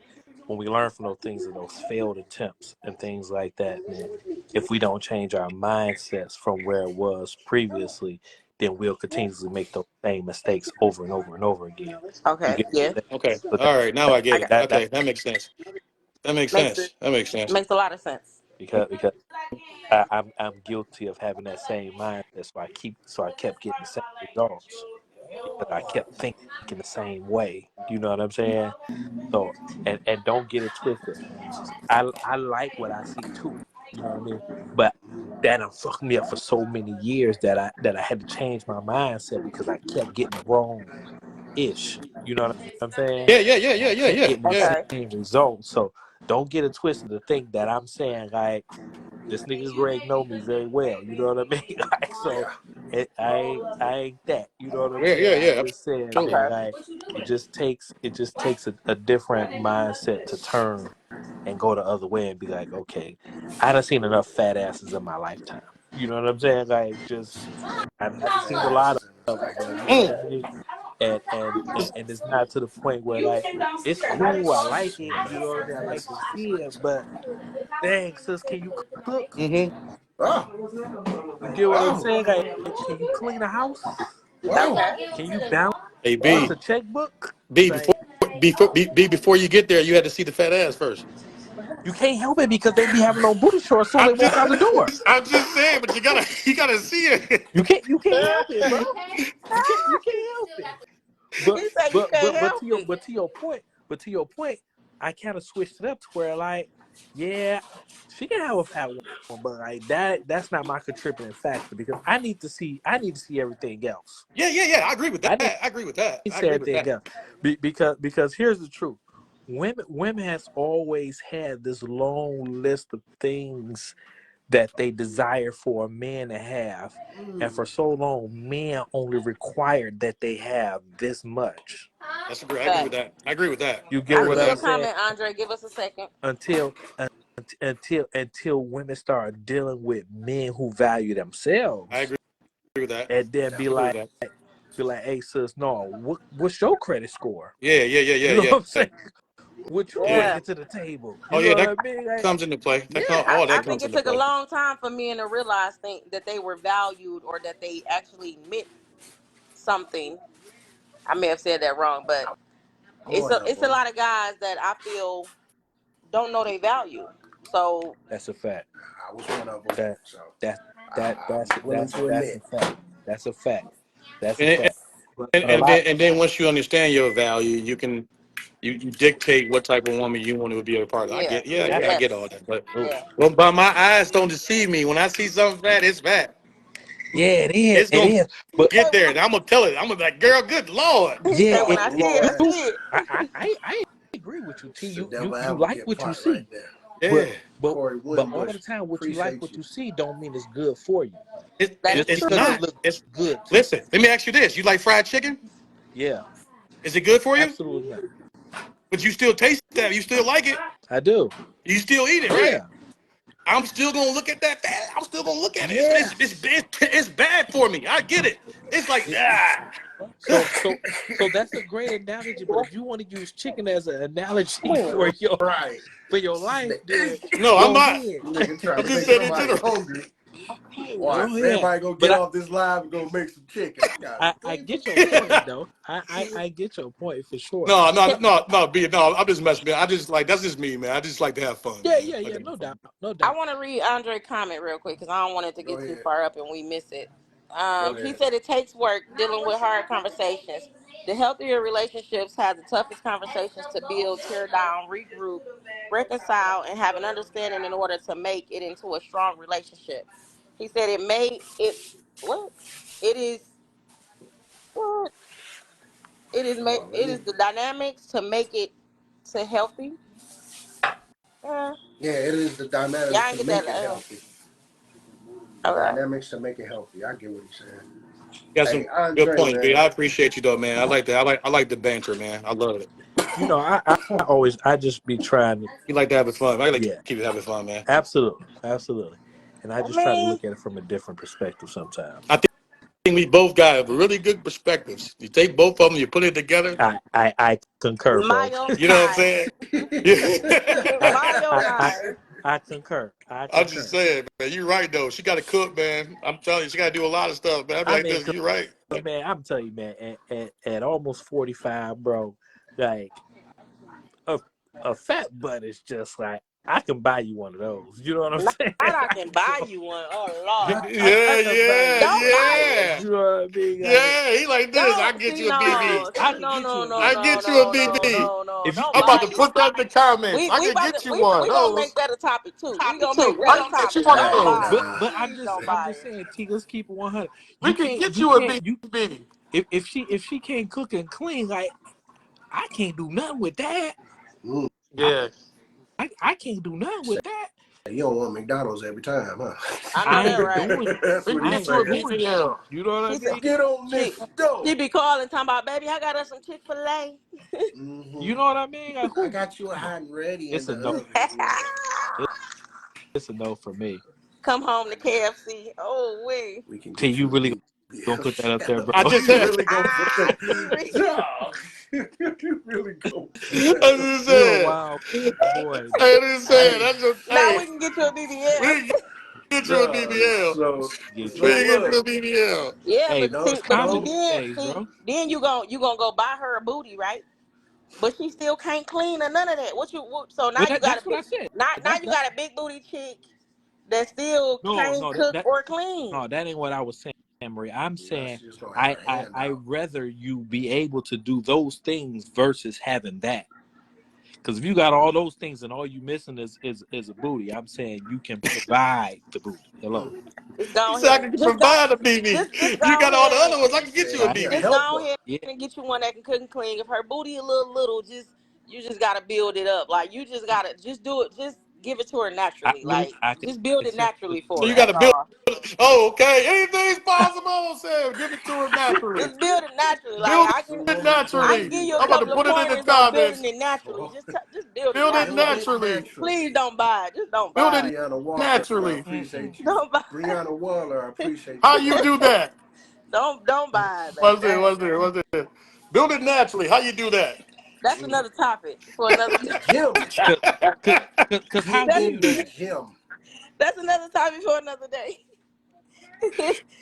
when we learn from those things and those failed attempts and things like that, man, if we don't change our mindsets from where it was previously, then we'll continuously make those same mistakes over and over and over again. You Okay. get Yeah. that? Okay. So All right. Now I I get got it. that Okay. That makes sense. That makes makes it sense. That makes sense. makes a lot of sense. because I'm guilty of having that same mindset. So I kept getting the same results because I kept thinking the same way. You know what I'm saying? So and don't get it twisted. I like what I see too. You know what I mean? But that done fucked me up for so many years that I had to change my mindset because I kept getting the wrong ish. You know what I'm saying? Yeah, yeah, yeah, yeah, I yeah, kept yeah, getting the yeah. Okay. same result. So don't get it twisted to think that I'm saying like this nigga Greg know me very well. You know what I mean? Like, so Yeah. I ain't that. You know what I'm Yeah, yeah, saying? I'm yeah. just saying Absolutely. that Okay. like it just takes a different mindset to turn and go the other way and be like, okay, I done seen enough fat asses in my lifetime. You know what I'm saying? Like just I done seen a Fat lot asses in his of them, bro. lifetime. You know Mm. what I mean? And it's not to the point where like it's cool. I like it. You know what I mean? I like to see it, but dang, sis, can you cook? Mm-hmm. Oh, You get what I'm oh, saying? Like, can you clean a house? oh. Okay. Can you balance Hey, B, a checkbook? B, Like, before you get there, you had to see the fat ass first. you can't help it because they be having on booty shorts as soon as they I'm walk just, out the door. I'm just saying, but you gotta see it. You can't help it, bro. You can't help it. He said you can't help it. To your point, I kind of switched it up to where like, yeah, she can have a fat one, but like that's not my contributing factor because I need to see everything else. Yeah, yeah, yeah. I agree with that. I need I agree with that. to I see agree with everything that. else because here's the truth. Women has always had this long list of things that they desire for a man to have, and for so long, men only required that they have this much. That's agree. I agree with Facts. that. I agree with that. You I get I agree what with see I'm your that. saying? comment, Andre. Give us a second. Until until women start dealing with men who value I themselves, agree with that. and then I agree with that. be like, hey sis, no, what's your credit score? Yeah, yeah, yeah, You yeah, know what I'm yeah, saying? What you yeah. Yeah. bringing to the table? Oh You know yeah, what that I mean? Like, comes into play. yeah, All I that think comes it into took a play. long time for men to realize that they were valued or that they actually meant something. I may have said that wrong, but Lord help it's a them. lot of guys that I feel don't know their value. So that's a fact. I was one of them, That so that I'm willing to that's a admit. fact. That's a fact. That's a And, fact. But a lot. and then once you understand your value, you dictate what type of woman you want to be a part of. I yeah, get, yeah, yeah, I get all yes, that. But yeah. but my eyes don't deceive me. When I see something fat, it's fat. Yeah, it is. It's It gonna is. He But get said, there, and I'm gonna tell it. I'm gonna be like, girl, good lord. he yeah, said when Oh I see it, I Lord, true. see it. I agree with you, T. it's the devil You like advocate what you part right see, there. but Yeah, Corey all Woodenbush, the time, what you like, appreciate what you. you see, don't mean it's good for you. That is Just it's because it not. true. looks It's good to you. listen. Let me ask you this: you like fried chicken? Yeah, Is it good for you? absolutely not. But you still taste that. You still like it. I do. You still eat it, right? Yeah, I'm still gonna look at that fat. I'm still gonna look at it. Yes. It's bad for me. I get it. It's like it, so that's a great analogy. But if you want to use chicken as an analogy Right. for your life, then no, I'm go not. ahead. Nigga trying I'm to just make saying in somebody general. hungry. Go Watch. ahead. Everybody gonna get But off this live and go make some chicken. I got I three get for your point $10. though. I get your point for sure. No. I'm just messing, man. I just like that's just me, man. I just like to have fun, Yeah, man. yeah, I like yeah. to have No doubt, fun. no I doubt. want to read Andre comment real quick because I don't want it to Go get too ahead. far up and we miss it. Go He ahead. said it takes work dealing with hard conversations. The healthier relationships have the toughest conversations to build, tear down, regroup, reconcile, and have an understanding in order to make it into a strong relationship. He said what it is what Hold on. Let it me. is the dynamics to make it to healthy. Uh, Yeah, it is the y'all dynamics ain't to get that. make it healthy. The Okay. dynamics to make it healthy. I get what he's saying. You got Hey, some good Andre, points, B. I man. appreciate you though, man. I like that. I like the banter, man. I love it. You know, I always I just be trying to. You like to having fun. I like to Yeah, keep it having fun, man. absolutely, absolutely. And I I just try to mean, look at it from a different perspective sometimes. I think we both got really good perspectives. You take both of them, you put it together. I concur, bro. my oh You know what I'm my, saying? I my oh I I my. I concur. I I'm just concur. saying, man. You're right though. She got to cook, man. I'm telling you, she got to do a lot of stuff, man. I'd be I like mean, this. You're right. man, I'm telling you, man, at almost 45, bro, like a fat butt is just like I can buy you one of those. You know what I'm Not saying? I can buy you one. Oh Lord. I can buy you Don't one of buy those. it. yeah. You know what I mean? Like, Yeah, he like this. I Don't get see you a BB. no. I See can no get you no a no I BB. no get you a no no BB. no no. If you Don't I'm if about buy to it. put that in the comments. I We can about to get you one of we gonna those. make that a topic too. We gonna make that I a can get you topic. one of Don't those. buy but it. but Please don't I'm buy just it. saying, T, let's keep it 100. We You can can't get you you a can't you BB. if she can't cook and clean, like I can't do nothing with that. Mm. Yeah. I can't do nothing Say with that. you don't want McDonald's every time, huh? I know I that ain't right. doing That's We what can he's I get you a ain't saying. doing it. BBL. You know what I She said mean? Get on she this stove. she be calling talking about baby. I got us some Chick-fil-A. You Mm-hmm. know what I mean? Like I who got you a no. hot and ready in It's a the no. oven. Yeah. It's a no for me. Come home to KFC. Oh wait. We can T, get you you a really BBL. gonna put that up Shut there, up. I bro? just You said. really gonna put that? Dog. You really gonna put that I up? just You a said. wild boy, man. I just said. Hey, That's just, Now hey, we can get you a we BBL. can get you a dog. BBL. Get We you. can get you a Look. BBL. Yeah, Hey, but man, see, it's Don't but see, comedy don't. these days, bro. then you gonna go buy her a booty, right? But she still can't clean or none of that. So now But you got that's a what big I said. now you That got a big booty chick that still no, can't no, that, cook that or clean. no, that ain't what I was saying, Marie. I'm Now saying she just gonna have her hand I out. rather you be able to do those things versus having that. Because if you got all those things and all you missing is a booty, I'm saying you can provide the booty. Hello. Just He go said I ahead. can provide a BB. Just You go got all the ahead other ones. I He can get you said a I, he a BB. just go helper. ahead yeah. and get you one that can cook and clean. If her booty a little, just you just gotta build it up. Like you just gotta just do it. Just give it to her naturally. Like I can just build it accept the naturally So for her. you BBL. got That's to build. all. Oh, okay. Anything's possible. Sam, give it to her naturally. Just build it naturally. Like Build So it I naturally. can give woman, you a I'm about to couple of put it in the pointers on building comments. it naturally. oh, Just build it Build it build naturally. it naturally. naturally. Please don't buy it. Just don't Build buy it it. Brianna Walker, I naturally. Mm-mm. appreciate you. Don't buy Brianna Waller, I it. appreciate How you, you love. do that? Don't buy it, baby. What's it? What's it? What's it? Build it naturally. How you do that? That's another topic for another day. Gym. Cause, cause how Get do That's you in the do that? gym. that's another topic for another day.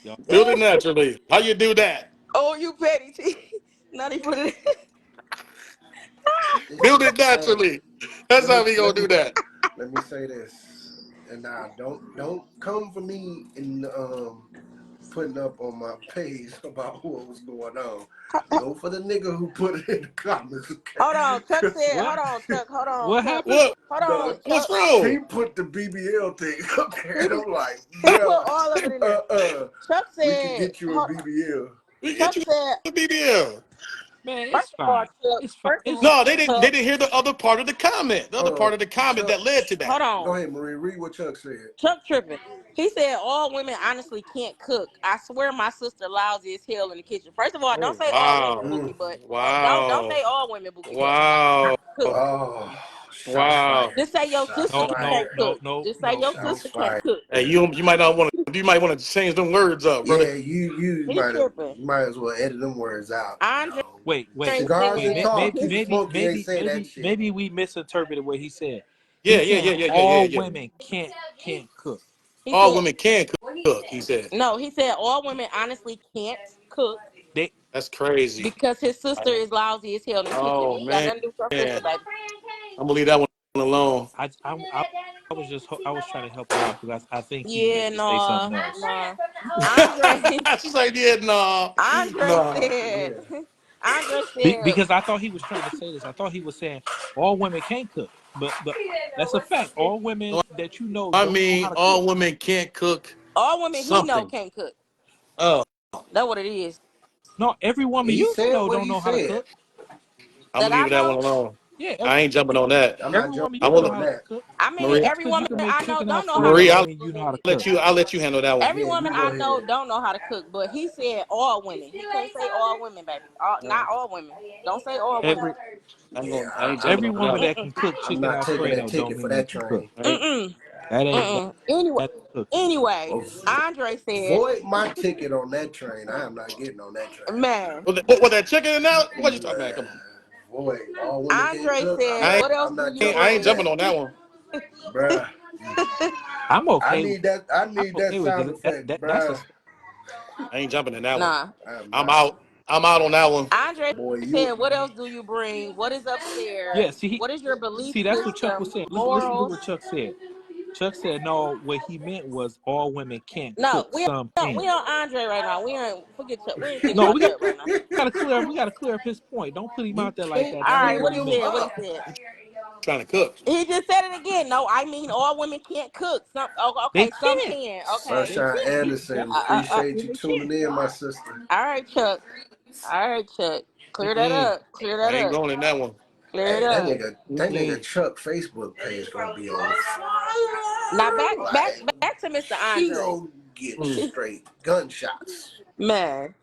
Y'all, Build it naturally. How you do that? Oh, you petty T. Not even put it. Build it Hey, naturally. That's let me how we gonna let do me that. let me say this. And now don't come for me in putting up on my page about what was going on. Go for the nigga who put it in the comments, okay? Hold on, Chuck Cause said. what Hold on, Chuck. Hold on, what Chuck. happened? What? Hold the on, What's Chuck. he wrong? put the BBL thing up there, He, and I'm like, he put bruh, all of it in there. Chuck we could said. get you a BBL. We Chuck get you said. a BBL. Man, First it's of all, fine. Chuck. It's fine. First of It's all, No, they didn't. They Chuck. didn't hear the other part of the comment. The other part of the comment Chuck, that led to that. Hold go on. ahead, Marie. Read what Chuck said. Chuck tripping. He said all women honestly can't cook. I swear my sister lousy as hell in the kitchen. First of all, don't Oh say all women, wow, Bookie, Mm. but don't wow, say all women, Bookie, but wow, cook. Oh, shots wow. fired. Just say your Shots sister no, no, fired. can't no, cook. no, Just say no, your no. Shots sister can't fired. cook. Hey, you might not want to. You might want to change them words up, brother. Yeah, you He tripping. might as well edit them words out. You Andre know, cigars Wait. and said talk. Keep it smoky. Ain't say that shit. Maybe we misinterpreted what he said. Yeah, He's yeah, saying yeah, yeah, yeah, yeah, all yeah. women can't cook. he All said women can cook. He said. no, he said all women honestly can't cook They That's crazy. because his sister is lousy as hell in the kitchen. Oh It ain't got man, nothing to do with her sister, I'm baby. gonna leave that one alone. I was just I was trying to help her out because I think he Yeah, meant to say no, something else. no. Andre She's like, yeah, nah, Andre nah. said, Yeah. Andre said, Because I thought he was trying to say this. I thought he was saying all women can't cook, but that's a fact. All women No, that you know I don't know how mean, to cook. all women can't cook all women he know something. can't cook. Oh, That's what it is. No, every woman He you said know what don't he know how to said. cook. I'm That gonna I leave that one know. Yeah, alone. I ain't jumping on that. I'm not every woman you I jumping know want on how to that. cook. I mean, Marie. Just every because you woman can make I know chicken don't know how Alfredo to Marie, don't cook. mean you know how to cook. I'll let you handle that one. Every Yeah, woman you go I know ahead. don't know how to cook, but he said all women. He can't say all women, baby. Not No. all women. Don't say all women. Every Yeah, I ain't I'm jumping every on that woman one. that Mm-mm. can cook I'm chicken not taking that Alfredo don't ticket for mean you that can cook. train. I ain't, Mm-mm. That ain't Mm-mm. Anyway, that's cooking. anyway, Well, Andre said, void my ticket on that train. I am not getting on that train. man, what that chicken and now? What you talking about? Come on. Void. All women can't Andre cook. said, I what else I'm do not you jumping I on ain't bring? jumping that, on that one. bruh. I'm I okay with need that. I I'm need that okay with sound it. effect, That's a bruh. I ain't jumping in that one. Nah. I am I'm not. out. I'm out on that one. Andre Boy, said, you "What else do you bring? What is upstairs? Yeah, see, What is your belief that's what Chuck was system, saying. Listen to morals?" what Chuck said. Chuck said no. What he meant was all women can't No, cook. Some we can. on Andre right now. We ain't forget Chuck. We ain't thinking No, about Chuck right now. we gotta clear up his point. Don't put him you out there like can't that. All That ain't right, what what he he cook them meant. said? What he up. said? Trying to cook. He just said it again. No, I mean all women can't cook. Some, oh, They okay, some can. can. Okay. They Sunshine can. Anderson, Uh, appreciate you They tuning can. in, my sister. all right, Chuck. All right, Chuck. Clear that Mm-mm. up. Clear I that ain't up. going in that one. Clear it Hey, up. that Mm-mm. nigga Chuck Facebook page gonna be on Now fire. back to Mr. He Andre. gonna get Mm. straight gunshots. Man,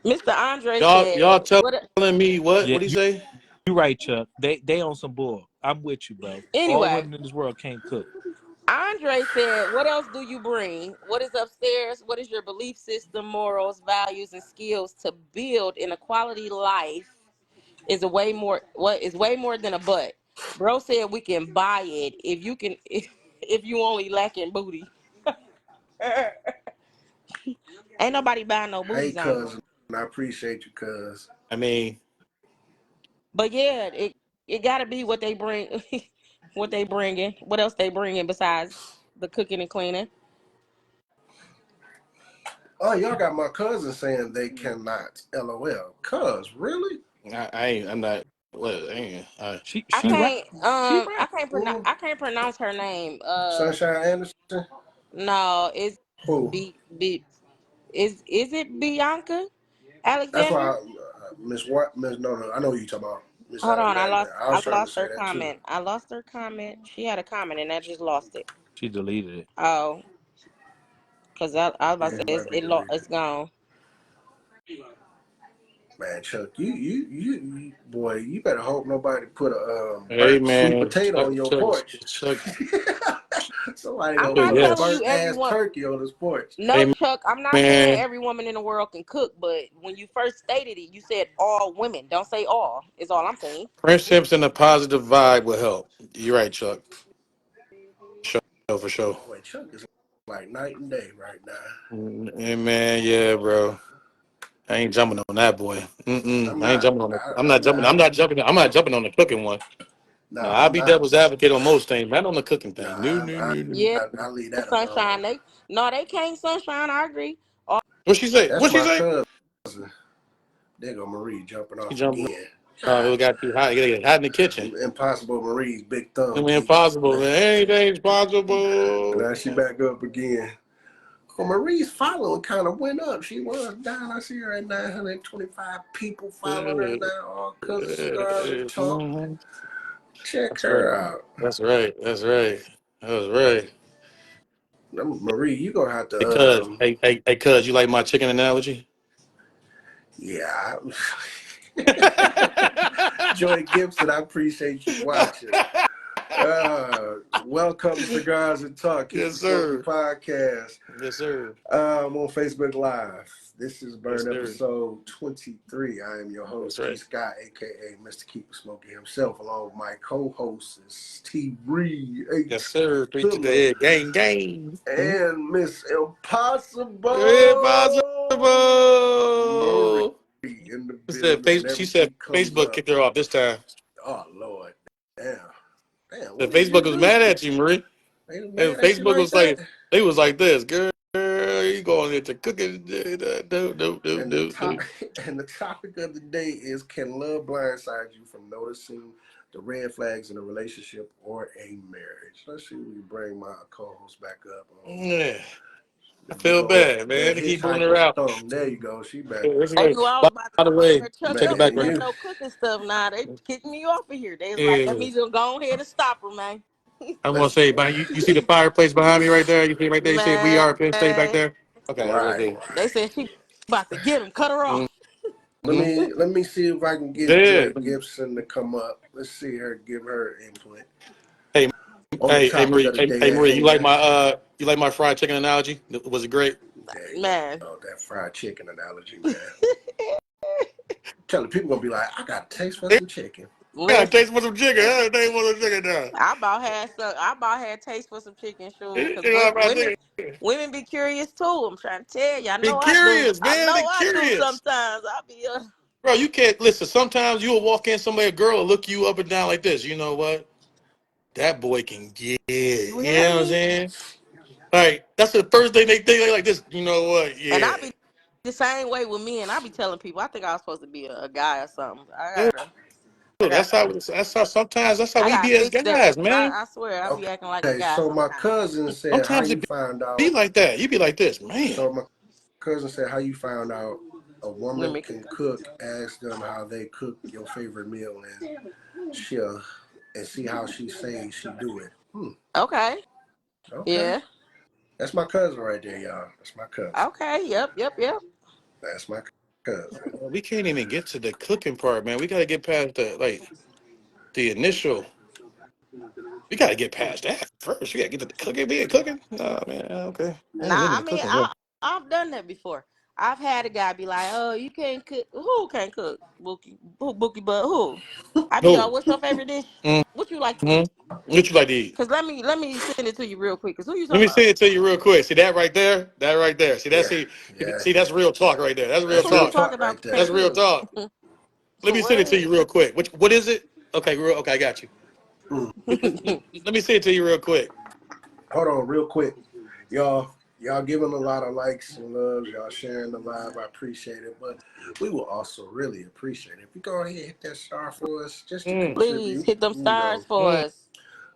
Mr. Andre Y'all said, "What?" telling me what? Yeah, What he say? you right, Chuck. They on some bull. I'm with you, bro. All Anyway, women in this world can't cook. Andre said, "What else do you bring? What is upstairs? What is your belief system, morals, values, and skills to build in a quality life? Is a way more. What is way more than a butt." Bro said we can buy it if you can. If you only lacking booty. Ain't nobody buying no Hey, booties, Andre. cousin, I appreciate you, cuz. I mean, But yeah, it gotta be what they bring, what they bringing. What else they bringing besides the cooking and cleaning? Oh, y'all got my cousin saying they cannot. LOL. Cuz, really? I ain't. I'm not. What? I ain't. She I she right. can't She right. Who? I can't pronounce her name. Sunshine Anderson? No, it's Who? B is it Bianca That's why, Alexander? Miss What? Miss No, no. I know who you talking about. Miss Hold on, Alexander. I was I trying to lost say her that too. comment. I lost her comment. She had a comment and I just lost it. She deleted it. Oh, because I was about Yeah, to it say might be deleted. it's gone. Man, Chuck, boy, you better hope nobody put a Hey burnt sweet man, potato on your porch. Chuck, Somebody I'm gonna not put a telling yes. you burnt ass everyone. turkey on his porch. No, Hey Chuck, I'm not saying man, every woman in the world can cook, but when you first stated it, you said all women. Don't say all, is all I'm saying. friendships and a positive vibe will help. You're right, Chuck. For sure. Boy, Chuck is like night and day right now. Hey man, yeah, bro. I ain't jumping on that boy. I'm I ain't not. jumping on it. I'm not I'm jumping. not. I'm not jumping on the cooking one. No, No, I'll I'm be not. devil's advocate on most things, not on the cooking No, thing. No, no, no, no. Yeah, I leave that alone. sunshine. They can't sunshine. I agree. What she say? That's What she my say? cousin. There go Marie jumping She off jumping. again. It got too hot. It got hot in the kitchen. Impossible Marie's big I thumb mean, keep. impossible, man. Anything's possible. Now she back up again. Well, Marie's following kind of went up. She was down. I see her at 925 people following her Yeah, now. All because of Cigars yeah, and Talk. mhm. Check That's right. her out. That's right. That's right. That was right. Marie, you gonna have Hey, to, cuz. Hey, cuz. You like my chicken analogy? yeah. Joy Gibson, I appreciate you watching. Welcome to Cigars and Talk. Keep Yes, the Smoky sir. podcast. Yes, sir. I'm on Facebook Live. This is Yes, Burn sir. episode 23. I am your That's host, right. G.Scott, aka Mr. Keep It Smoky himself, along with my co-hosts, T. Reed, Yes, H. sir. Three to the Phillip, head. Gang. and Miss Impossible Impossible. Marie in the She said, building. she Whenever said she comes Facebook up, kicked her off this time. oh Lord, damn, The what did you Facebook was do? mad at you, Marie. They was And mad at you Facebook like was like, that? they was like this, girl, you going into cooking. And and the topic of the day is: can love blindside you from noticing the red flags in a relationship or a marriage? Let's see if we bring my co-host back up. Yeah, I The big feel old bad, the man. To keep bringing her hitchhiker's out. thumb. There you go. She back It's up. They great. knew I was about to By the come in way, here, Chuck. check They the don't Man, play background. you no cooking stuff now. They kicked me off of here. They was like, let Yeah. me just go ahead and stop her, man. I'm gonna let's say, but you see the fireplace behind me right there? You see right there? You see we Man, are Penn State back there? Okay, that's what right, it they right. said she about to get him. Cut her off. is. Mm-hmm. Let me see if I can get Yeah. Joy Gibson to come up. Let's see her give her input Hey, on the topic Marie. of the day Hey, at Marie. hand. You like my fried chicken analogy? Was it great? There you Man. go. That fried chicken analogy, man. Tell the people gonna be like, I got a taste for some chicken. Yeah, Listen, taste for some chicken. Yeah, taste for some chicken now. I about had taste for some chicken, sure, You because know what I'm women saying? women be curious too. I'm trying to tell you. I Be know I do. curious, I man. know Be I do. curious. Sometimes I be Bro, you can't listen. Sometimes you'll walk in somewhere, a girl will look you up and down like this. You know what? That boy can get it. You You hear know what I'm me? saying? Like, that's the first thing they think like this. You know what? And Yeah. I be the same way with me. And I be telling people I think I was supposed to be a guy or something. Yeah, I that's gotta, how sometimes that's how I we gotta be as fix that. guys, man. I swear I be acting like a Okay, guy so my sometimes. cousin said how Sometimes you it found be out. like that. You be like this, man. So my cousin said how you found out a Let woman me. can cook. Ask them how they cook your favorite meal and she'll and see how she say she do it. Okay. Okay, Yeah. that's my cousin right there, y'all. That's my cousin. Okay. Yep. Yep. Yep. That's my cousin. We can't even get to the cooking part, man. We gotta get past the initial. We gotta get past that first. We gotta get to the cooking. Being cooking. No, man. Okay. I ain't Nah. into I the mean, cooking. Yeah. I've done that before. I've had a guy be like, "Oh, you can't cook. Who can't cook? Bookie, but who?" I be like, No. "What's your favorite dish? What you like to eat?" Mm-hmm. What you like to eat? Cause let me send it to you real quick. Cause who you Let talking me about? say it to you real quick. See that right there? That right there. See that? Yeah, See, yeah. see that's real talk right there. That's real That's Who you real talk. talking talk about? right there. Can't That's real cook. talk. Let me send it to What? you real quick. What is it? Okay, okay, I got you. Mm. Let me send it to you real quick. Hold on, real quick, y'all giving a lot of likes and loves. Y'all sharing the live. I appreciate it, but we will also really appreciate it if you go ahead and hit that star for us just to Mm, Please contribute. hit them You stars know, for mm, us.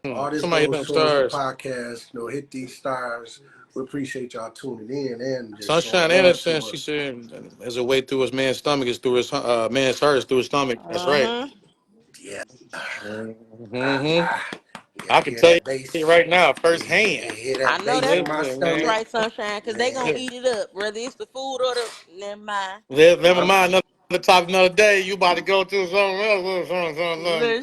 mm. all this Somebody hit goes them towards the stars. podcast. Hit these stars. We appreciate y'all tuning in and just showing Sunshine love Anderson, to she us. said, "As a way through his man's stomach is through his man's heart is through his stomach." That's right. Uh-huh. Yeah. Mm-hmm. Yeah, I I can hear tell that you bass. right now, You firsthand. hear I that know bass that's in my Listen, stomach, right, Sunshine, because they gonna man. man. eat it up, whether it's the food or the. Never mind. Never My mind another topic another day. You about to go through something else. Something.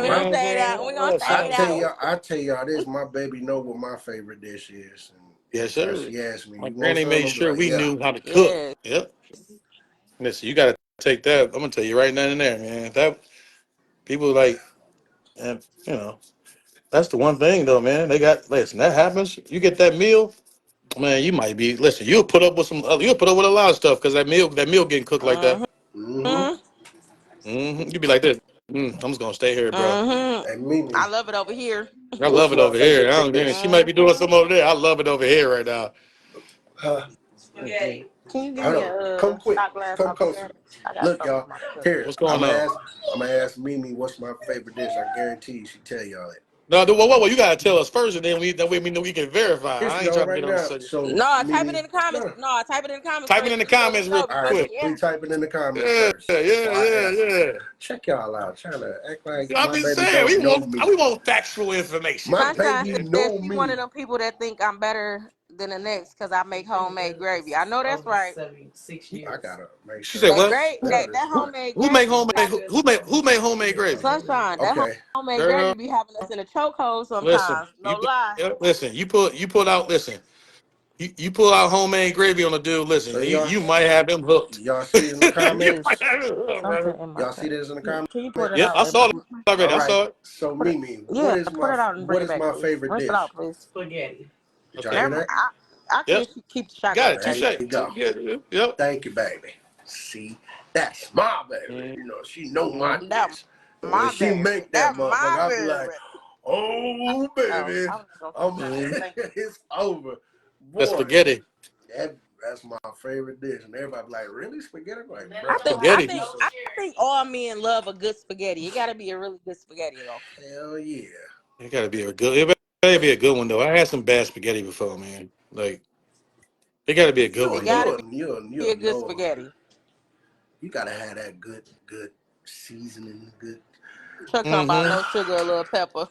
We You gonna know what I'm stay it out. We gonna saying? stay it out. I tell y'all this. My baby know what my favorite dish is, and Yes, anytime sir. she asks me, My "You want granny some?" made I'm sure like, we "Yeah." knew how to cook. Yes. Yep. Listen, you got to take that. I'm gonna tell you right then and there, man. That people like, and that's the one thing though, man. They got listen. That happens. You get that meal, man. You might be listen. You'll put up with some. You'll put up with a lot of stuff because that meal getting cooked like that. Uh-huh. Mm-hmm. You be like this. I'm just gonna stay here, bro. Uh-huh. And I Mimi, love it over here. I what's love it my over here. favorite I don't, dish? she might be doing Uh-huh. something over there. I love it over here right now. Huh? Mhm. Can you give Hold me on. a Come quick. shot glass Come off closer. there? I got Look, something y'all. for my cousin. Here, What's going I'm gonna on? ask. I'm gonna ask Mimi what's my favorite dish. I guarantee you, she tell y'all it. No, you gotta tell us first, and then that way we know we can verify. Here I she ain't go trying to right get on the now. subject. So No, type it Mimi, in the comments. no. No, type it in the comments Type it first in the so we know comments we real know All before right, quick. she we answers. type it in the comments Yeah, first yeah, before I yeah, answer. yeah. Check y'all out. Trying to act like I've my been baby saying don't know we me. want factual information. My Sunshine baby says know she one of me. them people that think I'm better than the next because I make homemade gravy. I know that's right. I gotta make She sure said That what? I'm great better that than. that homemade Who make gravy be homemade? having Who made homemade gravy? Sunshine. That Okay. homemade gravy Girl, be having us in a chokehold listen. sometimes. No lie. Listen. You pull out. Listen. You pull out homemade gravy on the dude. Listen. So You might have them hooked. y'all see it in the You There's might comments? have them hooked, something brother. in my Y'all see cup. this in the Can you pour it Yep, comments? out I and saw bring it it? already. All I right. saw it. So Put it Mimi, yeah, put it out and bring what it is back, my please. favorite Rinse it dish? out, please. Did y'all Okay. hear Never mind. that? I Yep. can keep the shot Got glass it. There back. Touche. you go. Yep. Thank you, baby. See, that's my baby. She know my Mm-hmm. That dish. And when my she baby. make that That motherfucker, my I'll be like, baby. oh Oh, baby, I was just gonna I'm finish that. Thank you. it's over. The Boy, spaghetti. that's my favorite dish. And everybody be like, really spaghetti? I'm like, I bro, think come I on, Spaghetti. you think some I think all men love a good spaghetti. It got to be a really good spaghetti though. hell yeah. It gotta be a good. It better be a good one though. I had some bad spaghetti before, man. Like it gotta be a good It one got though. to be You'll a good know. spaghetti. You gotta have that good seasoning, good. Chuck talking about Mm-hmm. no sugar, a little pepper.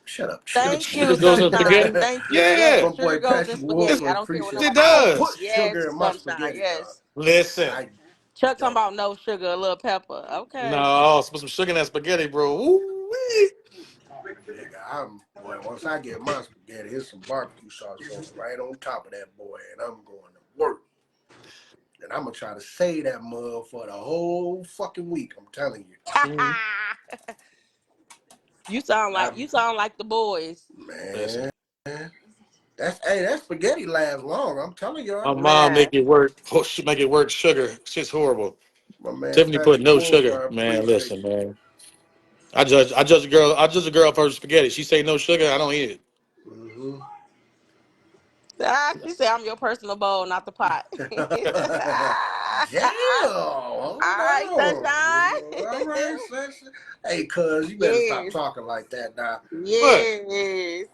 Shut up, Sugar, Thank sugar you, goes in sunshine. spaghetti. sugar. Thank you. Yeah. Yes, My sugar boy goes in Patrick spaghetti. I Wolford don't care what appreciate. It nobody I say. don't put does. Yes, sugar in my sunshine. spaghetti, dog. Yes. Listen. I Chuck talking don't. about no sugar, a little pepper. Okay. No, put some sugar in that spaghetti, bro. Ooh-wee. Nigga, I'm boy. Once I get my spaghetti, here's some barbecue sauce on right on top of that boy, and I'm going to work. and I'm gonna try to say that mug for the whole fucking week. I'm telling you. Mhm. You sound I, like the boys. Listen, man, that spaghetti lasts long. I'm telling my y'all. mom Man. make it work. Make it work. Sugar, shit's horrible. My man Tiffany put Patrick no Wolf, sugar. I Man, appreciate listen, you. man. I judge a girl. I judge a girl for her spaghetti. She say no sugar. I don't eat it. Mm-hmm. She said I'm your personal bowl, not the pot. Damn, All hold right, on. All sunshine. right, Sasha. Hey, cuz, you better stop Yes. talking like that now. What? Yes.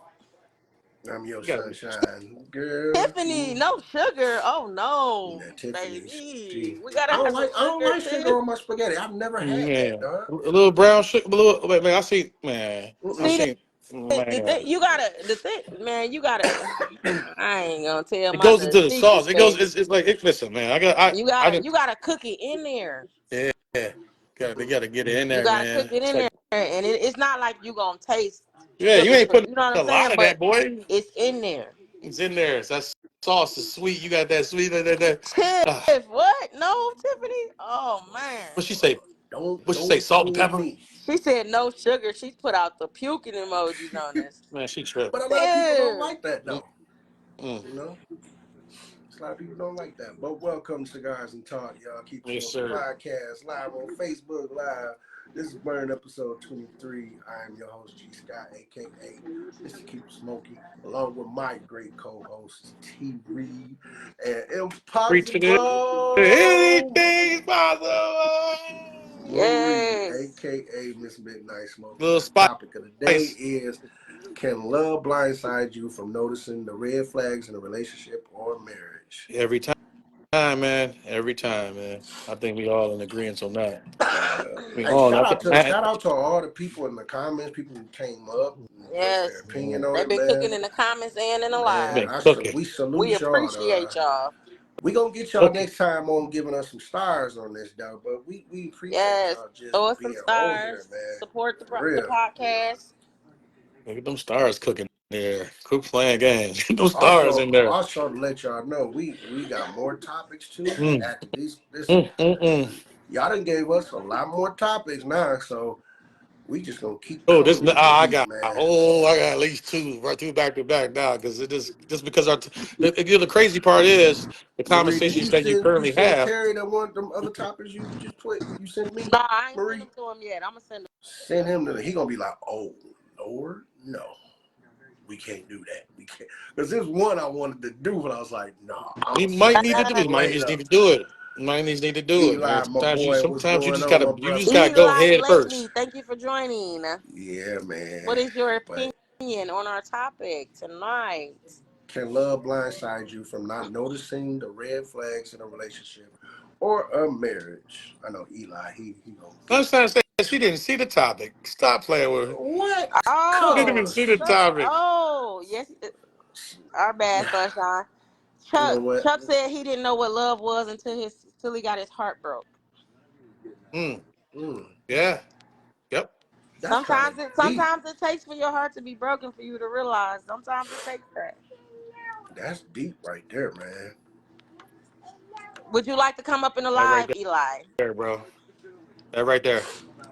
I'm your You gotta sunshine. Girl, Tiffany, you. no sugar. Oh no, Now, Tiffany, baby. she. We gotta have some I don't sugar like sugar too. on my spaghetti. I've never had that, man. dog. A little brown sugar. A little. Wait, man. I see. Man, I Mm-mm. See seen. the Man, thing you gotta the thing man, you gotta I ain't gonna tell it my goes little into the secrets, sauce. It goes. baby. It's like. Listen, man. I didn't. You gotta cook it in there. Yeah. They gotta get it in You there, gotta cook man. it It's in like. there, and it's not like you gonna taste Yeah, you sugar. ain't putting You know what I'm a lot saying? of But that, boy. it's in there. It's in there. It's that sauce is sweet. You got that sweet. That. Ah. Tiff, what? No, Tiffany? Oh man. What she say? What she say? Don't Salt and fool pepper. me. She said no sugar. She put out the puking emojis on this. Man, she tripped. But a lot of people don't Tiff. like that, Mm, though. mm. You know? A lot of people don't like that. But welcome to Cigars and Talk, y'all. Keep Yes, Smoking sir. Podcast live on Facebook Live. This is Burn episode 23. I am your host, G.Scott, aka Mr. Keep Smoky, along with my great co-hosts, T Reed and Preaching it. Impossible Anything's possible. Marie, Yes. aka Miss Midnight Smoker. Little The topic of the day spice is: can love blindside you from noticing the red flags in a relationship or marriage? every time, man. Every time, man. I think we all in agreement on that. Yeah. We Hey, all. shout out to all the people in the comments, people who came up and voiced their Yes. opinion on They've it, been man. cooking in the comments and in the Man, live. Been cooking. we We salute y'all. appreciate y'all. We gonna get y'all Cooking. next time on giving us some stars on this, though. But we appreciate Yes. y'all just Throw us some being on here, stars. man. Support For the real. podcast. Look at them stars cooking there. Cook playing games. Get them stars in there. Also to let y'all know, we got more topics too. Mm, After this, mm. y'all done gave us a lot more topics now, so we just gonna keep Oh, coming with the heat, man. I got at least two back to back now because it just because the crazy part is the Marie, did conversations that you you currently send have. Terry that one them other topics you just put? You sent me, No, I ain't sent Marie. them to him yet. I'm gonna send them. Send him to. He gonna be like, oh Lord, no, we can't do that. We can't because there's one I wanted to do, but I was like, nah, I'm He gonna might save need to that do for this. Might later. just need to do it. Might just need to do it, man. Eli, my boy, what's Sometimes going on, my you just brother? gotta go Eli head first. Lately, thank you for joining. Yeah, What man. is your But opinion on our topic tonight? can love blindside you from not noticing the red flags in a relationship or a marriage? I know Eli, he gonna I'm get trying to say she didn't see the topic. Stop playing with her. what? She didn't even Oh, see the Cuz. topic. oh, yes. Our bad, Sunshine. You know Chuck what? Chuck said he didn't know what love was until he got his heart broke. Mm, Mm, yeah. Yep. that's kind of deep. Sometimes it takes for your heart to be broken for you to realize. Sometimes it takes that. That's deep right there, man. Would you like to come up in the That right live, Eli, there, bro. That right there.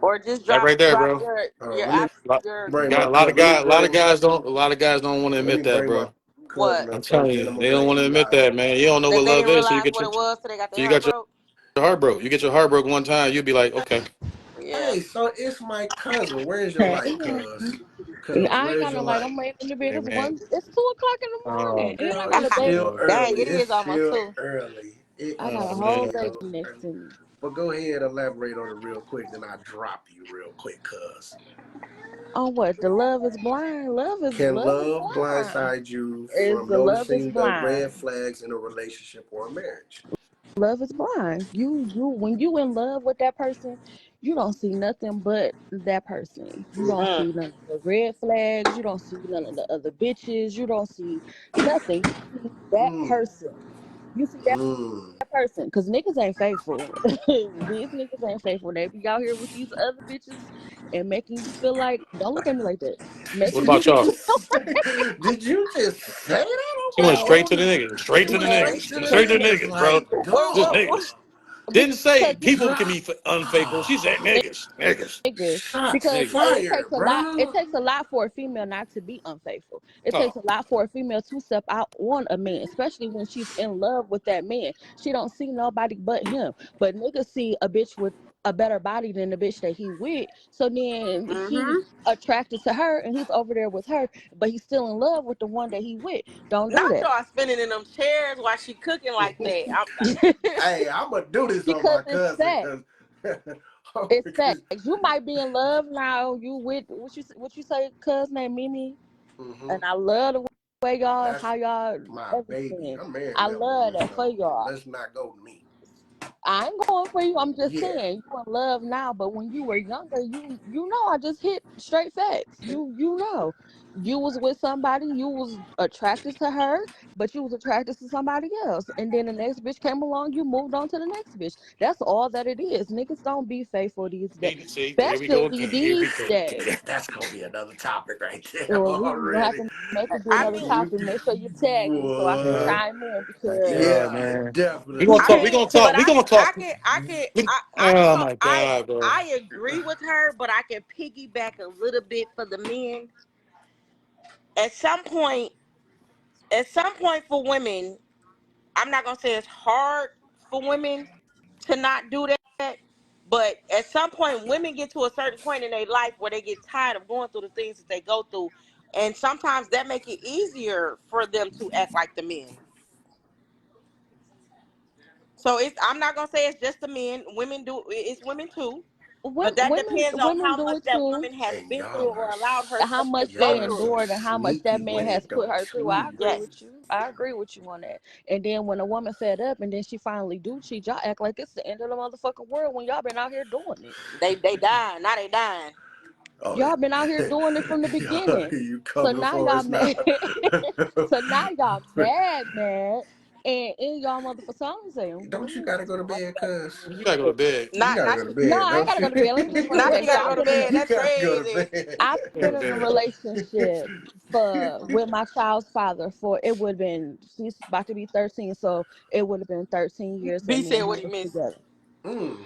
or just That right there, drop bro. your Let me your bring my Got cousin. a lot of guys don't want to Let me admit that, bring my bro. cousin what? I'm up first. telling Then you, I'm gonna they don't bring want to admit Eli that, up. man. You don't know That what they love didn't is, realize what it was till they got so their you heart got broke. your heart broke. You get your heart broke one time, you'll be like, okay. Yeah. Hey, so it's my cousin. Where's your Hey, light, cuz? Cuz, I ain't where's got your no light. light? I'm waiting for the bed. Hey, It's man. one. It's 2 o'clock in the Oh morning, and I Girl, got a it's man. baby. still Oh, Dang, early. it It's is almost still 2. early. It I got is a oh whole man. still baby next early. to me. But go ahead, elaborate on it real quick, then I drop you real quick, cuz. On what? The love is blind. Can Love is love blind. blindside you Is from the love is noticing the red blind. flags in a relationship or a marriage? Love is blind. When you in love with that person, you don't see nothing but that person. You don't Mm, see none of the red flags. You don't see none of the other bitches. You don't see nothing. You see that mm, person. You see mm. that person, because niggas ain't faithful. These niggas ain't faithful. They be out here with these other bitches and making you feel like, don't look at me like that. Did What Making you about you y'all? just say, did you just say that She went straight to the niggas. Straight She to the went straight niggas. to the Straight to the niggas. niggas, bro. Like, Just dog. niggas. Didn't say because people can Shot. be unfaithful. She said niggas. Niggas. niggas, Shots because Niggas. it fired, takes a lot. It bro. takes a lot for a female not to be unfaithful. It takes Oh, a lot for a female to step out on a man, especially when she's in love with that man. She don't see nobody but him. But niggas see a bitch with a better body than the bitch that he with. So then Mm-hmm. he's attracted to her and he's over there with her, but he's still in love with the one that he with. Don't do Not that. y'all spinning in them chairs while she cooking like that. Hey, I'm gonna do this on Because my it's cousin fact. because It's because facts. You might be in love now. You with what you say, cousin named Mimi, hmm and I love the way y'all, that's how y'all, my baby. everything. I'm marrying I that love woman, that for so y'all. let's not go to me. I ain't going for you. I'm just Yeah. saying you in love now, but when you were younger, you know I just hit straight facts. You know, you was with somebody, you was attracted to her, but you was attracted to somebody else, and then the next bitch came along, you moved on to the next bitch. That's all that it is. Niggas don't be faithful these days, see, here we go especially again. Here we these go days. again. That's gonna be another topic right there Well, we gonna have already. to make it be I another think topic. Make sure you tag me so I can Yeah. What? chime in My because God, Yeah, man. We gonna definitely. I talk. We mean, gonna but talk. We gonna talk. I Oh can my God, bro. I agree with her, but I can piggyback a little bit for the men. At some point, for women, I'm not gonna say it's hard for women to not do that, but at some point, women get to a certain point in their life where they get tired of going through the things that they go through, and sometimes that make it easier for them to act like the men. So I'm not gonna say it's just the men. Women do it's women too, but that depends on women how do much it that too. woman has And been through or allowed How herself to much go they y'all are through. some endured and how much that sneaky man with has it put though her through. I too. agree Yes, with you. I agree with you on that. And then when a woman fed up and then she finally do cheat, y'all act like it's the end of the motherfucking world when y'all been out here doing it. they dying. Now they dying. Oh, Y'all been out here doing it from the y'all, beginning. you So coming now for y'all us now? mad. So now y'all mad, and in y'all motherfucker. So I'm saying, Don't let you me gotta just go to run it bed, back cuz? You gotta go to bed. You Not gotta not go to No, bed, I ain't don't gotta you? go to bed. Let me just run it not back. you So gotta go to bed. You That's gotta go to crazy. bed. I've You been gotta in a go to bed. relationship for with my child's father for it would have been she's about to be 13, so it would have been 13 years that B me said and what him he was missed. together. Mm,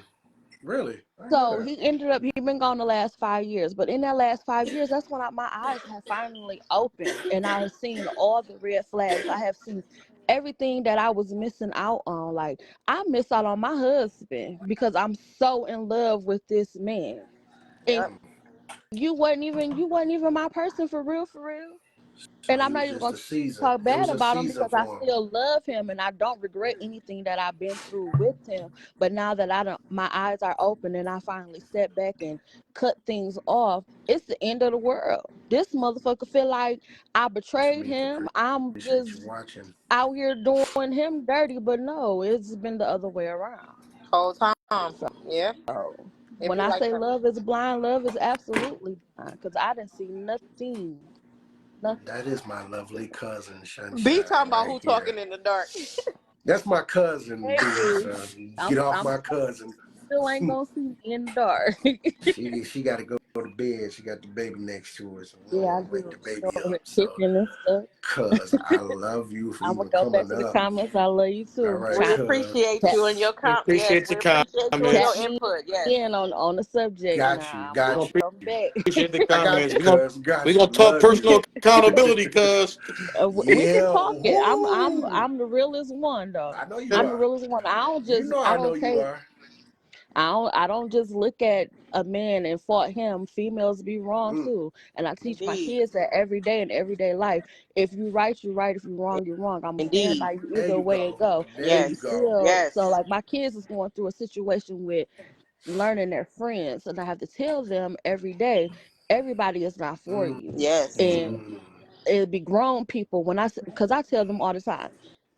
really? I didn't know So that. he ended up he been gone the last 5 years, but in that last 5 years, that's when my eyes have finally opened and I have seen all the red flags. I have seen everything that I was missing out on. Like I miss out on my husband because I'm so in love with this man. And Yep. Mm. you wasn't even my person for real. So And he I'm not was even just going a to season. talk It bad was a about him season because I for him. still love him and I don't regret anything that I've been through with him. But now that I don't, my eyes are open and I finally step back and cut things off. It's the end of the world. This motherfucker feel like I betrayed Tamika, him. I'm appreciate you just watching. out here doing him dirty, but no, it's been the other way around. Whole time. Yeah, So it when be I like say that. love is blind, love is absolutely blind because I didn't see nothing, nothing. That is my lovely cousin B Sunshine talking about right who here. talking in the dark. That's my cousin B. Hey, So get off I'm my cousin. still ain't gonna see me in the dark. She got to go to bed. She got the baby next to her, so we don't Yeah, I want to wake do. the She baby over up. here So, kicking and stuff. cuz I love you for I'm gonna even go back coming to the up. comments. I love you All too. right, We Chime, cuz. appreciate tap, you and your We yes, appreciate we your appreciate you and tap your comments. me input. Yes. in on the subject Got you, now. I'm We gonna got gonna you. come back. appreciate the I got comments. you, cuz. We Got gonna you. talk Love you. personal accountability, cuz. We can Yeah. talk it. Woo. I'm the realest one though. I know you I'm the are. realest one. You know I I know don't you take are. I don't just look at a man and fault him. Females be wrong Mm, too. And I teach my Indeed. kids that every day in everyday life. If you right, you right. If you wrong, you're wrong. I'ma stand Indeed. by you there either you way it go. go. There If you you Yes. go. feel so Yes. like my kids is going through a situation with learning their friends and I have to tell them every day, everybody is not for Mm, you. Yes. And mm. it'd be grown people when because I tell them all the time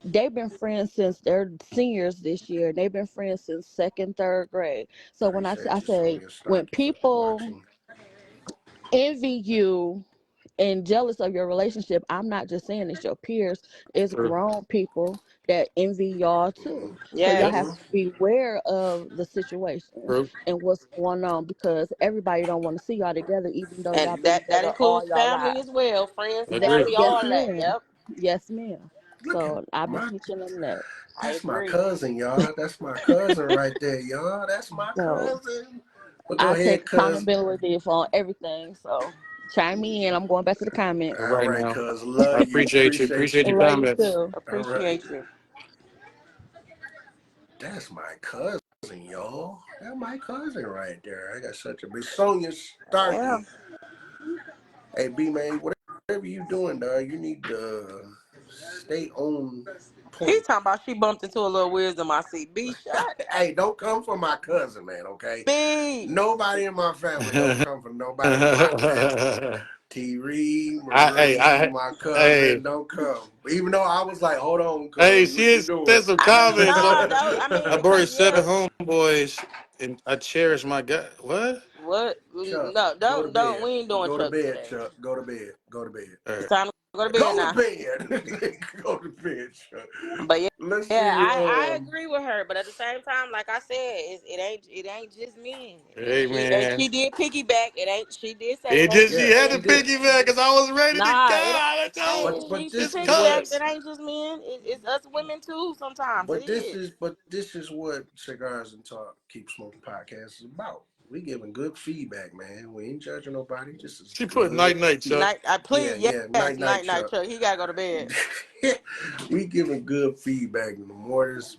they've been friends since they're seniors this year. They've been friends since second, third grade. So when I Appreciate you, say Sonia when Starkey, for people watching. envy you and jealous of your relationship, I'm not just saying it's your peers, it's True. grown people that envy y'all Mm-hmm. too. So y'all Yes. have Mm-hmm. to be aware of the situation True. and what's going on because everybody don't want to see y'all together, even though y'all And been that together all includes y'all family lives. as well, friends, Agree. family, Yes, all that. ma'am. Yep. Yes, ma'am. Look at So I've been my. teaching them that. I That's my agree. cousin, y'all. That's my cousin right there, y'all. That's my So cousin. But go I take ahead, cuz. accountability for everything. So chime me in. I'm going back to the All comments. All right right, now. cuz. I Love you. appreciate you. Appreciate Appreciate I you. your love you comments. too. All right. Appreciate you. That's my cousin, y'all. That's my cousin right there. I got such a big Sonia Yeah. Starkey. Hey, B man, whatever you doing, dog, you need to stay on He point. talking about she bumped into a little wisdom I see. B shot. Hey, don't come for my cousin, man, okay? B. Nobody in my family don't come for nobody in my family. T. Reed, Marie, I, my hey, cousin, don't come. Even though I was like, hold on, hey, cuz, she what you has doing? said some I mean, comments. no, no. I mean, I because buried yeah. 7 homeboys, and I cherish my God. What? What? Chuck, No, go to don't. bed. We ain't doing Go to Chuck bed, today. Chuck. Go to bed. Go to bed. All It's right. time to go to bed Go to now. bed. Go to bed, Chuck. But yeah, Let's yeah, see. I agree with her. But at the same time, like I said, it ain't just men. Hey, She and man. she did piggyback. It ain't. She did say It that. just, she Yeah, had she to did. She piggyback did. because I was ready to go. Nah, it I ain't. know. But She this It's what piggybacked. cuz. It ain't just men. It's us women too. Sometimes it is. but this is what Cigars and Talk Keep Smoking podcast is about. We giving good feedback, man. We ain't judging nobody. This is She put good night night, Chuck. Night. I Yeah, please. yeah. Yes. Night night, Night. Chuck. Chuck. He gotta go to bed. We giving good feedback. And the more this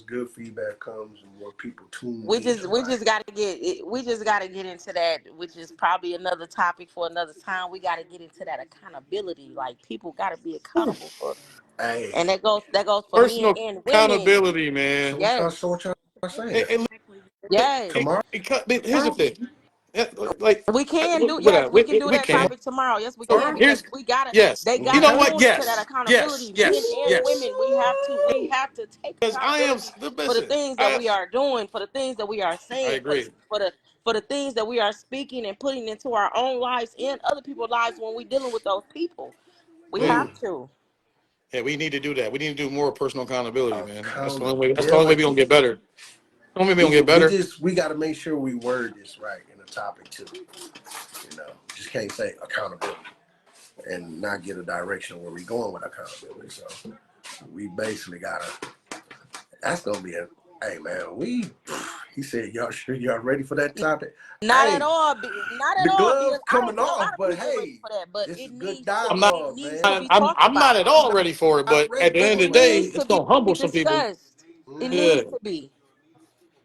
good feedback comes, the more people tune We in. just we Like, just gotta get it, we just gotta get into that, which is probably another topic for another time. We gotta get into that accountability. Like people gotta be accountable for, hey, and that goes for men Personal and women. accountability, man. Yes, so what y'all saying? It, yes. Tomorrow? here's the thing. Like, We can do what, yes, we can do we that can. topic tomorrow. Yes, we can Tomorrow? because Here's, we gotta yes. they You We gotta know have what? to. tune into that Yes. accountability. Yes. Men Yes. and Yes. women, we have to take Because I am, accountability for the listen, things that we are doing, for the things that we are I saying, agree. for the things that we are speaking and putting into our own lives and other people's lives when we're dealing with those people. We Yeah. have to. Yeah, we need to do that. We need to do more personal accountability, man. That's the only way. That's the only way we're gonna get Accountability. better. The only way we're gonna get better. We got to make sure we word this right in the topic too. Just can't say accountability and not get a direction where we going with accountability. So we basically gotta. That's gonna be a. Hey man, he said y'all sure y'all ready for that topic? Not at Hey, all. Not at the all. Because gloves I don't coming think a off, lot of but people are ready hey, for that. But this is it good needs to it dialogue, needs to man. be talked I'm not about. at all ready for it, I'm but at ready the end It of the for it. day, needs it's to be gonna humble some people. discussed. It Mm-hmm. Yeah, needs to be.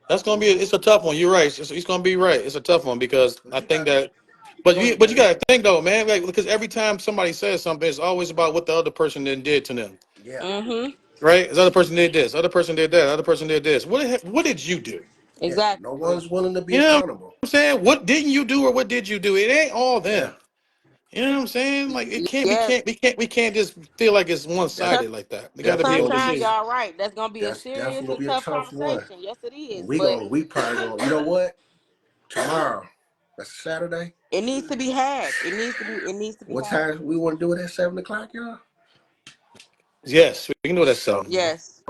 that's gonna be. It's a tough one. You're right. It's gonna be right. It's a tough one because But I you think got. that. Go ahead, But you man. gotta think though, man. Like because every time somebody says something, it's always about what the other person then did to them. Yeah. Mm-hmm. Right? This other person did this. Other person did that. Other person did this. What did you do? Yeah. No Exactly. one's willing to be You know what accountable. I'm saying? What didn't you do or what did you do? It ain't all Yeah. them. You know what I'm saying? Like it can't Yes. we can't just feel like it's one That's Sun, sided like that. We gotta be able to definitely sunshine, see. y'all right. That's gonna be a that's serious definitely and be a tough tough one. conversation. Yes, it is. We But gonna we probably gonna. You know what? Tomorrow. That's Saturday. it needs to be had. It needs to be What had. time we want to do it at 7 o'clock, y'all? Yes, we can do that So, seven. Yes.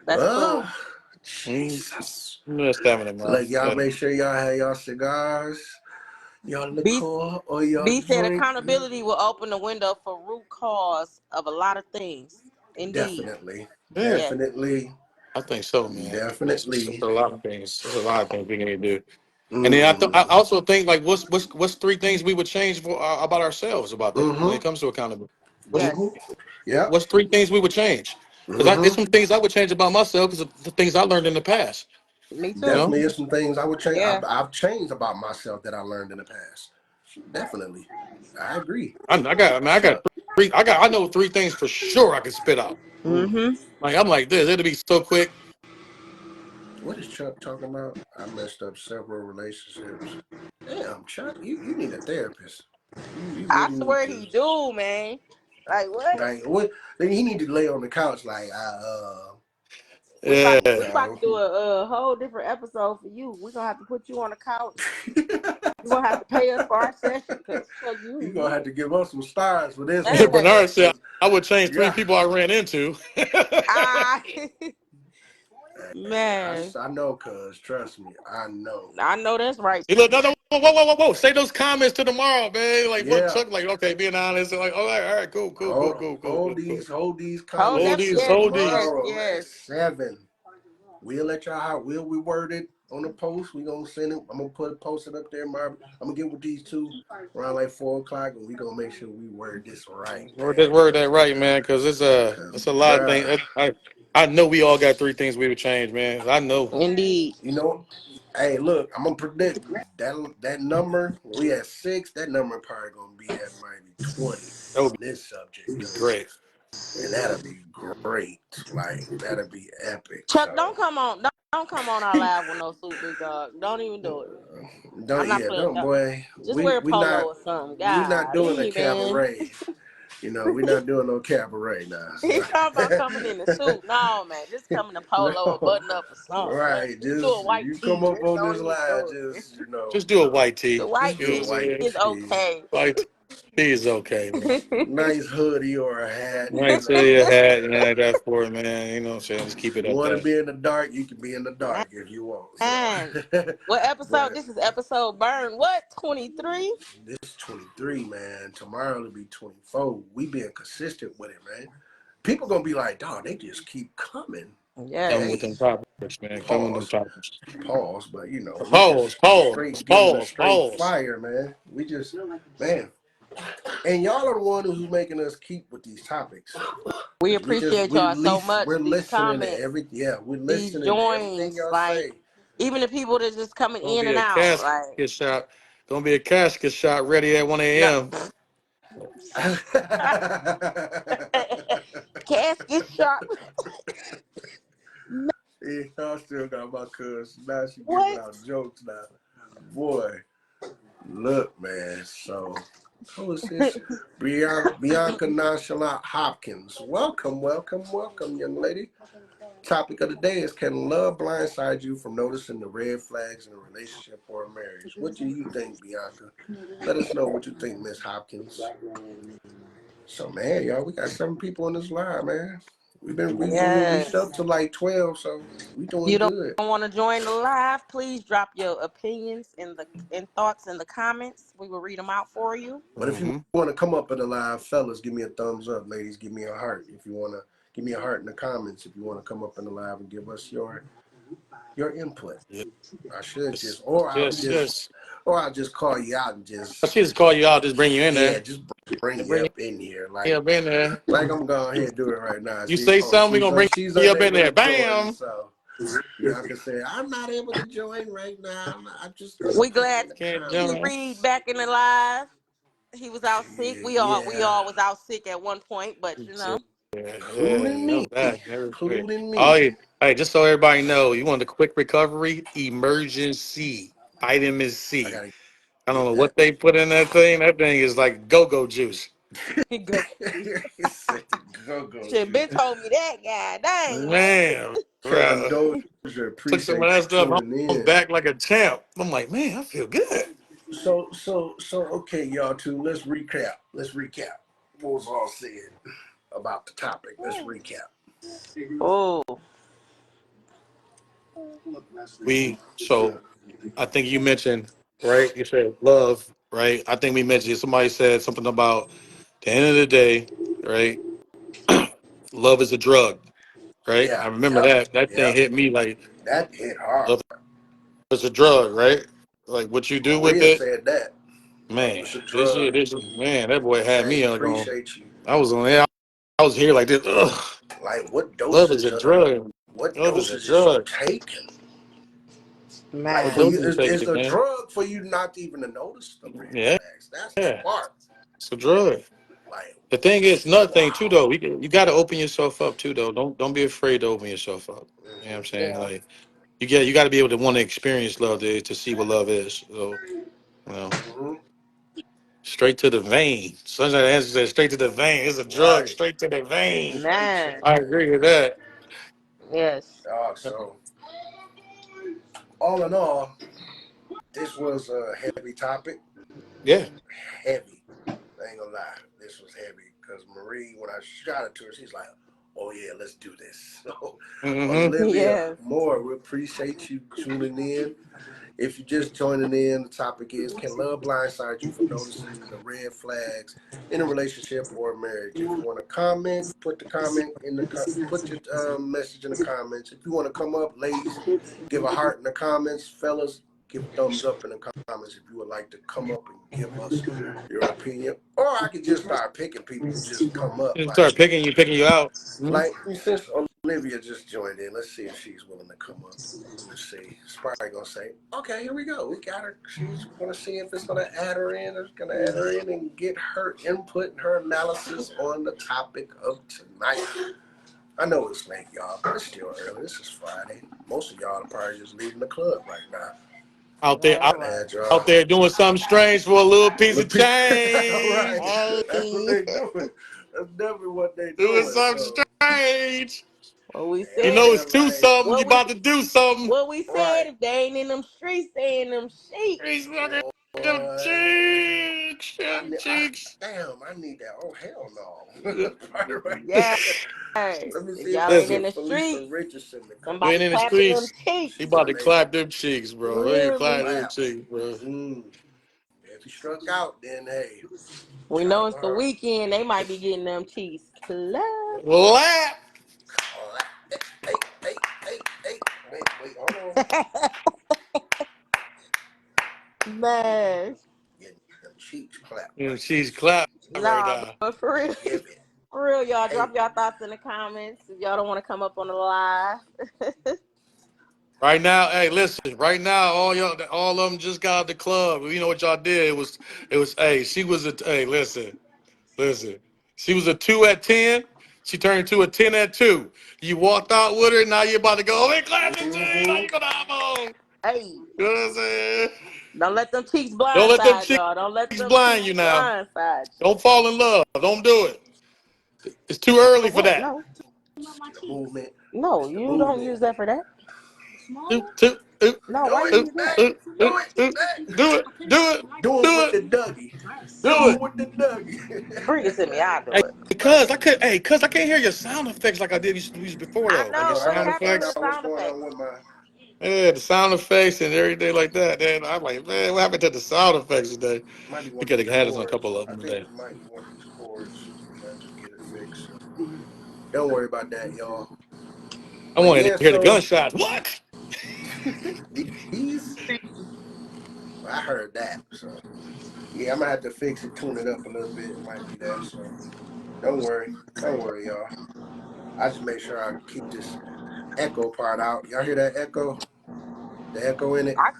That's uh, cool. We Jesus. can do that seven tomorrow. Look, y'all make sure y'all have y'all cigars, y'all B liqueur, or y'all B said drink. accountability will open the window for root cause of a lot of things. Indeed. Definitely, Yeah, Yes. definitely, I think so, man. It's definitely. a lot of things. There's a lot of things we can do. And then I Mm, also think like what's 3 things we would change for about ourselves about that when mm-hmm, it comes to accountability. What's Yes. mm-hmm. Yep. what's 3 things we would change? Because there's Mm-hmm. some things I would change about myself because of the things I learned in the past. Me You too. know, Definitely is some things I would change. Yeah. I've changed about myself that I learned in the past. Definitely. I agree. I got Chuck. I know 3 things for sure I can spit out. Mm. Mm-hmm. Like I'm like this, it'll be so quick. What is Chuck talking about? I messed up several relationships. Damn, Chuck, you need a therapist. You I really need swear to. he do, man. Like what? Like what? Then he need to lay on the couch like We Yeah. about to do a whole different episode for you. We're gonna have to put you on the couch. You're gonna have to pay us for our session because you gonna have you to give us some stars for this one, man. Bernard said cause I would change three yeah. people I ran into. I Hey, man. I know, cuz trust me, I know. I know that's right. See, look, no, whoa. Say those comments to tomorrow, man. Like, what, Yeah. Chuck? Like, okay, being honest. Like, all right, cool. Hold these Hold Hold them. comments these, till Yes, hold these. yes, tomorrow at yes. 7. We'll let y'all how we'll reword it on the post. We gonna send it. I'm gonna post it up there, Marvin. I'm gonna get with these two around like 4 o'clock, and we gonna make sure we word this right, man. Word that right, man, because it's Cause a lot of bruh, things. I know we all got 3 things we would change, man. I know. Indeed. you know, hey, look, I'm gonna predict that number. We at 6. That number probably gonna be at maybe 20 That would on this subject, be great. and that'll be great. Like that'll be epic. Chuck, So. don't come on our live with no suit, big dog. Don't even do it. I'm Don't not yeah, playing. don't boy. Just wear We polo not or something. doing a Golly, man. cabaret. We're not doing no cabaret now. He So talking about coming in a suit. No, man. Just come in a polo or no, button up or something, man. right. Just do a Just white you come tee. up Just on don't this even line, do it. just Just do a white The tee. white just do a tee white is tee, okay. White tee is okay, man. nice hoodie or a hat. White tee, a hat, and I got for it, man. You know what I'm saying? Just keep If it you at want to that. be in the dark, you can be in the dark if you want. So, Man. What episode? but This is episode burn. What? 23? this is 23, man. Tomorrow it'll be 24. We being consistent with it, man. People gonna be like, dog, they just keep coming. Yes. Coming with them Hey, topics, man. Coming with them pause, topics. but we Pause, just pause, straight giving a pause, straight pause. fire, man. We just, man, and y'all are the one who's making us keep with these topics, We because appreciate y'all so much. we're These listening to comments, we're these listening to everything joins, y'all like say. even the people that's just coming Gonna in be and a out. Like, casket shot. Gonna be a casket shot ready at 1 no. a.m. Casket shop. Yeah, I still got my cuz. Now she giving What? out jokes now. Boy, look, man. So, who is this? Bianca Nonchalant Hopkins. Welcome, young lady. Topic of the day is, can love blindside you from noticing the red flags in a relationship or a marriage? What do you think, Bianca? Let us know what you think, Miss Hopkins. So, man, y'all, we got 7 people on this line, man. We only reached Yes. up to like 12, so we doing You don't good. want to join the live? Please drop your opinions in thoughts in the comments. We will read them out for you. But if you Mm-hmm. want to come up in the live, fellas, give me a thumbs up. Ladies, give me a heart. If you want to give me a heart in the comments, if you want to come up in the live and give us your input. I should Yes, yes. or I'll just call you out and I should just call you out, just bring you in yeah, there. just bring you Bring up in here. you up in there. Like I'm going ahead and do it right now. You See, say something, we gonna bring she's you up in unable there. to join, Bam! so Bianca said, I'm not able to join right now. I'm just gonna We put it glad in to the Can't see you join. Reed comments. back in the live. He was out sick. We Yeah. all was out sick at one point, but you know. Including me. I'm back. Everybody. Including Oh, me. yeah. Hey, just so everybody know, you want the quick recovery emergency vitamin I C. gotta I don't get know that. what they put in that thing. That thing is like go-go juice. Go. He said go Shit, juice. Ben told me that guy. Dang, man. Man, Fran bro. Dozier, Took some of appreciate that you stuff. tuning I'm in. back like a champ. I'm like, man, I feel good. So okay, y'all too. Let's recap. What was all said about the topic? Let's recap. Oh, So I think you mentioned, right? You said love, right? I think we mentioned, somebody said something about the end of the day, right? Love is a drug, right? I Yeah, remember that. That thing yep. hit me like That hit hard. love is a drug, right? Like what you do with Maria it, said that. Love man. is a drug. Man, that boy had Hey, me on. appreciate you. I was on there. I was here like this. Ugh, Like, love is a drug. what Love is a dosage is you drug. taking? Like, What man. for those you, you take it's it, a man? drug for you not to even to notice the red Yeah, flags. That's the yeah. part. It's a drug. Like, The thing is, another thing too, wow. though, you got to open yourself up too, though. Don't be afraid to open yourself up. You know what I'm saying? Yeah. Like you got to be able to want to experience love to see what love is. So you know, Mm-hmm. straight to the vein. Sunshine answer said, straight to the vein. It's a drug, Right. straight to the vein. Straight to Man. the I vein. agree with that. Yes. So all in all, this was a heavy topic. Yeah. Heavy. I ain't gonna lie. This was heavy because Marie, when I shot it to her, she's like, "Oh yeah, let's do this." So Mm-hmm. Olivia Yes. Moore, we appreciate you tuning in. If you're just joining in, the topic is, can love blindside you from noticing the red flags in a relationship or marriage? If you want to comment, put the comment in the put your message in the comments. If you want to come up, ladies, give a heart in the comments. Fellas, give a thumbs up in the comments if you would like to come up and give us your opinion. Or I could just start picking people who just come up. Start picking you out. Like since Olivia just joined in, let's see if she's willing to come up. Let's see. She's probably gonna say, "Okay, here we go. We got her." She's gonna see if it's gonna add her in. It's gonna add her in and get her input and her analysis on the topic of tonight. I know it's late, y'all, but it's still early. This is Friday. Most of y'all are probably just leaving the club right now. Out there, Right. out there doing something strange for a little piece of change. Right. That's what they doing. That's definitely what they Doing doing. something strange. What we You said, know it's two something. You about to do something. what we said, if they ain't in them streets, they in them sheets. He's looking at them cheeks. Damn, I need that. Oh, hell no. Right. Yeah. Let me If see if y'all I ain't can in the Felicia streets, Richardson to come. somebody In the clapping them streets. cheeks. He about to clap them cheeks, bro. He clap them Clap. cheeks, bro. If he struck out, then hey. We know it's the weekend. They might be getting them cheeks clapped. Clap. Hey. Wait, hold on. Man. Getting them cheeks clapped. You know, she's clapping right Nah, now. but for real. For real, y'all, drop y'all thoughts in the comments if y'all don't want to come up on the live. Right now, hey, listen. Right now, all of them just got out the club. You know what y'all did? It was. Hey, she was a. Hey, listen. She was a 2 at 10. She turned to a 10 at 2. You walked out with her. Now you're about to go. Hey, clap the cheeks. Now you gonna have on. Hey. You know what I'm saying? Don't let them cheeks Don't let them blindside cheeks y'all. Don't let them blind cheeks you now. blindside you. Don't fall in love. Don't do it. It's too early for that. No. Movement. No, you don't use that for that. No, why you use that? Do it. Do it with the Dougie. Do it. With the Dougie. Bring it to me. I'll do Hey, it. cuz I can't hear your sound effects like I did these before I though. I know. Your know. I What's sound gotta find happening to effects. the out what's sound going effects? on with my. Yeah, the sound effects and everything like that. Then I'm like, man, what happened to the sound effects today? Might be We one of could have these had us on a cords. couple of I them think today. it might be one of these cords. I have to get it fixed. So don't worry about that, y'all. I But wanted to yeah, hear the so gunshots. What? these. I heard that. So yeah, I'm gonna have to fix it, tune it up a little bit. It might be that. So don't worry, y'all. I just make sure I keep this echo part out. Y'all hear that echo? The echo in it? I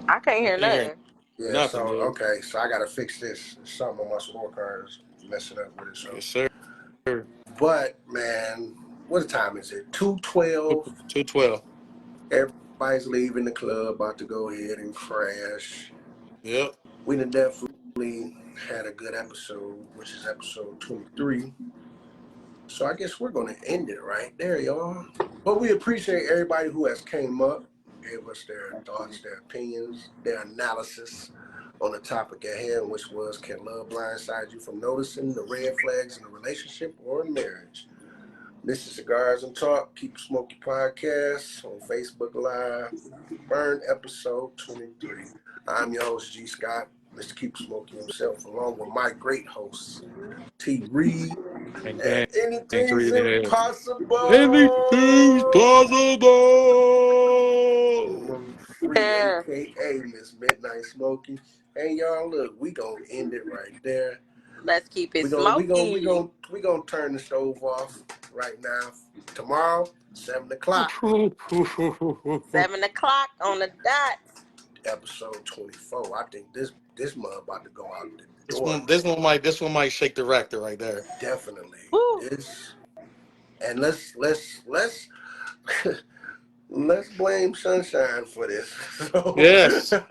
can't I hear can't hear nothing. Yeah, nothing, so dude. okay, so I gotta fix this. Something on my scorecard is messing up with it. So, Yes, sir. but man, what time is it? 2:12. 212. Everybody's leaving the club, about to go ahead and crash. Yep. We done definitely had a good episode, which is episode 23. So I guess we're gonna end it right there, y'all. But we appreciate everybody who has came up, gave us their thoughts, their opinions, their analysis on the topic at hand, which was, can love blindside you from noticing the red flags in a relationship or a marriage? This is Cigars and Talk, Keep Smokey Podcast on Facebook Live, Burn episode 23. I'm your host, G.Scott, Mr. Keep Smoky himself, along with my great hosts, T. Reed, And and gang anything's 3 in the head. Anything's impossible. possible. Free, aka Miss Midnight Smoky. And y'all, look, we gonna end it right there. Let's keep it We gonna smoky. turn the stove off right now. Tomorrow, 7:00, 7 o'clock on the dot. episode 24. I think this month about to go out the This door, one, man. this one might shake the rector right there. Definitely. Woo. This, and let's let's blame Sunshine for this. So, Yes. because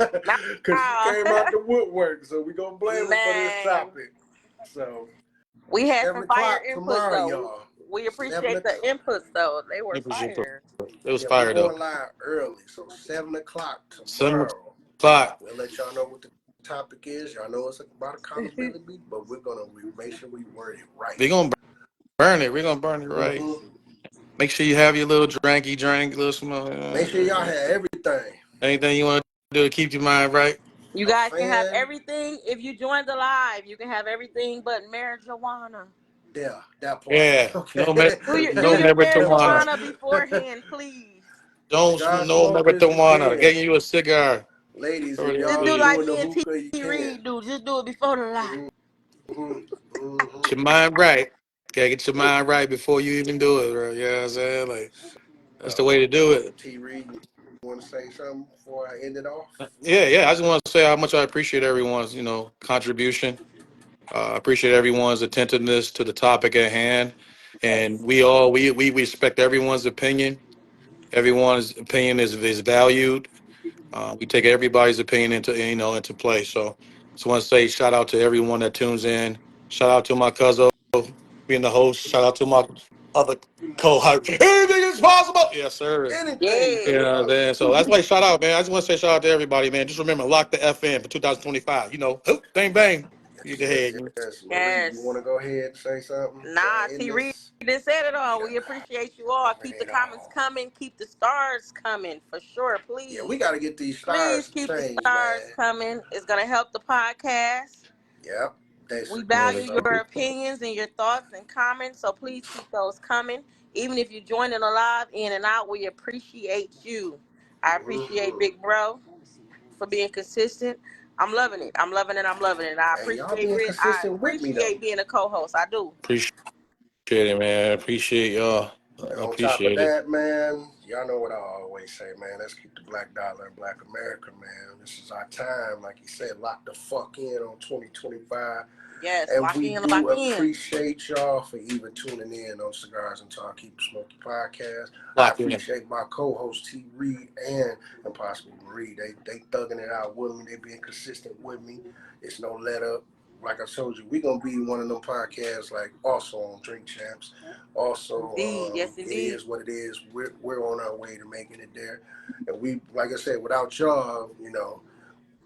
she came out the woodwork, so we gonna blame her for this Man. topic. So We had 7 some fire o'clock inputs tomorrow, though. y'all. We 7 appreciate the o'clock. inputs though. They were Appreciate it. fire. It was Yeah, we're fired up. going live early, so 7 o'clock 7 tomorrow. o'clock. We'll let y'all know what the topic is. Y'all know it's about accountability, but we're gonna make sure we word it right. We're gonna burn it. We're gonna burn it right. Make sure you have your little drinky drink, little small. Make sure y'all have everything. Anything you want to do to keep your mind right? You A guys can have fan, everything if you join the live. You can have everything but marijuana. yeah, that part. Yeah. Okay. Do No your That marijuana. part. marijuana beforehand, please. Cigar No smokers, marijuana. again, Getting you a cigar. ladies, if Earlier, Just y'all do like please. doing the me and T hookah, you can. Reed do. Just do it before the live. Hmm hmm Get your mind right. Okay, get your mind right before you even do it, bro. You know what I'm saying? Like that's the way to do it. T. Reed, you want to say something before I end it off? Yeah. I just want to say how much I appreciate everyone's, contribution. I appreciate everyone's attentiveness to the topic at hand, and we respect everyone's opinion. Everyone's opinion is valued. We take everybody's opinion into play. So, just want to say shout out to everyone that tunes in. Shout out to my cousin being the host. Shout out to my other co-host. Anything is possible. Yes, sir. Anything is Yeah. Yeah, man. So that's why shout out, man. I just want to say shout out to everybody, man. Just remember, lock the FN for 2025. Hoop, bang, bang. You go yes, ahead. yes. Marie, you want Yes. to go ahead and say something before Nah, I end T Reed this? didn't say it all. Yeah, We appreciate you all. say Keep the it comments all. coming. Keep the stars coming for sure. Yeah, we Please. got to get these Please stars keep the changed, stars man. coming. It's gonna help the podcast. Yep, We basically. value Really. So, your opinions and your thoughts and comments, so please keep those coming. Even if you're joining a live in and out, we appreciate you. I appreciate mhm. Big Bro for being consistent. I'm loving it. I'm loving it. I'm loving it. I Hey, y'all appreciate being Rit. I consistent with me, though. appreciate being a co-host. I do. Appreciate it, man. Appreciate y'all. And I on top of appreciate it. that, man, y'all know what I always say, man. Let's keep the black dollar in black America, man. This is our time. Like you said, lock the fuck in on 2025. Yes, And lock we in, lock do in. appreciate y'all for even tuning in on Cigars and Talk, Keep the Smoky podcast. I Lock in. appreciate my co-host T. Reed and Impossible Marie. They thugging it out with me. They being consistent with me. It's no let up. Like I told you, we're gonna be one of them podcasts like also on Drink Champs. Also, Indeed. Yes, it indeed. is what it is. We're on our way to making it there. And we, like I said, without y'all, we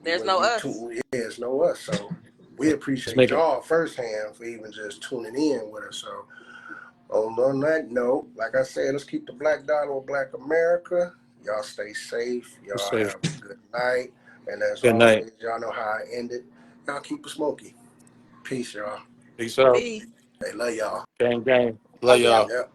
There's wouldn't no be us. there's no us. So we Let's appreciate make it. y'all firsthand for even just tuning in with us. So on that note, like I said, let's keep the black dollar with black America. Y'all stay safe. Let's Y'all say have a good night. And as good night. always, y'all know how I end it. Y'all keep it smoky. Peace, y'all. Peace out. Peace. Hey, love y'all. Gang, gang. Love Love y'all. y'all. Yep.